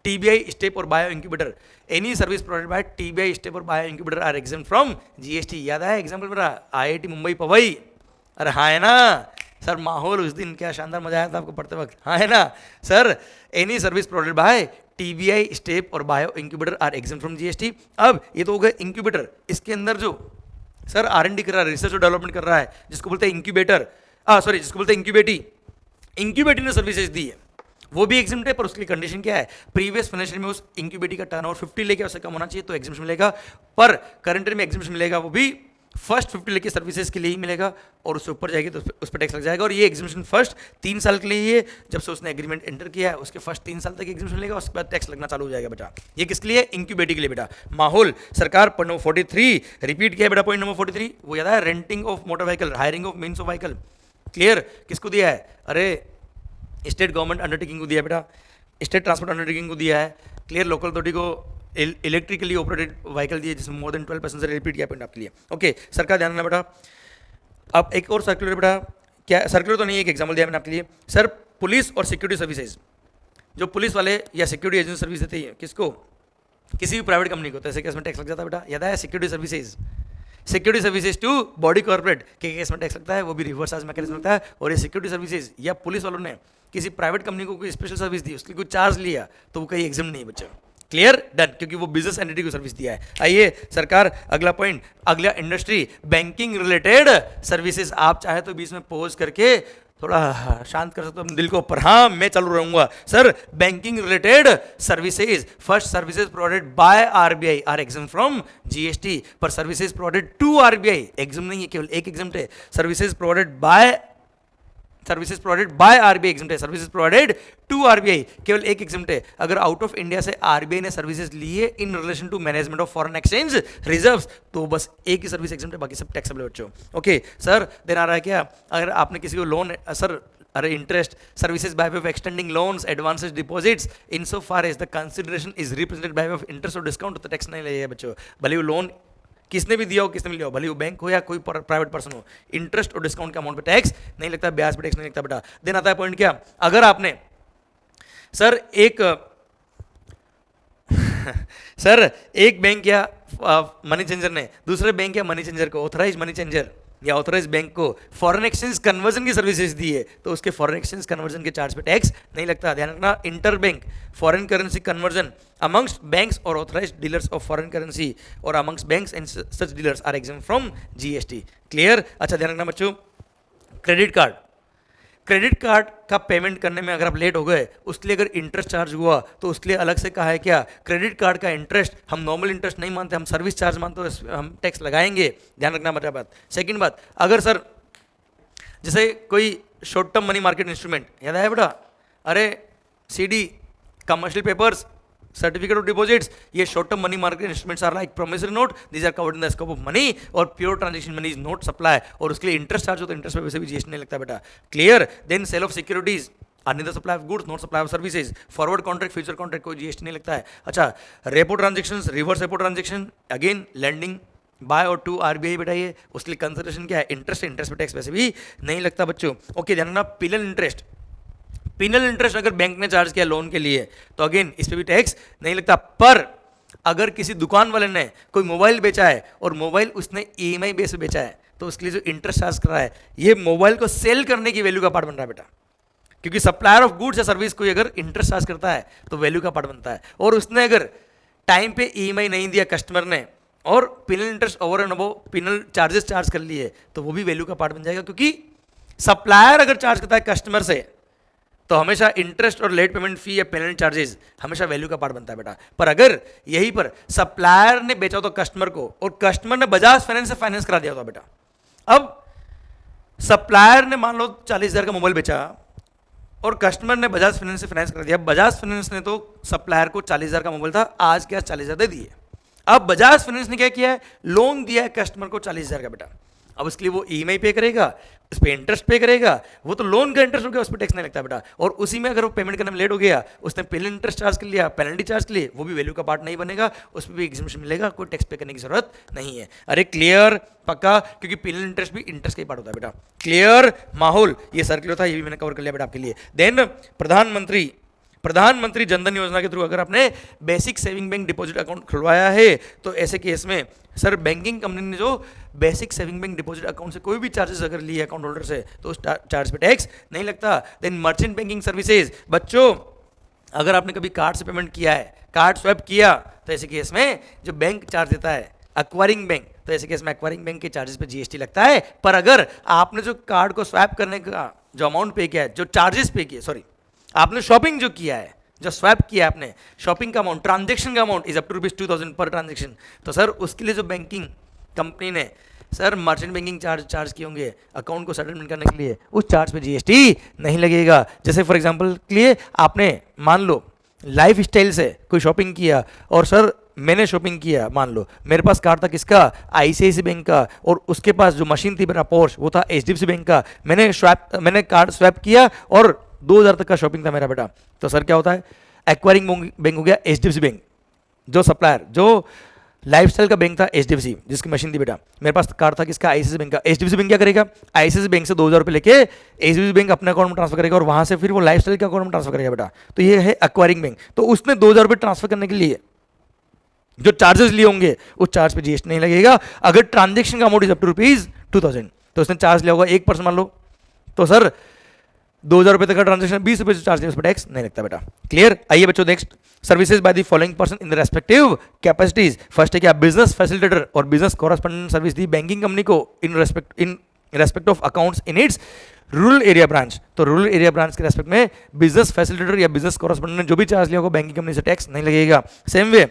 टीबीआई स्टेप और bio incubator, any service provided by TBI STEP और bio incubator are exempt from GST. याद है एग्जाम्पल मेरा आईआईटी मुंबई पवई, अरे हाँ है ना सर, माहौल उस दिन क्या शानदार मजा आया था आपको पढ़ते वक्त, हाँ है ना sir. Any service provided by TBI STEP और bio incubator are exempt from GST. अब ये तो हो गया इंक्यूबेटर, इसके अंदर जो सर R&D कर रहा है, रिसर्च और डेवलपमेंट कर रहा है, जिसको बोलते हैं इंक्यूबेटर, जिसको बोलते हैं इंक्यूबेटी ने सर्विसेज दी है, वो भी एग्जिम्ट है। पर उसके लिए कंडीशन क्या है, प्रीवियस फाइनेंशियल में उस इंक्यूबेटी का टर्नओवर 50 लेके उससे कम होना चाहिए तो एग्जिम्शन मिलेगा। पर करंट ईयर में एग्जिम्शन मिलेगा वो भी फर्स्ट 50 लेके सर्विसेज के लिए ही मिलेगा, और उससे ऊपर जाएगी तो उस पर टैक्स लग जाएगा। और ये एग्जिम्शन फर्स्ट 3 साल के लिए ही है, जब से उसने एग्रीमेंट एंटर किया है उसके फर्स्ट 3 साल तक एग्जिम्शन मिलेगा, उसके बाद टैक्स लगना चालू हो जाएगा बेटा। ये किसके लिए, इंक्यूबेटी के लिए बेटा। माहौल सरकार पॉइंट नंबर 43 रिपीट किया बेटा, पॉइंट नंबर 43 वो याद है, renting of motor vehicle, hiring of means of vehicle, clear किसको दिया है, अरे स्टेट गवर्नमेंट अंडरटेकिंग को दिया बेटा, स्टेट ट्रांसपोर्ट अंडरटेकिंग को दिया है, क्लियर लोकल अथॉरिटी को इलेक्ट्रिकली ऑपरेटेड व्हीकल दिए जिसमें मोर देन 12 पैसेंजर, रिपीट किया पॉइंट आपके लिए। ओके सरकार ध्यान रखना बेटा। अब एक और सर्कुलर बेटा, क्या सर्कुलर तो नहीं, एक एग्जाम्पल दिया मैंने आपके लिए सर। पुलिस और सिक्योरिटी सर्विसेज, जो पुलिस वाले या सिक्योरिटी एजेंसी सर्विस देते हैं किसको, किसी भी प्राइवेट कंपनी को, तो ऐसे केस में टैक्स लग जाता है बेटा। याद है security services to body corporate के केस में टैक्स लगता है, वो भी रिवर्स चार्ज मैकेनिज्म लगता है। और ये सिक्योरिटी सर्विसेज या पुलिस वालों ने किसी प्राइवेट कंपनी को कोई स्पेशल सर्विस दी, उसके लिए कोई चार्ज लिया तो वो कहीं एग्जाम नहीं बच्चा, क्लियर डन, क्योंकि वो बिजनेस एंटिटी को सर्विस दिया है। आइए सरकार अगला पॉइंट, अगला इंडस्ट्री बैंकिंग रिलेटेड सर्विसेज। आप चाहे तो बीच में पॉज करके थोड़ा शांत कर सकते हो अपने दिल को, पर हाँ मैं चालू रहूंगा sir. Banking related services, first services provided by RBI are exempt from GST, पर services provided to RBI exempt नहीं है, केवल एक एग्जम्प्ट है। Services provided by RBI exempt है, सर्विसेज प्रोवाइडेड टू आरबीआई केवल एक एग्जम्प्ट है। अगर आउट ऑफ इंडिया से आरबीआई ने सर्विसेज लिए in relation to management of foreign exchange reserves, तो बस एक ही सर्विस एग्जम्प्ट है, बाकी सब टैक्सेबल बच्चों। ओके सर देन आ रहा है क्या, अगर आपने किसी को लोन, सर अरे interest services by way of extending loans advances deposits in so far as the consideration is represented by way of interest और डिस्काउंट, तो टैक्स नहीं लगेगा बच्चों। भले वो लोन किसने भी दिया हो, किसने भी लिया हो, भले वो बैंक हो या कोई प्राइवेट पर्सन हो, इंटरेस्ट और डिस्काउंट के अमाउंट पे टैक्स नहीं लगता, ब्याज पे टैक्स नहीं लगता बेटा। देन आता है पॉइंट क्या, अगर आपने सर एक बैंक या मनी चेंजर ने दूसरे बैंक या मनी चेंजर को, ऑथराइज मनी चेंजर या ऑथराइज बैंक को फॉरेन एक्सचेंज कन्वर्जन की सर्विसेज दी है, तो उसके फॉरेन एक्सचेंज कन्वर्जन के चार्ज पे टैक्स नहीं लगता। ध्यान रखना, inter bank foreign currency conversion amongst banks और authorised dealers of foreign currency और amongst banks and such dealers are exempt from GST, clear. अच्छा ध्यान रखना बच्चों, क्रेडिट कार्ड का पेमेंट करने में अगर आप लेट हो गए, उसके लिए अगर इंटरेस्ट चार्ज हुआ तो उसके लिए अलग से कहा है क्या, क्रेडिट कार्ड का इंटरेस्ट हम नॉर्मल इंटरेस्ट नहीं मानते, हम सर्विस चार्ज मानते हैं, हम टैक्स लगाएंगे। ध्यान रखना मेरा बात। सेकंड बात, अगर सर जैसे कोई short term money market instrument, याद है बेटा, अरे CD, commercial papers, certificate of deposits, ये short term money market instruments are like promissory note, these are covered in the scope of money, और pure transaction money is not supply, और उसके लिए interest charge हो तो interest पे वैसे भी जीएसटी नहीं लगता बेटा, clear. Then sale of securities are neither supply of goods not supply of services, forward contract, future contract, कोई जीएसटी नहीं लगता है। अच्छा repo transaction, reverse repo transaction, again lending by और टू आरबीआई बेटा, ये उसके लिए कंसिडरेशन क्या है, इंटरेस्ट पे टैक्स वैसे भी नहीं लगता बच्चों। ओके ध्यान रखना, पिनल इंटरेस्ट अगर बैंक ने चार्ज किया लोन के लिए तो अगेन इस पे भी टैक्स नहीं लगता। पर अगर किसी दुकान वाले ने कोई मोबाइल बेचा है और मोबाइल उसने ईएमआई बेस पे बेचा है, तो उसके लिए जो इंटरेस्ट चार्ज कर रहा है, ये मोबाइल को सेल करने की वैल्यू का पार्ट बन रहा है बेटा, क्योंकि सप्लायर ऑफ गुड्स या सर्विस कोई अगर इंटरेस्ट चार्ज करता है तो वैल्यू का पार्ट बनता है। और उसने अगर टाइम पे ईएमआई नहीं दिया कस्टमर ने, और penal interest over and above penal charges charge कर लिए तो वो भी वैल्यू का पार्ट बन जाएगा, क्योंकि सप्लायर अगर चार्ज करता है कस्टमर से तो हमेशा इंटरेस्ट और लेट पेमेंट फी या पेनल्टी चार्जेस हमेशा वैल्यू का पार्ट बनता है बेटा। पर अगर यहीं पर सप्लायर ने बेचा तो कस्टमर को और कस्टमर ने बजाज फाइनेंस से फाइनेंस करा दिया होता बेटा, अब सप्लायर ने मान लो 40,000 का मोबाइल बेचा और कस्टमर ने बजाज फाइनेंस से फाइनेंस करा दिया। बजाज फाइनेंस ने तो सप्लायर को 40,000 का मोबाइल था, आज के आज 40,000 दे दिए। अब बजाज फाइनेंस ने क्या किया है, लोन दिया है कस्टमर को 40,000 का बेटा। अब उसके लिए वो ईएमआई पे करेगा, उस पर इंटरेस्ट पे करेगा, वो तो लोन का इंटरेस्ट हो गया, उस पर टैक्स नहीं लगता बेटा। और उसी में अगर वो पेमेंट करने में लेट हो गया, उसने पहले इंटरेस्ट चार्ज कर लिया, पेनल्टी चार्ज कर लिए, वो भी वैल्यू का पार्ट नहीं बनेगा, उस पर भी एग्जिबिशन मिलेगा, कोई टैक्स पे करने की जरूरत नहीं है। अरे क्लियर पक्का, क्योंकि पेनल इंटरेस्ट भी इंटरेस्ट का ही पार्ट होता है बेटा। क्लियर माहौल, ये सर्कुलर था, ये भी मैंने कवर कर लिया बेटा आपके लिए। देन प्रधानमंत्री जनधन योजना के थ्रू अगर आपने basic saving bank deposit account खुलवाया है तो ऐसे केस में सर बैंकिंग कंपनी ने जो basic saving bank deposit account से कोई भी चार्जेस अगर लिए अकाउंट होल्डर से तो उस चार्ज पे टैक्स नहीं लगता। देन मर्चेंट बैंकिंग सर्विसेज, बच्चों अगर आपने कभी कार्ड से पेमेंट किया है, कार्ड स्वैप किया, तो ऐसे केस में जो बैंक चार्ज देता है एक्वायरिंग बैंक, तो ऐसे केस में एक्वायरिंग बैंक के चार्जेस पे जीएसटी लगता है। पर अगर आपने जो कार्ड को स्वैप करने का जो अमाउंट पे किया है, जो चार्जेस पे किए, सॉरी आपने शॉपिंग जो किया है, जो स्वैप किया आपने, शॉपिंग का अमाउंट, ट्रांजैक्शन का अमाउंट इज अप टू ₹2,000 पर ट्रांजैक्शन, तो सर उसके लिए जो बैंकिंग कंपनी ने सर मर्चेंट बैंकिंग चार्ज किए होंगे अकाउंट को सेटलमेंट करने के लिए, उस चार्ज पे जीएसटी नहीं लगेगा। जैसे फॉर एग्जांपल के लिए आपने मान लो लाइफ स्टाइल से कोई शॉपिंग किया और सर मैंने शॉपिंग किया, मान लो मेरे पास कार्ड था किसका, आईसीआईसी बैंक का, और उसके पास जो मशीन थी मेरा पोर्श वो था एचडीएफसी बैंक का, मैंने कार्ड स्वैप किया और 2,000 तक का शॉपिंग था मेरा बेटा, तो सर क्या होता है, एक्वायरिंग बैंक हो गया एचडीएफसी बैंक, जो सप्लायर जो लाइफस्टाइल का बैंक था एचडीएफसी जिसकी मशीन थी बेटा, मेरे पास कार्ड था किसका, आईसीआईसी बैंक का। एचडीएफसी बैंक क्या करेगा, आईसीआईसी बैंक से 2,000 रुपये लेके एचडीएफसी बैंक अपने अकाउंट में ट्रांसफर करेगा और वहां से फिर वो लाइफस्टाइल के अकाउंट में ट्रांसफर करेगा बेटा, तो ये है एक्वायरिंग बैंक। तो उसने 2,000 रुपये ट्रांसफर करने के लिए जो चार्जेस लिए होंगे उस चार्ज पे जीएसटी नहीं लगेगा। अगर ट्रांजेक्शन का अमाउंट इज अप टू ₹2,000 तो उसने चार्ज लिया होगा 1% मान लो, तो सर 2,000 रुपये तक का ट्रांजेक्शन 20 रुपये चार्ज है, उस पर टैक्स नहीं लगता बेटा। क्लियर। आइए बच्चों next, services by the following person in the respective capacities. First है क्या, बिजनेस फैसिलिटेटर और बिजनेस कॉरेस्पोंडेंट सर्विस दी बैंकिंग कंपनी को इन respect of accounts in its rural area branch. तो रूरल एरिया ब्रांच के रेस्पेक्ट में business facilitator या business correspondent ने जो भी चार्ज लिया होगा बैंकिंग कंपनी से टैक्स नहीं लगेगा। सेम वे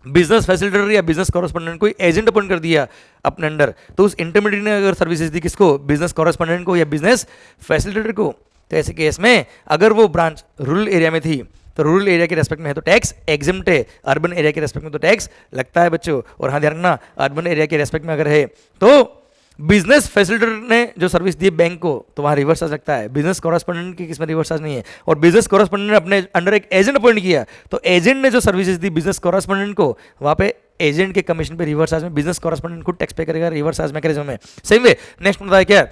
बिजनेस फैसिलिटेटर या बिजनेस कॉरेस्पोंडेंट कोई एजेंट अपॉइंट कर दिया अपने अंडर, तो उस इंटरमीडिएट ने अगर सर्विसेज दी किसको, बिजनेस कॉरेस्पोंडेंट को या बिजनेस फैसिलिटेटर को, तो ऐसे केस में अगर वो ब्रांच रूरल एरिया में थी तो रूरल एरिया के रेस्पेक्ट में है तो टैक्स एग्जम्प्ट है, अर्बन एरिया के रेस्पेक्ट में तो टैक्स लगता है बच्चों। और हाँ ध्यान रखना, अर्बन एरिया के रेस्पेक्ट में अगर है तो बिजनेस फैसिलिटेटर ने जो सर्विस दी बैंक को तो वहाँ रिवर्स चार्ज लगता है, बिजनेस कॉरेस्पोंडेंट की किसमें रिवर्स चार्ज नहीं है। और बिजनेस कॉरेस्पोंडेंट ने अपने अंडर एक एजेंट अपॉइंट किया तो एजेंट ने जो सर्विसेज दी बिजनेस कॉरेस्पोंडेंट को, वहाँ पे एजेंट के कमीशन पे रिवर्स चार्ज में बिजनेस कॉरेस्पोंडेंट खुद टैक्स पे करेगा रिवर्स चार्ज मैकेनिज्म में। सेम वे नेक्स्ट होता है क्या,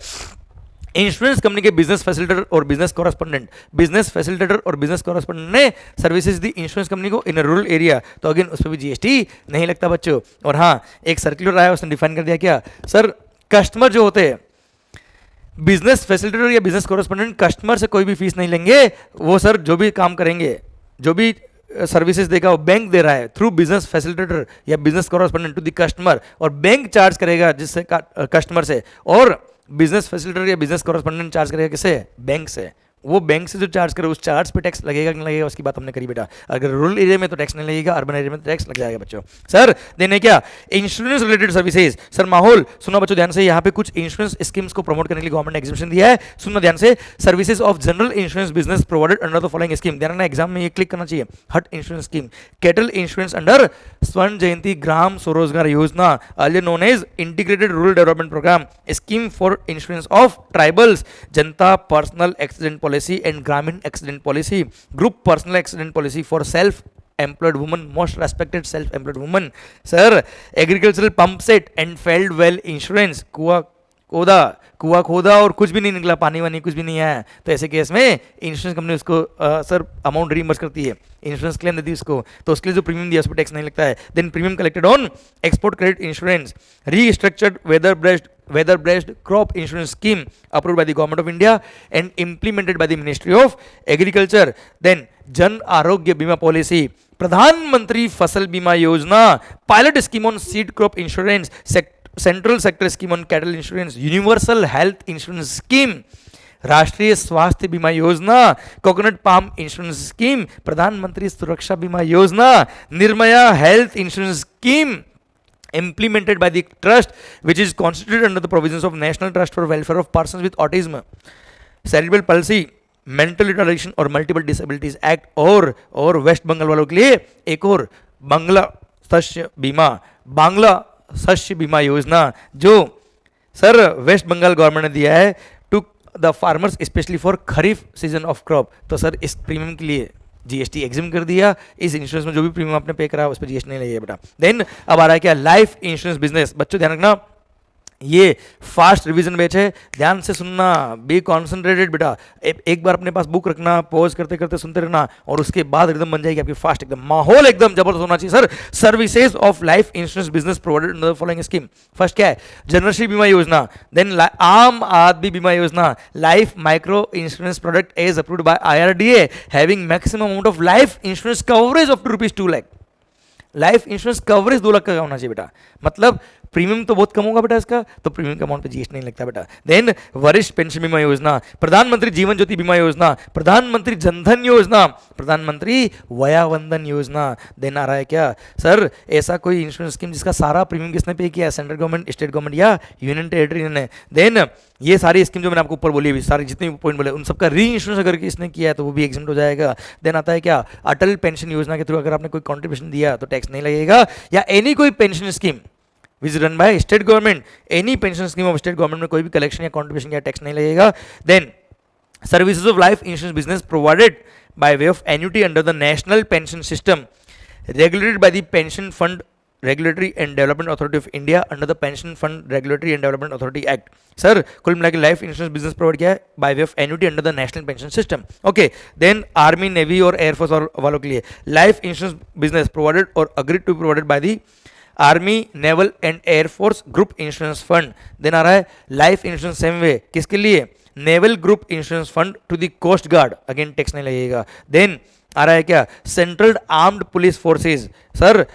इंश्योरेंस कंपनी के बिजनेस फैसिलिटेटर और बिजनेस कॉरेस्पोंडेंट, बिजनेस फैसिलिटेटर और बिजनेस कॉरेस्पोंडेंट ने सर्विसेज दी इंश्योरेंस कंपनी को इन रूरल एरिया, तो अगेन उस पर भी जीएसटी नहीं लगता बच्चों। और हाँ एक सर्कुलर आया उसने डिफाइन कर दिया क्या, सर कस्टमर जो होते हैं बिजनेस फैसिलिटेटर या बिजनेस कॉरेस्पोंडेंट कस्टमर से कोई भी फीस नहीं लेंगे, वो सर जो भी काम करेंगे, जो भी सर्विसेज देगा वो बैंक दे रहा है थ्रू बिजनेस फैसिलिटेटर या business correspondent to the customer, और बैंक चार्ज करेगा जिससे कस्टमर से, और बिजनेस फैसिलिटेटर या बिजनेस कॉरेस्पोंडेंट चार्ज करेगा किसे, बैंक से। वो बैंक से जो चार्ज करे उस चार्ज पे टैक्स लगेगा कि नहीं लगेगा उसकी बात हमने करी बेटा। अगर रूरल एरिया में तो टैक्स नहीं लगेगा, अर्बन एरिया में तो टैक्स लग जाएगा बच्चों। सर देने क्या, इंश्योरेंस रिलेटेड सर्विसेज। सर माहौल सुनो बच्चों ध्यान से, यहाँ पे कुछ इंश्योरेंस स्कीम्स को प्रमोट करने के लिए गवर्नमेंट ने एग्जीबिशन दिया है, सुनना ध्यान से। Services of general insurance business provided under the following scheme, ध्यान रखना एग्जाम में ये क्लिक करना चाहिए, hut insurance scheme, cattle insurance under Swarna Jayanti Gram Swarozgar Yojana earlier known as integrated rural development programme, scheme for insurance of tribals, Janata personal accident policy and Grameen accident policy, group personal accident policy for self employed women, most respected self employed women. Sir agricultural pump set and failed well insurance, कुआ खोदा और कुछ भी नहीं निकला, पानी वानी कुछ भी नहीं आया, तो ऐसे केस में इंश्योरेंस कंपनी उसको सर अमाउंट रीइंबर्स करती है, इंश्योरेंस क्लेम देती है उसको, तो उसके लिए जो प्रीमियम दिया उस पर टैक्स नहीं लगता है। Then premium collected on export credit insurance, restructured weather based crop insurance scheme approved by the government of India and implemented by the Ministry of Agriculture. Then Jan Arogya बीमा पॉलिसी, प्रधानमंत्री फसल बीमा योजना, pilot scheme on seed crop insurance, central sector scheme on cattle insurance, universal health insurance scheme, राष्ट्रीय स्वास्थ्य बीमा योजना, coconut palm insurance scheme, प्रधानमंत्री सुरक्षा बीमा योजना, Nirbhaya health insurance scheme, implemented by the trust which is constituted under the provisions of National Trust for Welfare of Persons with Autism, Cerebral Palsy, Mental Retardation और Multiple Disabilities Act, और waste Bengal वालों के लिए एक और बांग्ला शस्य बीमा योजना जो सर वेस्ट बंगाल गवर्नमेंट ने दिया है to the farmers specially for kharif season of crop. तो सर इस प्रीमियम के लिए जीएसटी एग्जिम कर दिया, इस इंश्योरेंस में जो भी प्रीमियम आपने पे करा उस पर जीएसटी नहीं लगेगा बेटा। देन अब आ रहा है क्या, लाइफ इंश्योरेंस बिजनेस। बच्चों ध्यान रखना, ये फास्ट रिवीजन बैच है, ध्यान से सुनना, बी कॉन्सेंट्रेटेड बेटा। एक बार अपने पास बुक रखना, पॉज करते करते सुनते रहना और उसके बाद एकदम बन जाएगी आपकी फास्ट, एकदम माहौल एकदम जबरदस्त होना चाहिए। Sir services of life insurance business provided under the following scheme. First क्या है, जनरल बीमा योजना, देन आम Aadmi Bima Yojana, life micro insurance product as approved by IRDA having maximum amount of life insurance coverage of ₹2 lakh. Life insurance coverage 2 lakh का होना चाहिए बेटा, मतलब प्रीमियम तो बहुत कम होगा बेटा इसका, तो प्रीमियम के अमाउंट पे जीएसटी नहीं लगता बेटा। देन वरिष्ठ पेंशन बीमा योजना, प्रधानमंत्री जीवन ज्योति बीमा योजना, प्रधानमंत्री जनधन योजना, प्रधानमंत्री वयावंदन योजना। देन आ रहा है क्या सर, ऐसा कोई इंश्योरेंस स्कीम जिसका सारा प्रीमियम किसने पे किया है, सेंट्रल गवर्नमेंट, स्टेट गवर्नमेंट या यूनियन टेरिटरी ने। देन ये सारी स्कीम जो मैंने आपको ऊपर बोली, सारी जितने पॉइंट बोले उन सबका री इंश्योरेंस अगर किसने किया है तो वो भी एग्जिम्ट हो जाएगा। देन आता है क्या, अटल पेंशन योजना के थ्रू अगर आपने कोई कॉन्ट्रीब्यूशन दिया तो टैक्स नहीं लगेगा, या एनी कोई pension scheme which run by state government, any pension scheme of state government में कोई भी कलेक्शन या कॉन्ट्रीब्यूशन या टैक्स नहीं लगेगा। Then services of life insurance business provided by way of annuity under the national pension System regulated by the Pension Fund Regulatory and Development Authority of India under the Pension Fund Regulatory and Development Authority Act। Sir कुल मिला के life insurance business provide किया है by way of annuity under the national pension system. Okay, then army, navy और air force वालों के लिए life insurance business provided और agreed to provided by the army, naval and air force group insurance fund. Then आ रहा है life insurance same way, किसके लिए, naval group insurance fund to the coast guard, again tax नहीं लगेगा। Then आ रहा है क्या, central armed police forces. Sir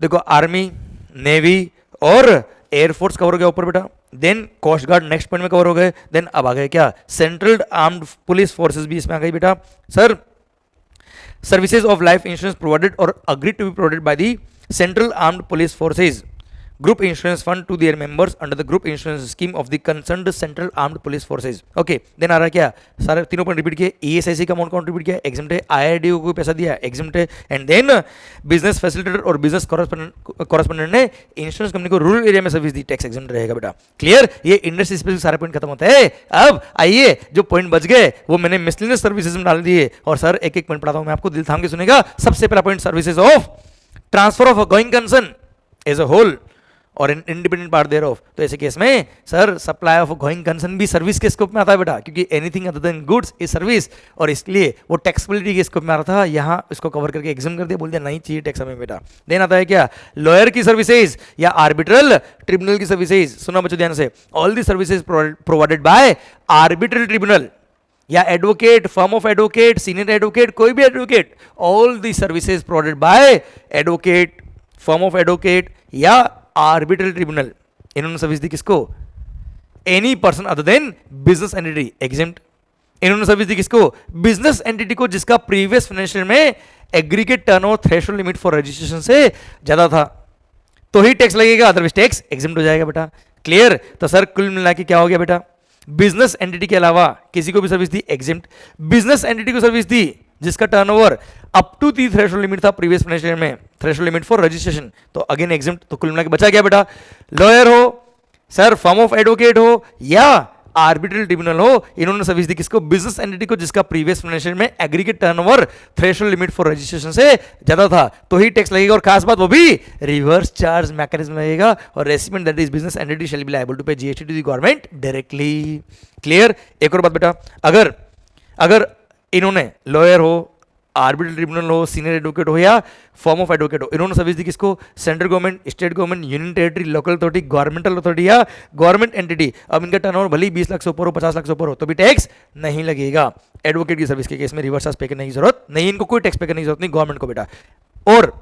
देखो आर्मी, नेवी और एयरफोर्स कवर हो गया ऊपर बेटा, then coast guard next point में कवर हो गए। देन अब आ गए क्या, सेंट्रल आर्म्ड पुलिस फोर्सेज भी इसमें आ गई बेटा। Sir services of life insurance provided और agreed to be provided by the central armed police forces group insurance fund to their members under the group insurance scheme of the concerned central armed police forces. Okay, then आ रहा है क्या, सारे तीनों point repeat किए, ESIC का amount contribute किया, exempt है, IRDO को पैसा दिया, एग्जिम्ट है। एंड देन बिजनेस फैसिलिटेटर और बिजनेस कॉरेस्पोंडेंट ने इंश्योरेंस कंपनी को रूरल एरिया में सर्विस दी, टैक्स एग्जिम्ट रहेगा बेटा। क्लियर, ये इंडस्ट्री स्पेसिफिक सारे पॉइंट खत्म होते हैं। अब आइए जो पॉइंट बच गए वो मैंने मिसलेनियस सर्विसेज में डाल दिए, और सर एक एक पॉइंट पढ़ाता हूं मैं आपको, दिल थाम के सुनेगा। सबसे पहला point, services of transfer of going concern as a whole और in independent part thereof. तो ऐसे केस में sir supply of going concern भी सर्विस के स्कोप में आता है बेटा, क्योंकि anything other than goods is service, और इसलिए वो टैक्सेबिलिटी के स्कोप में आ रहा था, यहाँ इसको कवर करके एग्जाम कर दिया, बोल दिया नहीं चाहिए टैक्स हमें बेटा। देन आता है क्या, लॉयर की सर्विसेज या आर्बिट्रल ट्रिब्यूनल की सर्विसेज। सुनो बच्चों ध्यान से, all the services provided by arbitral tribunal या advocate, firm of advocate, senior advocate, कोई भी advocate, all the services provided by advocate, firm of advocate या आर्बिट्रल ट्रिब्यूनल, इन्होंने सर्विस दी किसको, any person other than business entity, exempt. इन्होंने service दी किसको, बिजनेस एंटिटी को जिसका प्रीवियस फाइनेंशियल में aggregate turnover threshold limit for registration से ज्यादा था तो ही टैक्स लगेगा, अदरवाइज टैक्स एग्जिम्ट हो जाएगा बेटा। क्लियर, तो सर कुल मिला के क्या हो गया बेटा, बिजनेस एंटिटी के अलावा किसी को भी सर्विस दी, एग्जिम्ट। बिजनेस एंटिटी को सर्विस दी जिसका turnover up to the threshold limit था प्रीवियस फाइनेंशियल ईयर में, थ्रेशोल्ड लिमिट फॉर रजिस्ट्रेशन, तो अगेन एग्जिम्ट। तो कुल मिला के बचा गया बेटा, लॉयर हो सर, फर्म ऑफ एडवोकेट हो या आर्बिट्रल ट्रिब्यूनल हो, इन्होंने सर्विस दी किसको, बिजनेस एंटिटी को जिसका प्रीवियस फाइनेंशियल में aggregate turnover threshold limit for registration से ज्यादा था तो ही टैक्स लगेगा, और खास बात वो भी रिवर्स चार्ज मैकेनिज्म लगेगा, और recipient that is business entity shall be liable to pay GST to the government directly. Clear, एक और बात बेटा, अगर इन्होंने लॉयर हो, आर्बिट्रल ट्रिब्यूनल हो, सीनियर एडवोकेट हो या फॉर्म ऑफ एडवोकेट हो, इन्होंने सर्विस दी किसको, central government, state government, union territory, local authority, governmental authority या गवर्नमेंट एंटिटी, अब इनका टर्नओवर भले 20 लाख से ऊपर हो, 50 लाख से ऊपर हो तो भी टैक्स नहीं लगेगा। एडवोकेट की सर्विस के केस में रिवर्स चार्ज पे करने की जरूरत नहीं, इनको कोई टैक्स पे करने की जरूरत नहीं गवर्नमेंट को बेटा। और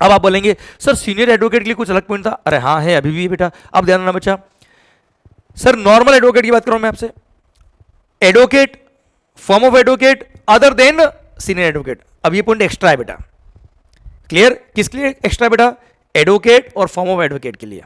अब आप बोलेंगे सर सीनियर एडवोकेट के लिए कुछ अलग पॉइंट था, अरे हाँ है, अभी भी है बेटा। अब ध्यान रखना बच्चा, सर नॉर्मल एडवोकेट की बात कर रहा हूं मैं आपसे, advocate, form of advocate other than senior advocate. अब ये पॉइंट एक्स्ट्रा है बेटा, क्लियर? किसके लिए एक्स्ट्रा बेटा? एडवोकेट और फॉर्म ऑफ एडवोकेट के लिए।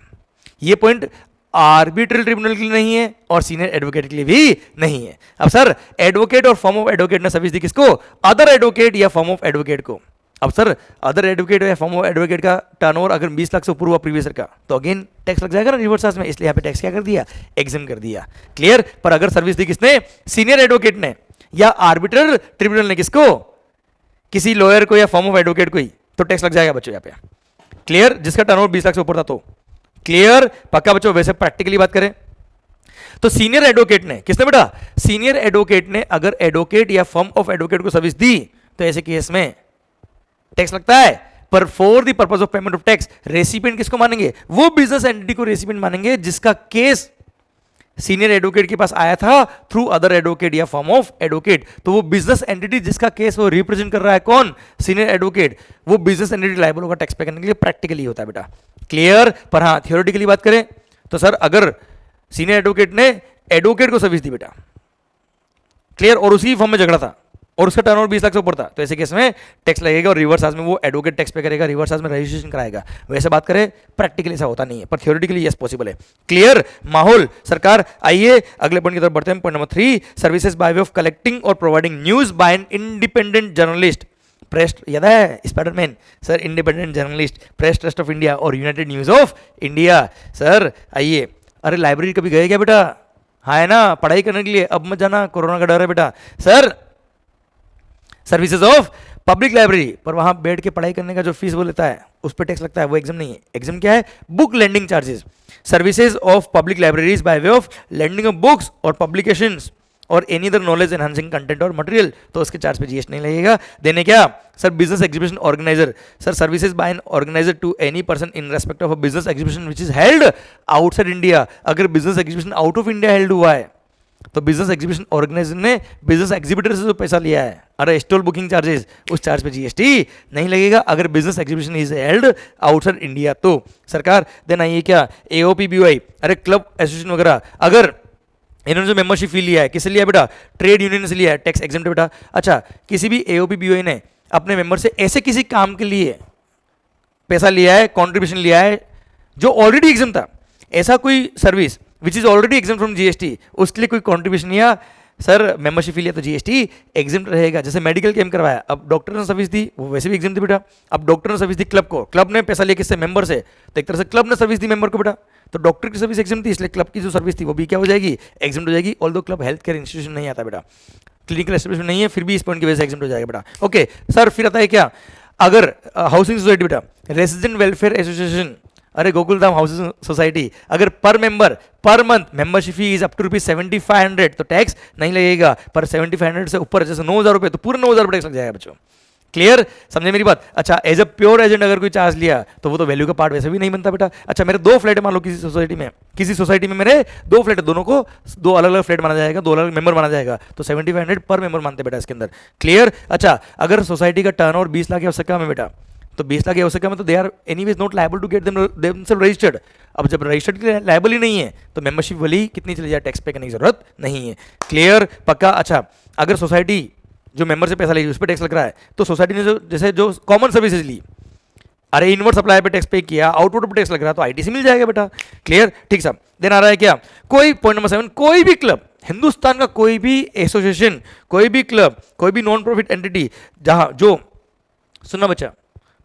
ये पॉइंट आर्बिट्रल ट्रिब्यूनल के लिए नहीं है और सीनियर एडवोकेट के लिए भी नहीं है। अब सर एडवोकेट और फॉर्म ऑफ एडवोकेट ने सर्विस दी किसको? अदर एडवोकेट या फॉर्म ऑफ एडवोकेट को। अब सर अदर एडवोकेट या फॉर्म ऑफ एडवोकेट का टर्नओवर अगर 20 लाख से ऊपर हुआ प्रीवियस ईयर का, तो अगेन टैक्स लग जाएगा ना रिवर्स चार्ज में, इसलिए यहाँ पे टैक्स क्या कर दिया? एग्जिम कर दिया, क्लियर? पर अगर सर्विस दी किसने? सीनियर एडवोकेट ने या आर्बिट्रल ट्रिब्यूनल ने, किसको? किसी लॉयर को या फॉर्म ऑफ एडवोकेट को ही, तो टैक्स लग जाएगा बच्चों यहाँ पे, क्लियर? जिसका टर्नओवर 20 लाख से ऊपर था तो, क्लियर? पक्का बच्चों? वैसे प्रैक्टिकली बात करें तो सीनियर एडवोकेट ने, किसने बेटा? सीनियर एडवोकेट ने अगर एडवोकेट या फर्म ऑफ एडवोकेट को सर्विस दी तो ऐसे केस में टैक्स लगता है। पर for the purpose of payment of tax recipient किसको मानेंगे? वो बिजनेस एंटिटी को रेसिपिएंट मानेंगे जिसका केस सीनियर एडवोकेट के पास आया था थ्रू अदर एडवोकेट या फॉर्म ऑफ एडवोकेट। तो वो बिजनेस एंटिटी जिसका केस वो रिप्रेजेंट कर रहा है, कौन? सीनियर एडवोकेट, वो बिजनेस एंटिटी लायबल होगा टैक्स पे करने के लिए। प्रैक्टिकली होता है बेटा, क्लियर? पर हाँ थियोरेटिकली बात करें तो सर अगर सीनियर एडवोकेट ने एडवोकेट को सर्विस दी बेटा, क्लियर, और उसी फॉर्म में झगड़ा था और उसका टर्नओवर 20 लाख से ऊपर था, तो ऐसे केस में टैक्स लगेगा और रिवर्स चार्ज में वो एडवोकेट टैक्स पे करेगा, रिवर्स चार्ज में रजिस्ट्रेशन कराएगा। वैसे बात करें प्रैक्टिकली ऐसा होता नहीं है, पर थियोरेटिकली यस पॉसिबल है, क्लियर? माहौल सरकार, आइए अगले पॉइंट की तरफ बढ़ते हैं। Point number 3, services by way of collecting और providing news by an independent journalist, press, याद है Spiderman sir, independent journalist, press trust of India और united news of India. Sir आइए, अरे लाइब्रेरी कभी गए क्या बेटा? हाँ है ना, पढ़ाई करने के लिए, अब मत जाना, कोरोना का डर है बेटा। Sir services of public library, पर वहां बैठ के पढ़ाई करने का जो फीस वो लेता है उस पर टैक्स लगता है, वो एग्जाम नहीं है। एग्जाम क्या है? Book lending charges. Services of public libraries by way of lending of books और पब्लिकेशंस और any other knowledge enhancing content और मटेरियल, तो उसके चार्ज पे जीएसटी नहीं लगेगा। देने क्या? Sir business exhibition organiser, sir services by an organiser to any person in respect of a business exhibition which is held outside India. अगर business exhibition out of India held हुआ है तो business exhibition organiser ने business exhibitor से जो पैसा लिया है, अरे स्टॉल बुकिंग चार्जेस, उस चार्ज पे जीएसटी नहीं लगेगा अगर business exhibition is held outside India. तो सरकार देन आइए क्या? एओपीबीवाई, अरे क्लब एसोसिएशन वगैरह, अगर इन्होंने जो मेंबरशिप फी लिया है, किससे लिया बेटा? ट्रेड यूनियन से लिया है, टैक्स एग्जेम्प्ट है बेटा। अच्छा, किसी भी एओपीबीवाई ने अपने मेंबर से ऐसे किसी काम के लिए पैसा लिया है, कॉन्ट्रीब्यूशन लिया है जो ऑलरेडी एग्जाम था, ऐसा कोई service which is already exam from GST, उसके लिए कोई कॉन्ट्रीब्यूशन लिया, सर मेंबरशिप फी लिया, तो जीएसटी एग्जाम रहेगा। जैसे मेडिकल कैंप करवाया, अब डॉक्टर ने सर्विस दी, वो वैसे भी एग्जाम थी बेटा। अब डॉक्टर ने सर्विस दी क्लब को, क्लब ने पैसा लिया किससे? मेंबर से, तो एक तरह से क्लब ने सर्विस दी मेंबर को बेटा, तो डॉक्टर की सर्विस एग्जाम थी, इसलिए क्लब की जो सर्विस थी वो भी क्या हो जाएगी? एग्जाम हो जाएगी। Although club health care institution नहीं आता बेटा, क्लिनिकल एस्टेब्लिशमेंट नहीं है, फिर भी इस पॉइंट की वजह से एग्जाम हो जाएगा बेटा। ओके सर, फिर आता है क्या? अगर हाउसिंग सोसाइटी बेटा, रेसिडेंट वेलफेयर एसोसिएशन, अरे गोकुलधाम हाउसिंग सोसाइटी, अगर per member per month membership fee is up to ₹7500 तो टैक्स नहीं लगेगा, पर 7500 से ऊपर जैसे 9000 रुपये, तो पूरे 9000 रुपये टैक्स लग जाएगा बच्चों, क्लियर? समझे मेरी बात? अच्छा, एज अ प्योर एजेंट अगर कोई चार्ज लिया तो वो तो वैल्यू का पार्ट वैसे भी नहीं बनता बेटा। अच्छा, मेरे 2 फ्लैट मान लो किसी सोसाइटी में मेरे 2 फ्लैट है, दोनों को 2 अलग अलग फ्लैट माना जाएगा, 2 अलग मेंबर माना जाएगा, तो 7500 पर मेंबर मानते बेटा इसके अंदर, क्लियर? अच्छा, अगर सोसाइटी का टर्नओवर 20 लाख या उससे कम है बेटा, तो 20 लाख या उससे कम है तो they are anyways not liable to get themselves registered. अब जब रजिस्टर्ड के लिए लायबल ही नहीं है तो मेंबरशिप वाली कितनी चली जाए, टैक्स पे करने की जरूरत नहीं है, क्लियर? पक्का? अच्छा, अगर सोसाइटी जो मेंबर से पैसा लेगी उस पर टैक्स लग रहा है, तो सोसाइटी ने जो कॉमन सर्विसेज ली, अरे इनवर्ड सप्लाई पे टैक्स पे किया, आउटवर्ड पे टैक्स लग रहा है, तो आईटीसी मिल जाएगा बेटा, क्लियर? ठीक साहब। देन आ रहा है क्या? कोई पॉइंट नंबर 7, कोई भी क्लब, हिंदुस्तान का कोई भी एसोसिएशन, कोई भी क्लब, कोई भी नॉन प्रॉफिट एंटिटी, जहां जो, सुनना बच्चा,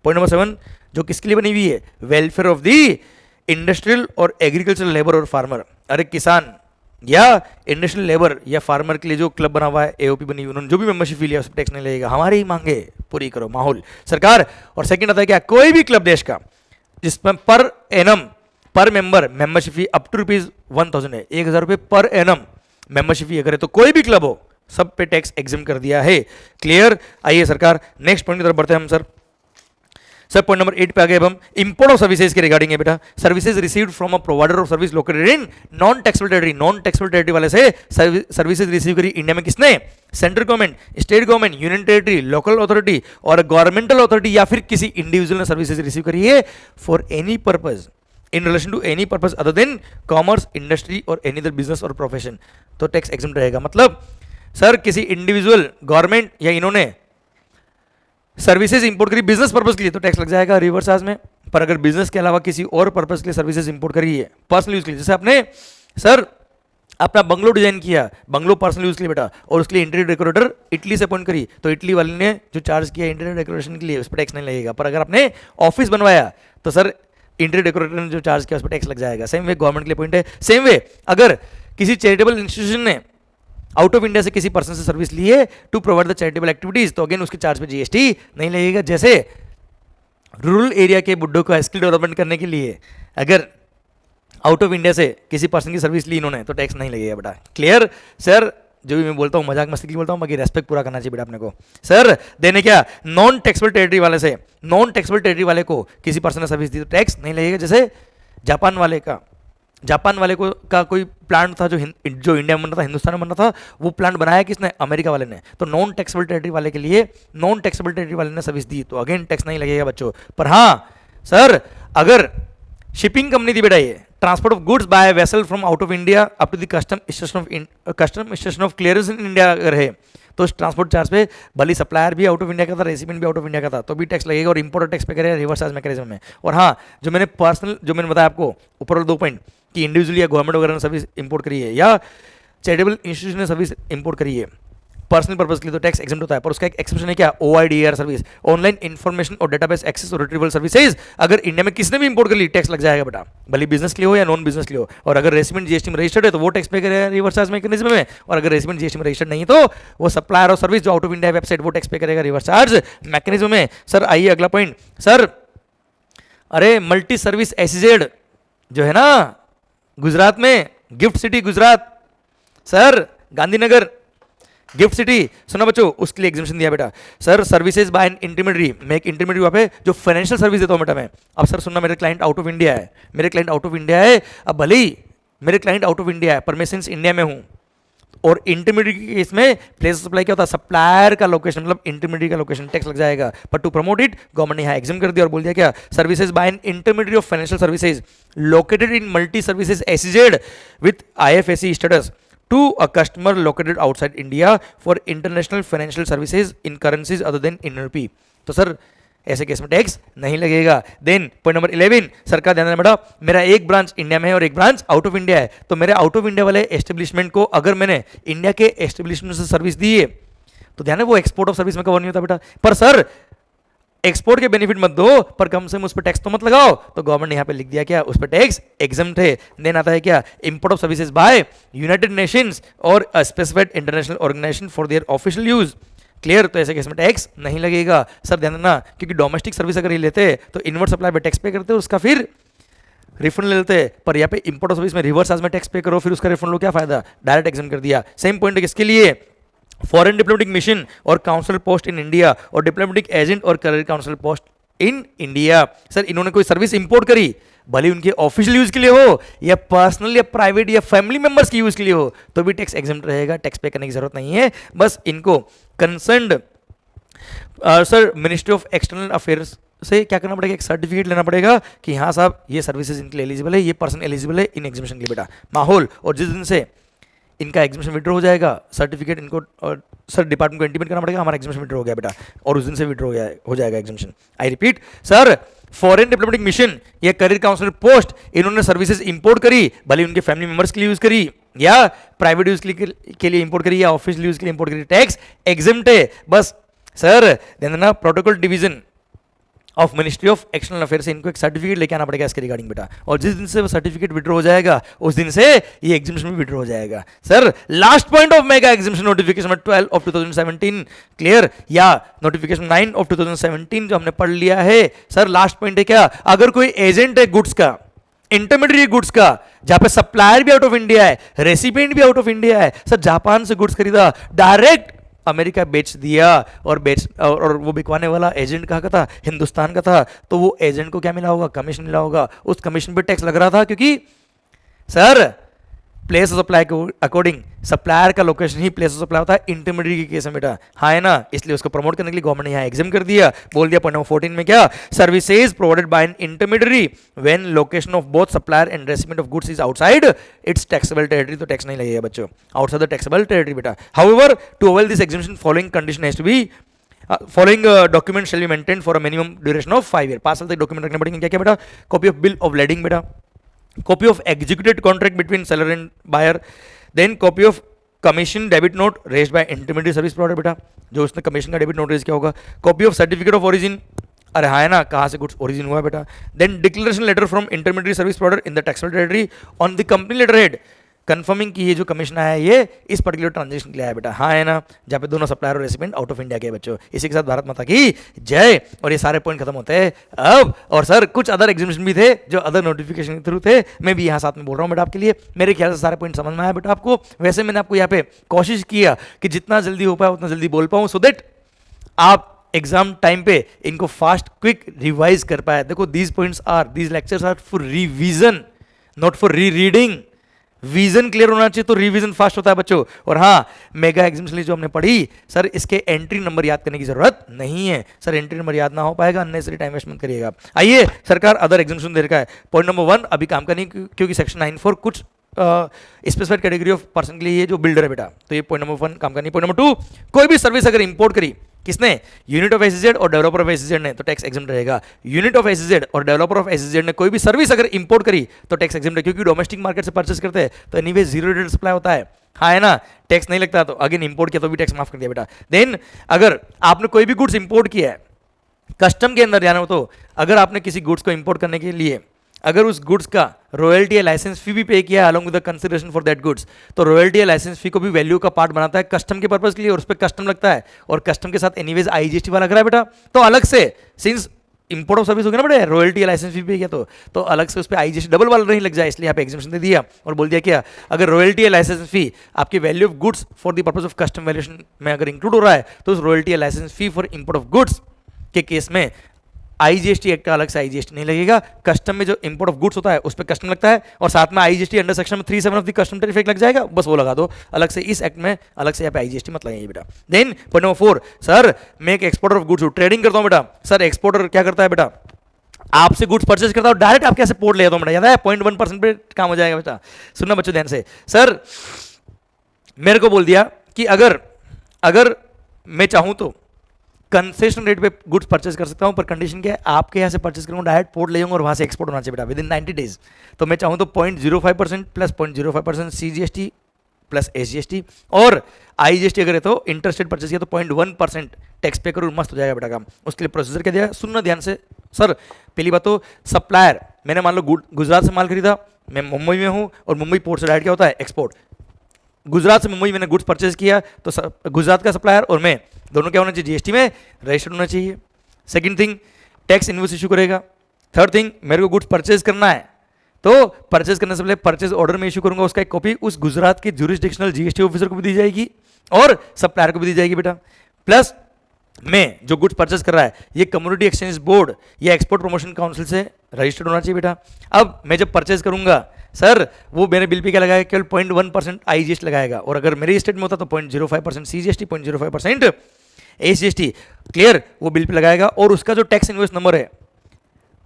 पॉइंट नंबर 7 जो किसके लिए बनी हुई है? वेलफेयर ऑफ दी इंडस्ट्रियल और एग्रीकल्चरल लेबर और फार्मर, अरे किसान या इंडस्ट्रियल लेबर या फार्मर के लिए जो क्लब बना हुआ है, एओपी बनी हुई, उन्होंने जो भी मेंबरशिप फी लिया उस पर टैक्स नहीं लगेगा। हमारी ही मांगे पूरी करो माहौल सरकार। और सेकंड आता है क्या? कोई भी क्लब देश का जिसमें per annum per member membership fee up to ₹1000 है, 1000 रुपये पर एनम मेंबरशिप फी अगर है, तो कोई भी क्लब हो सब पे टैक्स एग्जाम कर दिया है, क्लियर? आइए सरकार नेक्स्ट पॉइंट की तरफ बढ़ते हैं हम सर। सर पॉइंट नंबर 8 पे आ गए अब हम इंपोर्ट ऑफ सर्विसेज के रिगार्डिंग है बेटा. Services received from a provider of service located in non taxable territory. नॉन टैक्सेबल टेरिटरी वाले से सर्विसेज रिसीव करी इंडिया में किसने? Central government, state government, union territory, local authority और गवर्नमेंटल अथॉरिटी या फिर किसी इंडिविजुअल ने सर्विसेज रिसीव करी है for any purpose in relation to any purpose other than commerce, industry और एनी अदर बिजनेस और प्रोफेशन, तो टैक्स एग्जम्प्ट रहेगा. मतलब सर किसी इंडिविजुअल, गवर्नमेंट या इन्होंने सर्विसेज इंपोर्ट करी बिजनेस पर्पस के लिए तो टैक्स लग जाएगा रिवर्स चार्ज में. पर अगर बिजनेस के अलावा किसी और पर्पस के लिए सर्विसेज इंपोर्ट करी है पर्सनल यूज के लिए, जैसे आपने सर अपना बंगलो डिजाइन किया, बंगलो पर्सनल यूज के लिए बेटा, और उसके लिए इंटीरियर डेकोरेटर इटली से अपॉइंट करी, तो इटली वाले ने जो चार्ज किया इंटीरियर डेकोरेशन के लिए उस पर टैक्स नहीं लगेगा. पर अगर आपने ऑफिस बनवाया तो सर इंटीरियर डेकोरेटर ने जो चार्ज किया उस पर टैक्स लग जाएगा. सेम वे गवर्नमेंट के लिए पॉइंट है. सेम वे अगर किसी चैरिटेबल इंस्टीट्यूशन ने आउट ऑफ इंडिया से किसी पर्सन से सर्विस ली है to provide the charitable activities तो अगेन उसके चार्ज पे जीएसटी नहीं लगेगा. जैसे रूरल एरिया के बुड्ढों का स्किल डेवलपमेंट करने के लिए अगर आउट ऑफ इंडिया से किसी पर्सन की सर्विस ली इन्होंने तो टैक्स नहीं लगेगा बेटा. Clear sir? जो भी मैं बोलता हूँ मजाक मस्ती के लिए बोलता हूँ, बाकी रेस्पेक्ट पूरा करना चाहिए बेटा अपने को. सर देने क्या नॉन टैक्सेबल टेरिटरी वाले से, नॉन टैक्सेबल टेरिटरी वाले को किसी पर्सन ने सर्विस दी तो टैक्स नहीं लगेगा. जैसे जापान वाले को का कोई प्लांट था जो इंडिया में बन रहा था, हिंदुस्तान में बन रहा था, वो प्लांट बनाया किसने? अमेरिका वाले ने. तो नॉन टैक्सेबल टेरिटरी वाले के लिए नॉन टैक्सेबल टेरिटरी वाले ने सर्विस दी तो अगेन टैक्स नहीं लगेगा बच्चों. पर हाँ सर अगर शिपिंग कंपनी थी बेटा, ये transport of goods by vessel from out of India up to the custom station of clearance in India अगर है तो उस ट्रांसपोर्ट चार्ज पे भले सप्लायर भी आउट ऑफ इंडिया का था, रेसिपिएंट भी आउट ऑफ इंडिया का था तो भी टैक्स लगेगा और इंपोर्टर टैक्स पे करेगा रिवर्स चार्ज मैकेनिज्म में. और हाँ जो मैंने बताया आपको ऊपर वाले 2 पॉइंट कि इंडिविजुअल या गवर्नमेंट वगैरह ने सर्विस इंपोर्ट करी है या चैरिटेबल इंस्टीट्यूशन ने सर्विस इंपोर्ट करी है पर्सनल पर्पस के लिए तो टैक्स एग्जम्प्ट होता है. पर उसका एक एक्सेप्शन है क्या? OIDR सर्विस, ऑनलाइन इन्फॉर्मेशन और डेटाबेस एक्सेस और रिट्रीवल सर्विसेज. अगर इंडिया में किसने भी इंपोर्ट कर ली टैक्स लग जाएगा बेटा, भले बिजनेस के लिए हो या नॉन बिजनेस के लिए हो. और अगर रेसिडेंट जीएसटी में रजिस्टर्ड है तो वो टैक्स पे करेगा रिवर्स चार्ज मैकेनिज्म में, और अगर रेसिडेंट जीएसटी में रजिस्टर्ड नहीं है तो वो सप्लायर और सर्विस जो आउट ऑफ इंडिया वेबसाइट वो टैक्स पे करेगा रिवर्स चार्ज मैकेनिज्म में. सर आइए अगला पॉइंट. सर अरे मल्टी सर्विस SEZ जो है ना गुजरात में, gift city Gujarat, sir Gandhinagar gift city, सुना बच्चों, उसके लिए एग्जामिशन दिया बेटा. Sir services by an intermediary, मैं एक इंटरमीडियरी वहाँ पे जो फाइनेंशियल सर्विस देता हूँ बेटा मैं. अब सर सुनना, मेरे क्लाइंट आउट ऑफ इंडिया है, अब भले ही मेरे क्लाइंट आउट ऑफ इंडिया है पर मैं सिंस इंडिया में हूँ, और इंटरमीडियरी के केस में प्लेस सप्लाई क्या होता है? सप्लायर का लोकेशन, मतलब इंटरमीडियरी का लोकेशन टैक्स लग जाएगा. पर टू प्रमोट इट गवर्नमेंट ने यहाँ एग्जाम कर दिया और बोल दिया क्या? Services by an intermediary of financial services located in multi services SEZ with IFSC status to a customer located outside India for international financial services in currencies other than Indian rupee. तो sir ऐसे case में tax नहीं लगेगा. Then point number 11 sir का ध्यान देना बेटा, मेरा एक ब्रांच इंडिया में है और एक ब्रांच आउट ऑफ इंडिया है, तो मेरे आउट ऑफ इंडिया वाले एस्टेब्लिशमेंट को अगर मैंने इंडिया के एस्टेब्लिशमेंट से सर्विस दी है तो ध्यान है वो एक्सपोर्ट ऑफ सर्विस में कवर नहीं होता बेटा. पर सर एक्सपोर्ट के बेनिफिट मत दो पर कम से कम उस पर टैक्स तो मत लगाओ, तो गवर्नमेंट ने यहाँ पे लिख दिया क्या? उस पर टैक्स एग्जम्प्ट है. देन आता है क्या? Import of services by United Nations और specified international organisation for their official use. Clear? तो ऐसे केस में टैक्स नहीं लगेगा. सर ध्यान देना, क्योंकि डोमेस्टिक सर्विस अगर ये लेते तो इनवर्ट सप्लाई पे टैक्स पे करते और उसका फिर रिफंड ले लेते, पर यहाँ पे इंपोर्ट ऑफ सर्विस में रिवर्स चार्ज में टैक्स पे करो फिर उसका रिफंड लो, क्या फायदा? डायरेक्ट एग्जाम कर दिया. सेम पॉइंट है किसके लिए? फॉरेन डिप्लोमेटिक मिशन और काउंसिल पोस्ट इन इंडिया और डिप्लोमेटिक एजेंट और career council post in India. Sir इन्होंने कोई सर्विस इंपोर्ट करी, भले उनके ऑफिशियल यूज के लिए हो या पर्सनल या प्राइवेट या फैमिली मेंबर्स के यूज के लिए हो, तो भी टैक्स एग्जम्प्ट रहेगा. टैक्स पे करने की जरूरत नहीं है. बस इनको concerned sir ministry of external affairs से क्या करना पड़ेगा? एक सर्टिफिकेट लेना पड़ेगा कि हाँ साहब ये सर्विसेज इनके लिए एलिजिबल है, ये पर्सन एलिजिबल है इन एग्जामिशन के लिए बेटा. माहौल, और जिस दिन से इनका एग्जामिशन विड्रॉ हो जाएगा सर्टिफिकेट इनको और सर डिपार्टमेंट को इंटीमेट करना पड़ेगा हमारा एग्जामिशन विड्रॉ हो गया बेटा, और उस दिन से विड्रॉ हो जाएगा exemption. I repeat sir, foreign diplomatic mission या करियर काउंसिलर पोस्ट इन्होंने सर्विसेज इंपोर्ट करी, भले उनके फैमिली मेंबर्स के लिए यूज करी या प्राइवेट यूज के लिए इंपोर्ट करी या ऑफिशियल यूज के लिए इंपोर्ट करी, टैक्स एग्जम्प्ट है. बस सर ध्यान देना, protocol division of ministry of external affair से इनको एक सर्टिफिकेट लेके आना पड़ेगा इसके रिगार्डिंग बेटा, और जिस दिन से वो सर्टिफिकेट विड्रॉ हो जाएगा उस दिन से ये एग्जामिशन भी विड्रॉ हो जाएगा. Sir last point of mega exemption notification 12 of 2017 clear, या नोटिफिकेशन 9 ऑफ 2017 जो हमने पढ़ लिया है. सर लास्ट पॉइंट है क्या? अगर कोई एजेंट है गुड्स का, इंटरमीडिएट गुड्स का, जहां पे सप्लायर भी आउट ऑफ इंडिया है, रेसिपिएंट भी आउट ऑफ इंडिया है, सर जापान से गुड्स खरीदा, डायरेक्ट अमेरिका बेच दिया और वो बिकवाने वाला एजेंट कहाँ का था, हिंदुस्तान का था, तो वो एजेंट को क्या मिला होगा, कमीशन मिला होगा, उस कमीशन पे टैक्स लग रहा था, क्योंकि सर प्लेस ऑफ सप्लाई के अकॉर्डिंग सप्लायर का location he place of supply होता है इंटरमीडिएट के केस में बेटा, हाँ है ना, इसलिए उसको प्रमोट करने के लिए गवर्नमेंट ने यहाँ एग्जाम कर दिया, बोल दिया पॉइंट नंबर 14 में क्या, services provided by an intermediary when location of both supplier and recipient of goods is outside its taxable territory, तो टैक्स नहीं लगेगा बच्चों, आउटसाइड द टैक्सेबल टेरिटरी बेटा। However to avail this exemption following condition has to be following document shall be maintain for a minimum duration of 5 year, 5 साल तक डॉक्यूमेंट रखने पड़ेंगे, क्या क्या बेटा, copy of bill of lading बेटा, copy of executed contract between seller and buyer, then copy of commission debit note raised by intermediary service provider बेटा, जो उसने कमीशन का डेबिट नोट रेज किया होगा, copy of certificate of origin, अरे हाँ है ना, कहाँ से गुड्स ओरिजिन हुआ है बेटा, then declaration letter from intermediate service provider in the taxable territory on the company letter head, confirming कि ये जो कमीशन आया है ये इस पर्टिकुलर ट्रांजेक्शन के लिए आया बेटा, हाँ है ना, जहाँ पे दोनों सप्लायर और रेसिपिएंट आउट ऑफ इंडिया के बच्चों। इसी के साथ भारत माता की जय, और ये सारे पॉइंट खत्म होते हैं अब। और सर कुछ अदर एग्जामिनेशन भी थे जो अदर नोटिफिकेशन के थ्रू थे, मैं भी यहाँ साथ में बोल रहा हूँ बेटा आपके लिए, मेरे ख्याल से सारे पॉइंट समझ में आया बेटा आपको। वैसे मैंने आपको यहाँ पे कोशिश किया कि जितना जल्दी हो पाए उतना जल्दी बोल पाऊँ, सो दैट आप एग्जाम टाइम पे इनको फास्ट क्विक रिवाइज कर पाए। देखो these lectures are for revision, not for re reading. Vision clear होना चाहिए तो रिवीजन फास्ट होता है बच्चों। और हाँ, मेगा एग्जाम्स जो हमने पढ़ी सर, इसके एंट्री नंबर याद करने की जरूरत नहीं है सर, एंट्री नंबर याद ना हो पाएगा, अननेसेसरी टाइम वेस्ट मत करिएगा। आइए, सरकार अदर एग्जामिनेशन दे रखा है। पॉइंट नंबर 1 अभी काम का नहीं, क्योंकि सेक्शन 9(4) कुछ स्पेसिफाइड कैटेगरी ऑफ पर्सन के लिए ये जो बिल्डर है बेटा, तो ये पॉइंट नंबर 1 काम का नहीं। पॉइंट नंबर 2, कोई भी सर्विस अगर इंपोर्ट करी, किसने, यूनिट ऑफ एसईजेड और डेवलपर ऑफ एसईजेड ने, तो टैक्स एग्जाम रहेगा। यूनिट ऑफ एसईजेड और डेवलपर ऑफ एसईजेड ने कोई भी सर्विस अगर इंपोर्ट करी तो टैक्स एग्जाम रहेगा, क्योंकि डोमेस्टिक मार्केट से परचेस करते हैं तो एनीवे जीरो रेट सप्लाई होता है, हाँ है ना, टैक्स नहीं लगता। तो अगेन इंपोर्ट किया तो भी टैक्स माफ कर दिया बेटा। देन अगर आपने कोई भी गुड्स इंपोर्ट किया है, कस्टम के अंदर जाना हो, तो अगर आपने किसी गुड्स को इंपोर्ट करने के लिए अगर उस गुड्स का रॉयल्टी या लाइसेंस फी भी पे किया along with the consideration for that goods, तो रॉयल्टी या लाइसेंस फी को भी वैल्यू का पार्ट बनाता है कस्टम के पर्पस के लिए, और उस पर कस्टम लगता है, और कस्टम के साथ एनीवेज आईजीएसटी वाला लग रहा है बेटा। तो अलग से, सिंस इंपोर्ट ऑफ सर्विस हो गया ना बेटा, रॉयल्टी या लाइसेंस फी पे किया तो अलग से उस पर आईजीएसटी डबल वाला नहीं लग जाए, इसलिए यहाँ पे एग्जामिनेशन दे दिया और बोल दिया क्या, अगर रॉयल्टी या लाइसेंस फी आपकी value of goods for the purpose of custom valuation में अगर इंक्लूड हो रहा है, तो उस रॉयल्टी या licence fee for import of goods के केस में आईजीएसटी एक्ट का अलग से आईजीएसटी नहीं लगेगा। कस्टम में जो इंपोर्ट ऑफ गुड्स होता है उस पर कस्टम लगता है, और साथ में IGST under section 37 of the custom tariff act लग जाएगा, बस वो लगा दो अलग से, इस एक्ट में अलग से यहाँ पे आईजीएसटी मत लगाइए बेटा। देन पॉइंट नंबर 4, सर मैं एक एक्सपोर्टर ऑफ गुड्स ट्रेडिंग करता हूँ बेटा। सर एक्सपोर्टर क्या करता है बेटा, आपसे गुड्स परचेज करता हूँ, डायरेक्ट आपके से पोर्ट ले जाता हूँ बेटा, याद है 0.1% पे काम हो जाएगा बेटा। सुनना बच्चों ध्यान से, सर मेरे को बोल दिया कि अगर मैं चाहूँ तो कंसेशन रेट पे गुड्स परचेज कर सकता हूं, पर कंडीशन क्या है, आपके यहाँ से परचेज करूंगा, डायरेक्ट पोर्ट ले जाऊंगा और वहां से एक्सपोर्ट होना चाहिए बेटा विद इन 90 डेज। तो मैं चाहूं तो 0.05% प्लस 0.05% सीजीएसटी प्लस एसजीएसटी, और आईजीएसटी अगर है तो इंटरस्टेट परचेज किया तो 0.1% टैक्स पे करूँ, मस्त हो जाएगा बेटा काम। उसके लिए प्रोसीजर क्या दिया, सुनना ध्यान से। सर पहली बात तो सप्लायर, मैंने मान लो गुजरात से माल खरीदा, मैं मुंबई में हूँ और मुंबई पोर्ट से डायरेक्ट क्या होता है एक्सपोर्ट, गुजरात से मुंबई मैंने गुड्स परचेज किया तो गुजरात का सप्लायर और मैं दोनों क्या होना चाहिए, जीएसटी में रजिस्टर्ड होना चाहिए। Second thing, tax invoice issue करेगा। थर्ड थिंग, मेरे को गुड्स परचेज करना है तो परचेज करने से पहले परचेज ऑर्डर में इशू करूंगा, उसका एक कॉपी उस गुजरात के ज्यूरिसडिक्शनल जीएसटी ऑफिसर को भी दी जाएगी और सप्लायर को भी दी जाएगी बेटा। प्लस मैं जो गुड्स परचेज कर रहा है ये कम्युनिटी एक्सचेंज बोर्ड या एक्सपोर्ट प्रमोशन काउंसिल से रजिस्टर्ड होना चाहिए बेटा। अब मैं जब परचेज करूंगा सर, वो मेरे बिल पे क्या लगाएगा, केवल 0.1% आईजीएसटी लगाएगा, और अगर मेरे स्टेट में होता तो 0.05% सीजीएसटी, 0.05% एसजीएसटी, क्लियर, वो बिल पे लगाएगा। और उसका जो टैक्स इनवॉइस नंबर है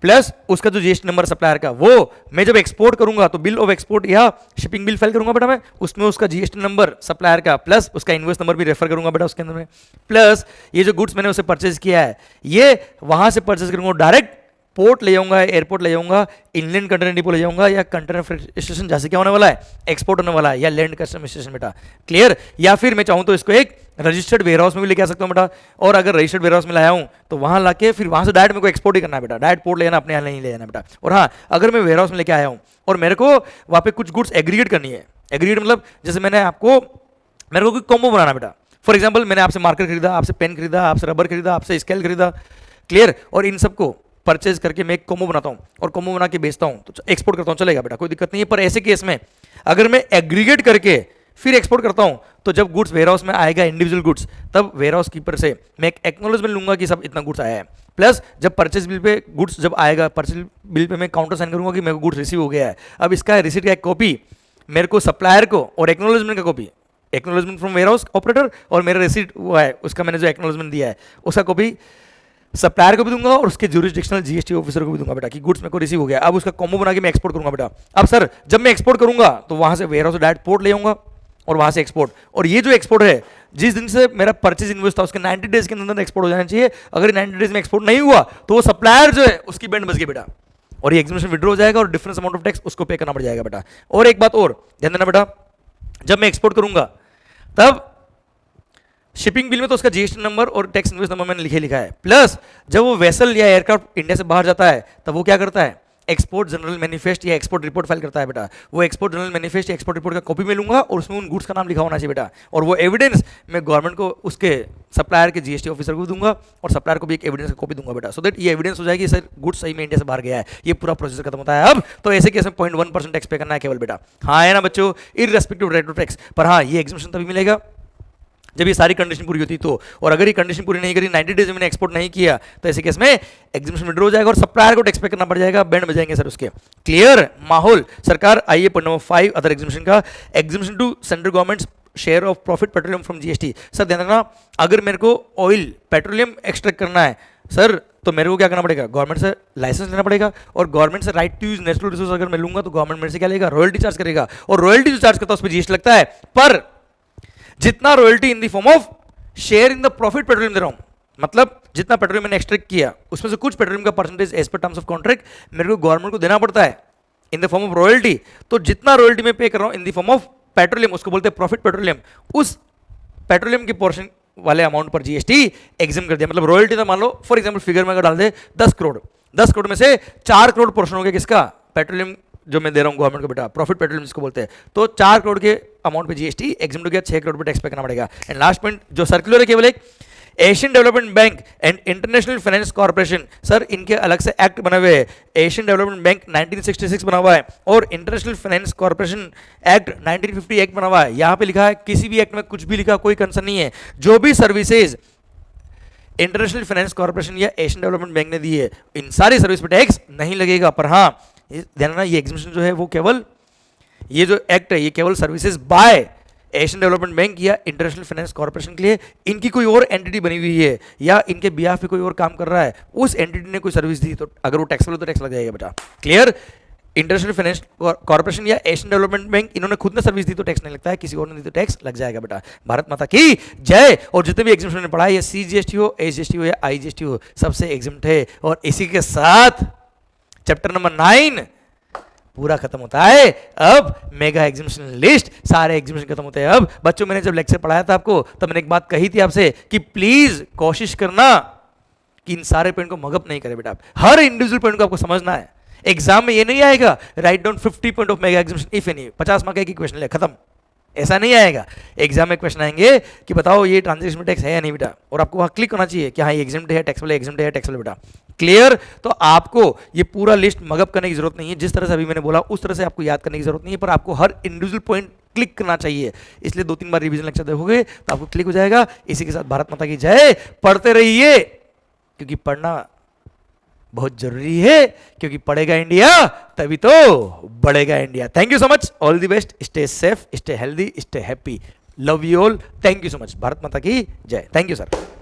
प्लस उसका जो जीएसटी नंबर सप्लायर का, वो मैं जब एक्सपोर्ट करूंगा तो बिल ऑफ एक्सपोर्ट या शिपिंग बिल फाइल करूंगा बेटा मैं, उसमें उसका जीएसटी नंबर सप्लायर का प्लस उसका इनवॉइस नंबर भी रेफर करूंगा बेटा उसके अंदर में। प्लस ये जो गुड्स मैंने उसे परचेज किया है ये वहां से परचेज करूंगा, डायरेक्ट पोर्ट ले जाऊंगा, एयरपोर्ट ले जाऊंगा, इनलैंड कंटेनर डिपो ले जाऊंगा, या कंटेनर स्टेशन जैसे क्या होने वाला है, एक्सपोर्ट होने वाला है, या लैंड कस्टम स्टेशन बेटा, क्लियर। या फिर मैं चाहूं तो इसको एक रजिस्टर्ड वेयरहाउस में भी लेके आ सकता हूं बेटा, और अगर रजिस्टर्ड वेयरहाउस में लाया हूं तो वहां लाके फिर वहां से डायरेक्ट मेरे को एक्सपोर्ट ही करना है बेटा, डायरेक्ट पोर्ट ले जाना, अपने यहाँ नहीं ले जाना बेटा। और हाँ, अगर मैं वेयरहाउस में लेके आया हूँ और मेरे को वहाँ पे कुछ गुड्स एग्रीगेट करनी है, एग्रीगेट मतलब जैसे मेरे को कोई कॉम्बो बनाना बेटा। फॉर एग्जाम्पल मैंने आपसे मार्कर खरीदा, आपसे पेन खरीदा, आपसे रबर खरीदा, आपसे स्केल खरीदा, क्लियर, और इन सबको परचेज करके मैं एक कॉम्बो बनाता हूं और कॉम्बो बना के बेचता हूं तो एक्सपोर्ट करता हूं, चलेगा बेटा, कोई दिक्कत नहीं है। पर ऐसे केस में अगर मैं एग्रीगेट करके फिर एक्सपोर्ट करता हूं तो जब गुड्स वेयर हाउस में आएगा इंडिविजुअल गुड्स, तब वेयर हाउस कीपर से मैं एक एक्नॉलेजमेंट लूंगा कि सब इतना गुड्स आया है। प्लस जब परचेज बिल पे गुड्स जब आएगा, परचेज बिल पे मैं काउंटर साइन करूंगा कि मेरे को गुड्स रिसीव हो गया है। अब इसका रिसीट का एक कॉपी मेरे को सप्लायर को, और एक्नॉलेजमेंट का copy, acknowledgement from warehouse operator, और मेरा रिसीट वो है उसका मैंने जो एक्नॉलेजमेंट दिया है उसका कॉपी सप्लायर को भी दूंगा और उसके ज्यूरिसडिक्शनल जीएसटी ऑफिसर को भी दूंगा बेटा कि गुड्स मेरे को रिसीव हो गया। अब उसका कॉम्बो बना के मैं एक्सपोर्ट करूंगा बेटा। अब सर जब मैं एक्सपोर्ट करूंगा तो वहां से वेयर हाउस से डायरेक्ट पोर्ट ले आऊंगा और वहां से एक्सपोर्ट, और ये जो एक्सपोर्ट है जिस दिन से मेरा परचेज इन्वॉइस था उसके 90 डेज के अंदर एक्सपोर्ट हो जाना चाहिए। अगर 90 डेज में एक्सपोर्ट नहीं हुआ तो वो सप्लायर जो है उसकी बैंड बच गई बेटा, और ये एग्जीबिशन विड्रॉ हो जाएगा और डिफरेंस अमाउंट ऑफ टैक्स उसको पे करना पड़ जाएगा बेटा। और एक बात और ध्यान देना बेटा, जब मैं एक्सपोर्ट करूंगा तब शिपिंग बिल में तो उसका जीएसटी नंबर और टैक्स इनवॉइस नंबर मैंने लिखा है। प्लस जब वो वेसल या एयरक्राफ्ट इंडिया से बाहर जाता है तब वो क्या करता है, एक्सपोर्ट जनरल मैनिफेस्ट या एक्सपोर्ट रिपोर्ट फाइल करता है बेटा। वो एक्सपोर्ट जनरल मैनिफेस्ट या एक्सपोर्ट रिपोर्ट का कॉपी में लूंगा और उसमें उन गुड्स का नाम लिखा होना चाहिए बेटा, और वो एविडेंस मैं गवर्नमेंट को उसके सप्लायर के जीएसटी ऑफिसर को दूंगा और सप्लायर को भी एक एविडेंस का कॉपी दूंगा बेटा, सो दैट ये एविडेंस हो जाएगी सर गुड्स सही में इंडिया से बाहर गया है। ये पूरा प्रोसेस खत्म होता है। अब तो ऐसे केस में 0.1% टैक्स पे करना है केवल बेटा। हाँ है ना बच्चों, इररेस्पेक्टिव रेट ऑफ टैक्स। पर हाँ ये एग्जम्पशन तभी मिलेगा जब ये सारी कंडीशन पूरी होती तो, और अगर ये कंडीशन पूरी नहीं करी, 90 डेज में मैंने एक्सपोर्ट नहीं किया, तो ऐसे केस में एग्जीबिशन विड्रॉ हो जाएगा और सप्लायर को टैक्स पे करना पड़ जाएगा, बैंड बजाएंगे सर उसके। क्लियर माहौल सरकार। आइए पॉइंट नंबर 5 अदर एग्जीबिशन का, exemption to central government share of profit petroleum from GST. Sir ध्यान रखना, अगर मेरे को ऑयल पेट्रोलियम एक्सट्रैक्ट करना है सर तो मेरे को क्या करना पड़ेगा, गवर्नमेंट से लाइसेंस लेना पड़ेगा, और गवर्नमेंट से right to use natural resource अगर मैं लूंगा तो गवर्नमेंट मेरे से क्या लेगा, रॉयल्टी चार्ज करेगा, और रॉयल्टी जो चार्ज करता है उस पर जीएसटी लगता है। पर जितना royalty in the form of share in the profit petroleum दे रहा हूं, मतलब जितना पेट्रोलियम मैंने एक्सट्रैक्ट किया उसमें से कुछ पेट्रोलियम का percentage as per terms of contract मेरे को गवर्नमेंट को देना पड़ता है in the form of royalty. तो जितना रॉयल्टी में पे कर रहा हूं in the form of petroleum उसको बोलते हैं प्रॉफिट पेट्रोलियम, उस पेट्रोलियम के पोर्शन वाले अमाउंट पर जीएसटी एग्जिम कर दिया। मतलब रॉयल्टी तो मान लो फॉर एग्जाम्पल फिगर में अगर डाल दे 10 करोड़, 10 करोड़ में से 4 करोड़ पोर्शन हो गया किसका, पेट्रोलियम जो मैं दे रहा हूं गवर्नमेंट को बेटा, प्रॉफिट पेट्रोलियम जिसको बोलते हैं, तो 4 करोड़ के अमाउंट पे जीएसटी एग्जिम हो गया, 6 करोड़ पे टैक्स पे करना पड़ेगा। एंड लास्ट पॉइंट जो सर्कुलर है केवल एक, Asian development bank and international finance corporation, sir इनके अलग से एक्ट बने हुए हैं। एशियन डेवलपमेंट बैंक 1966 बना हुआ है और international finance corporation act 1950 act बना हुआ है। यहां पे लिखा है, किसी भी एक्ट में कुछ भी लिखा कोई कंसर्न नहीं है, जो भी सर्विसेज इंटरनेशनल फाइनेंस कॉर्पोरेशन या एशियन डेवलपमेंट बैंक ने दी है इन सारी सर्विस पे टैक्स नहीं लगेगा। पर हाँ ध्यान रखना, ये एग्जीबिशन जो है वो केवल, ये जो एक्ट है ये केवल services by Asian development bank या इंटरनेशनल फाइनेंस कॉर्पोरेशन के लिए, इनकी कोई और एंटिटी बनी हुई है या इनके बिहाफ पे कोई और काम कर रहा है, उस एंटिटी ने कोई सर्विस दी तो अगर वो टैक्स तो टैक्स लग जाएगा बेटा। क्लियर, इंटरनेशनल फाइनेंस कॉर्पोरेशन या एशियन डेवलपमेंट बैंक इन्होंने खुद ने सर्विस दी तो टैक्स नहीं लगता है, किसी और ने दी तो टैक्स लग जाएगा बेटा। भारत माता की जय। और जितने भी एग्जाम्पशन ने पढ़ा है, सीजीएसटी हो, एसजीएसटी हो या आईजीएसटी हो, सबसे एग्जम्प्ट है। और इसी के साथ चैप्टर नंबर 9 पूरा खत्म होता है। अब मेगा एग्जीबिशन लिस्ट, सारे एग्जीबिशन खत्म होते हैं। अब बच्चों मैंने जब लेक्चर पढ़ाया था आपको तब मैंने एक बात कही थी आपसे कि प्लीज कोशिश करना कि इन सारे पॉइंट को मगअप नहीं करे बेटा, हर इंडिविजुअल पॉइंट को आपको समझना है। एग्जाम में ये नहीं आएगा write down 50 point of mega exhibition if any, 50 mark की क्वेश्चन ले खत्म, ऐसा नहीं आएगा। एग्जाम में क्वेश्चन आएंगे कि बताओ ये ट्रांजेक्शन टैक्स है या नहीं बेटा, और आपको वहां क्लिक होना चाहिए कि हाँ ये एग्जाम है टैक्स वाले, एग्जाम है टैक्स वाले बेटा। क्लियर, तो आपको ये पूरा लिस्ट मगअप करने की जरूरत नहीं है, जिस तरह से अभी मैंने बोला उस तरह से आपको याद करने की जरूरत नहीं है, पर आपको हर इंडिविजुअल पॉइंट क्लिक करना चाहिए। इसलिए 2-3 बार रिवीजन लेक्चर देखोगे तो आपको क्लिक हो जाएगा। इसी के साथ भारत माता की जय। पढ़ते रहिए क्योंकि पढ़ना बहुत जरूरी है, क्योंकि पढ़ेगा इंडिया तभी तो बढ़ेगा India. Thank you so much, all the best, stay safe, stay healthy, stay happy, love you all, thank you so much. Bharat माता की जय। Thank you sir.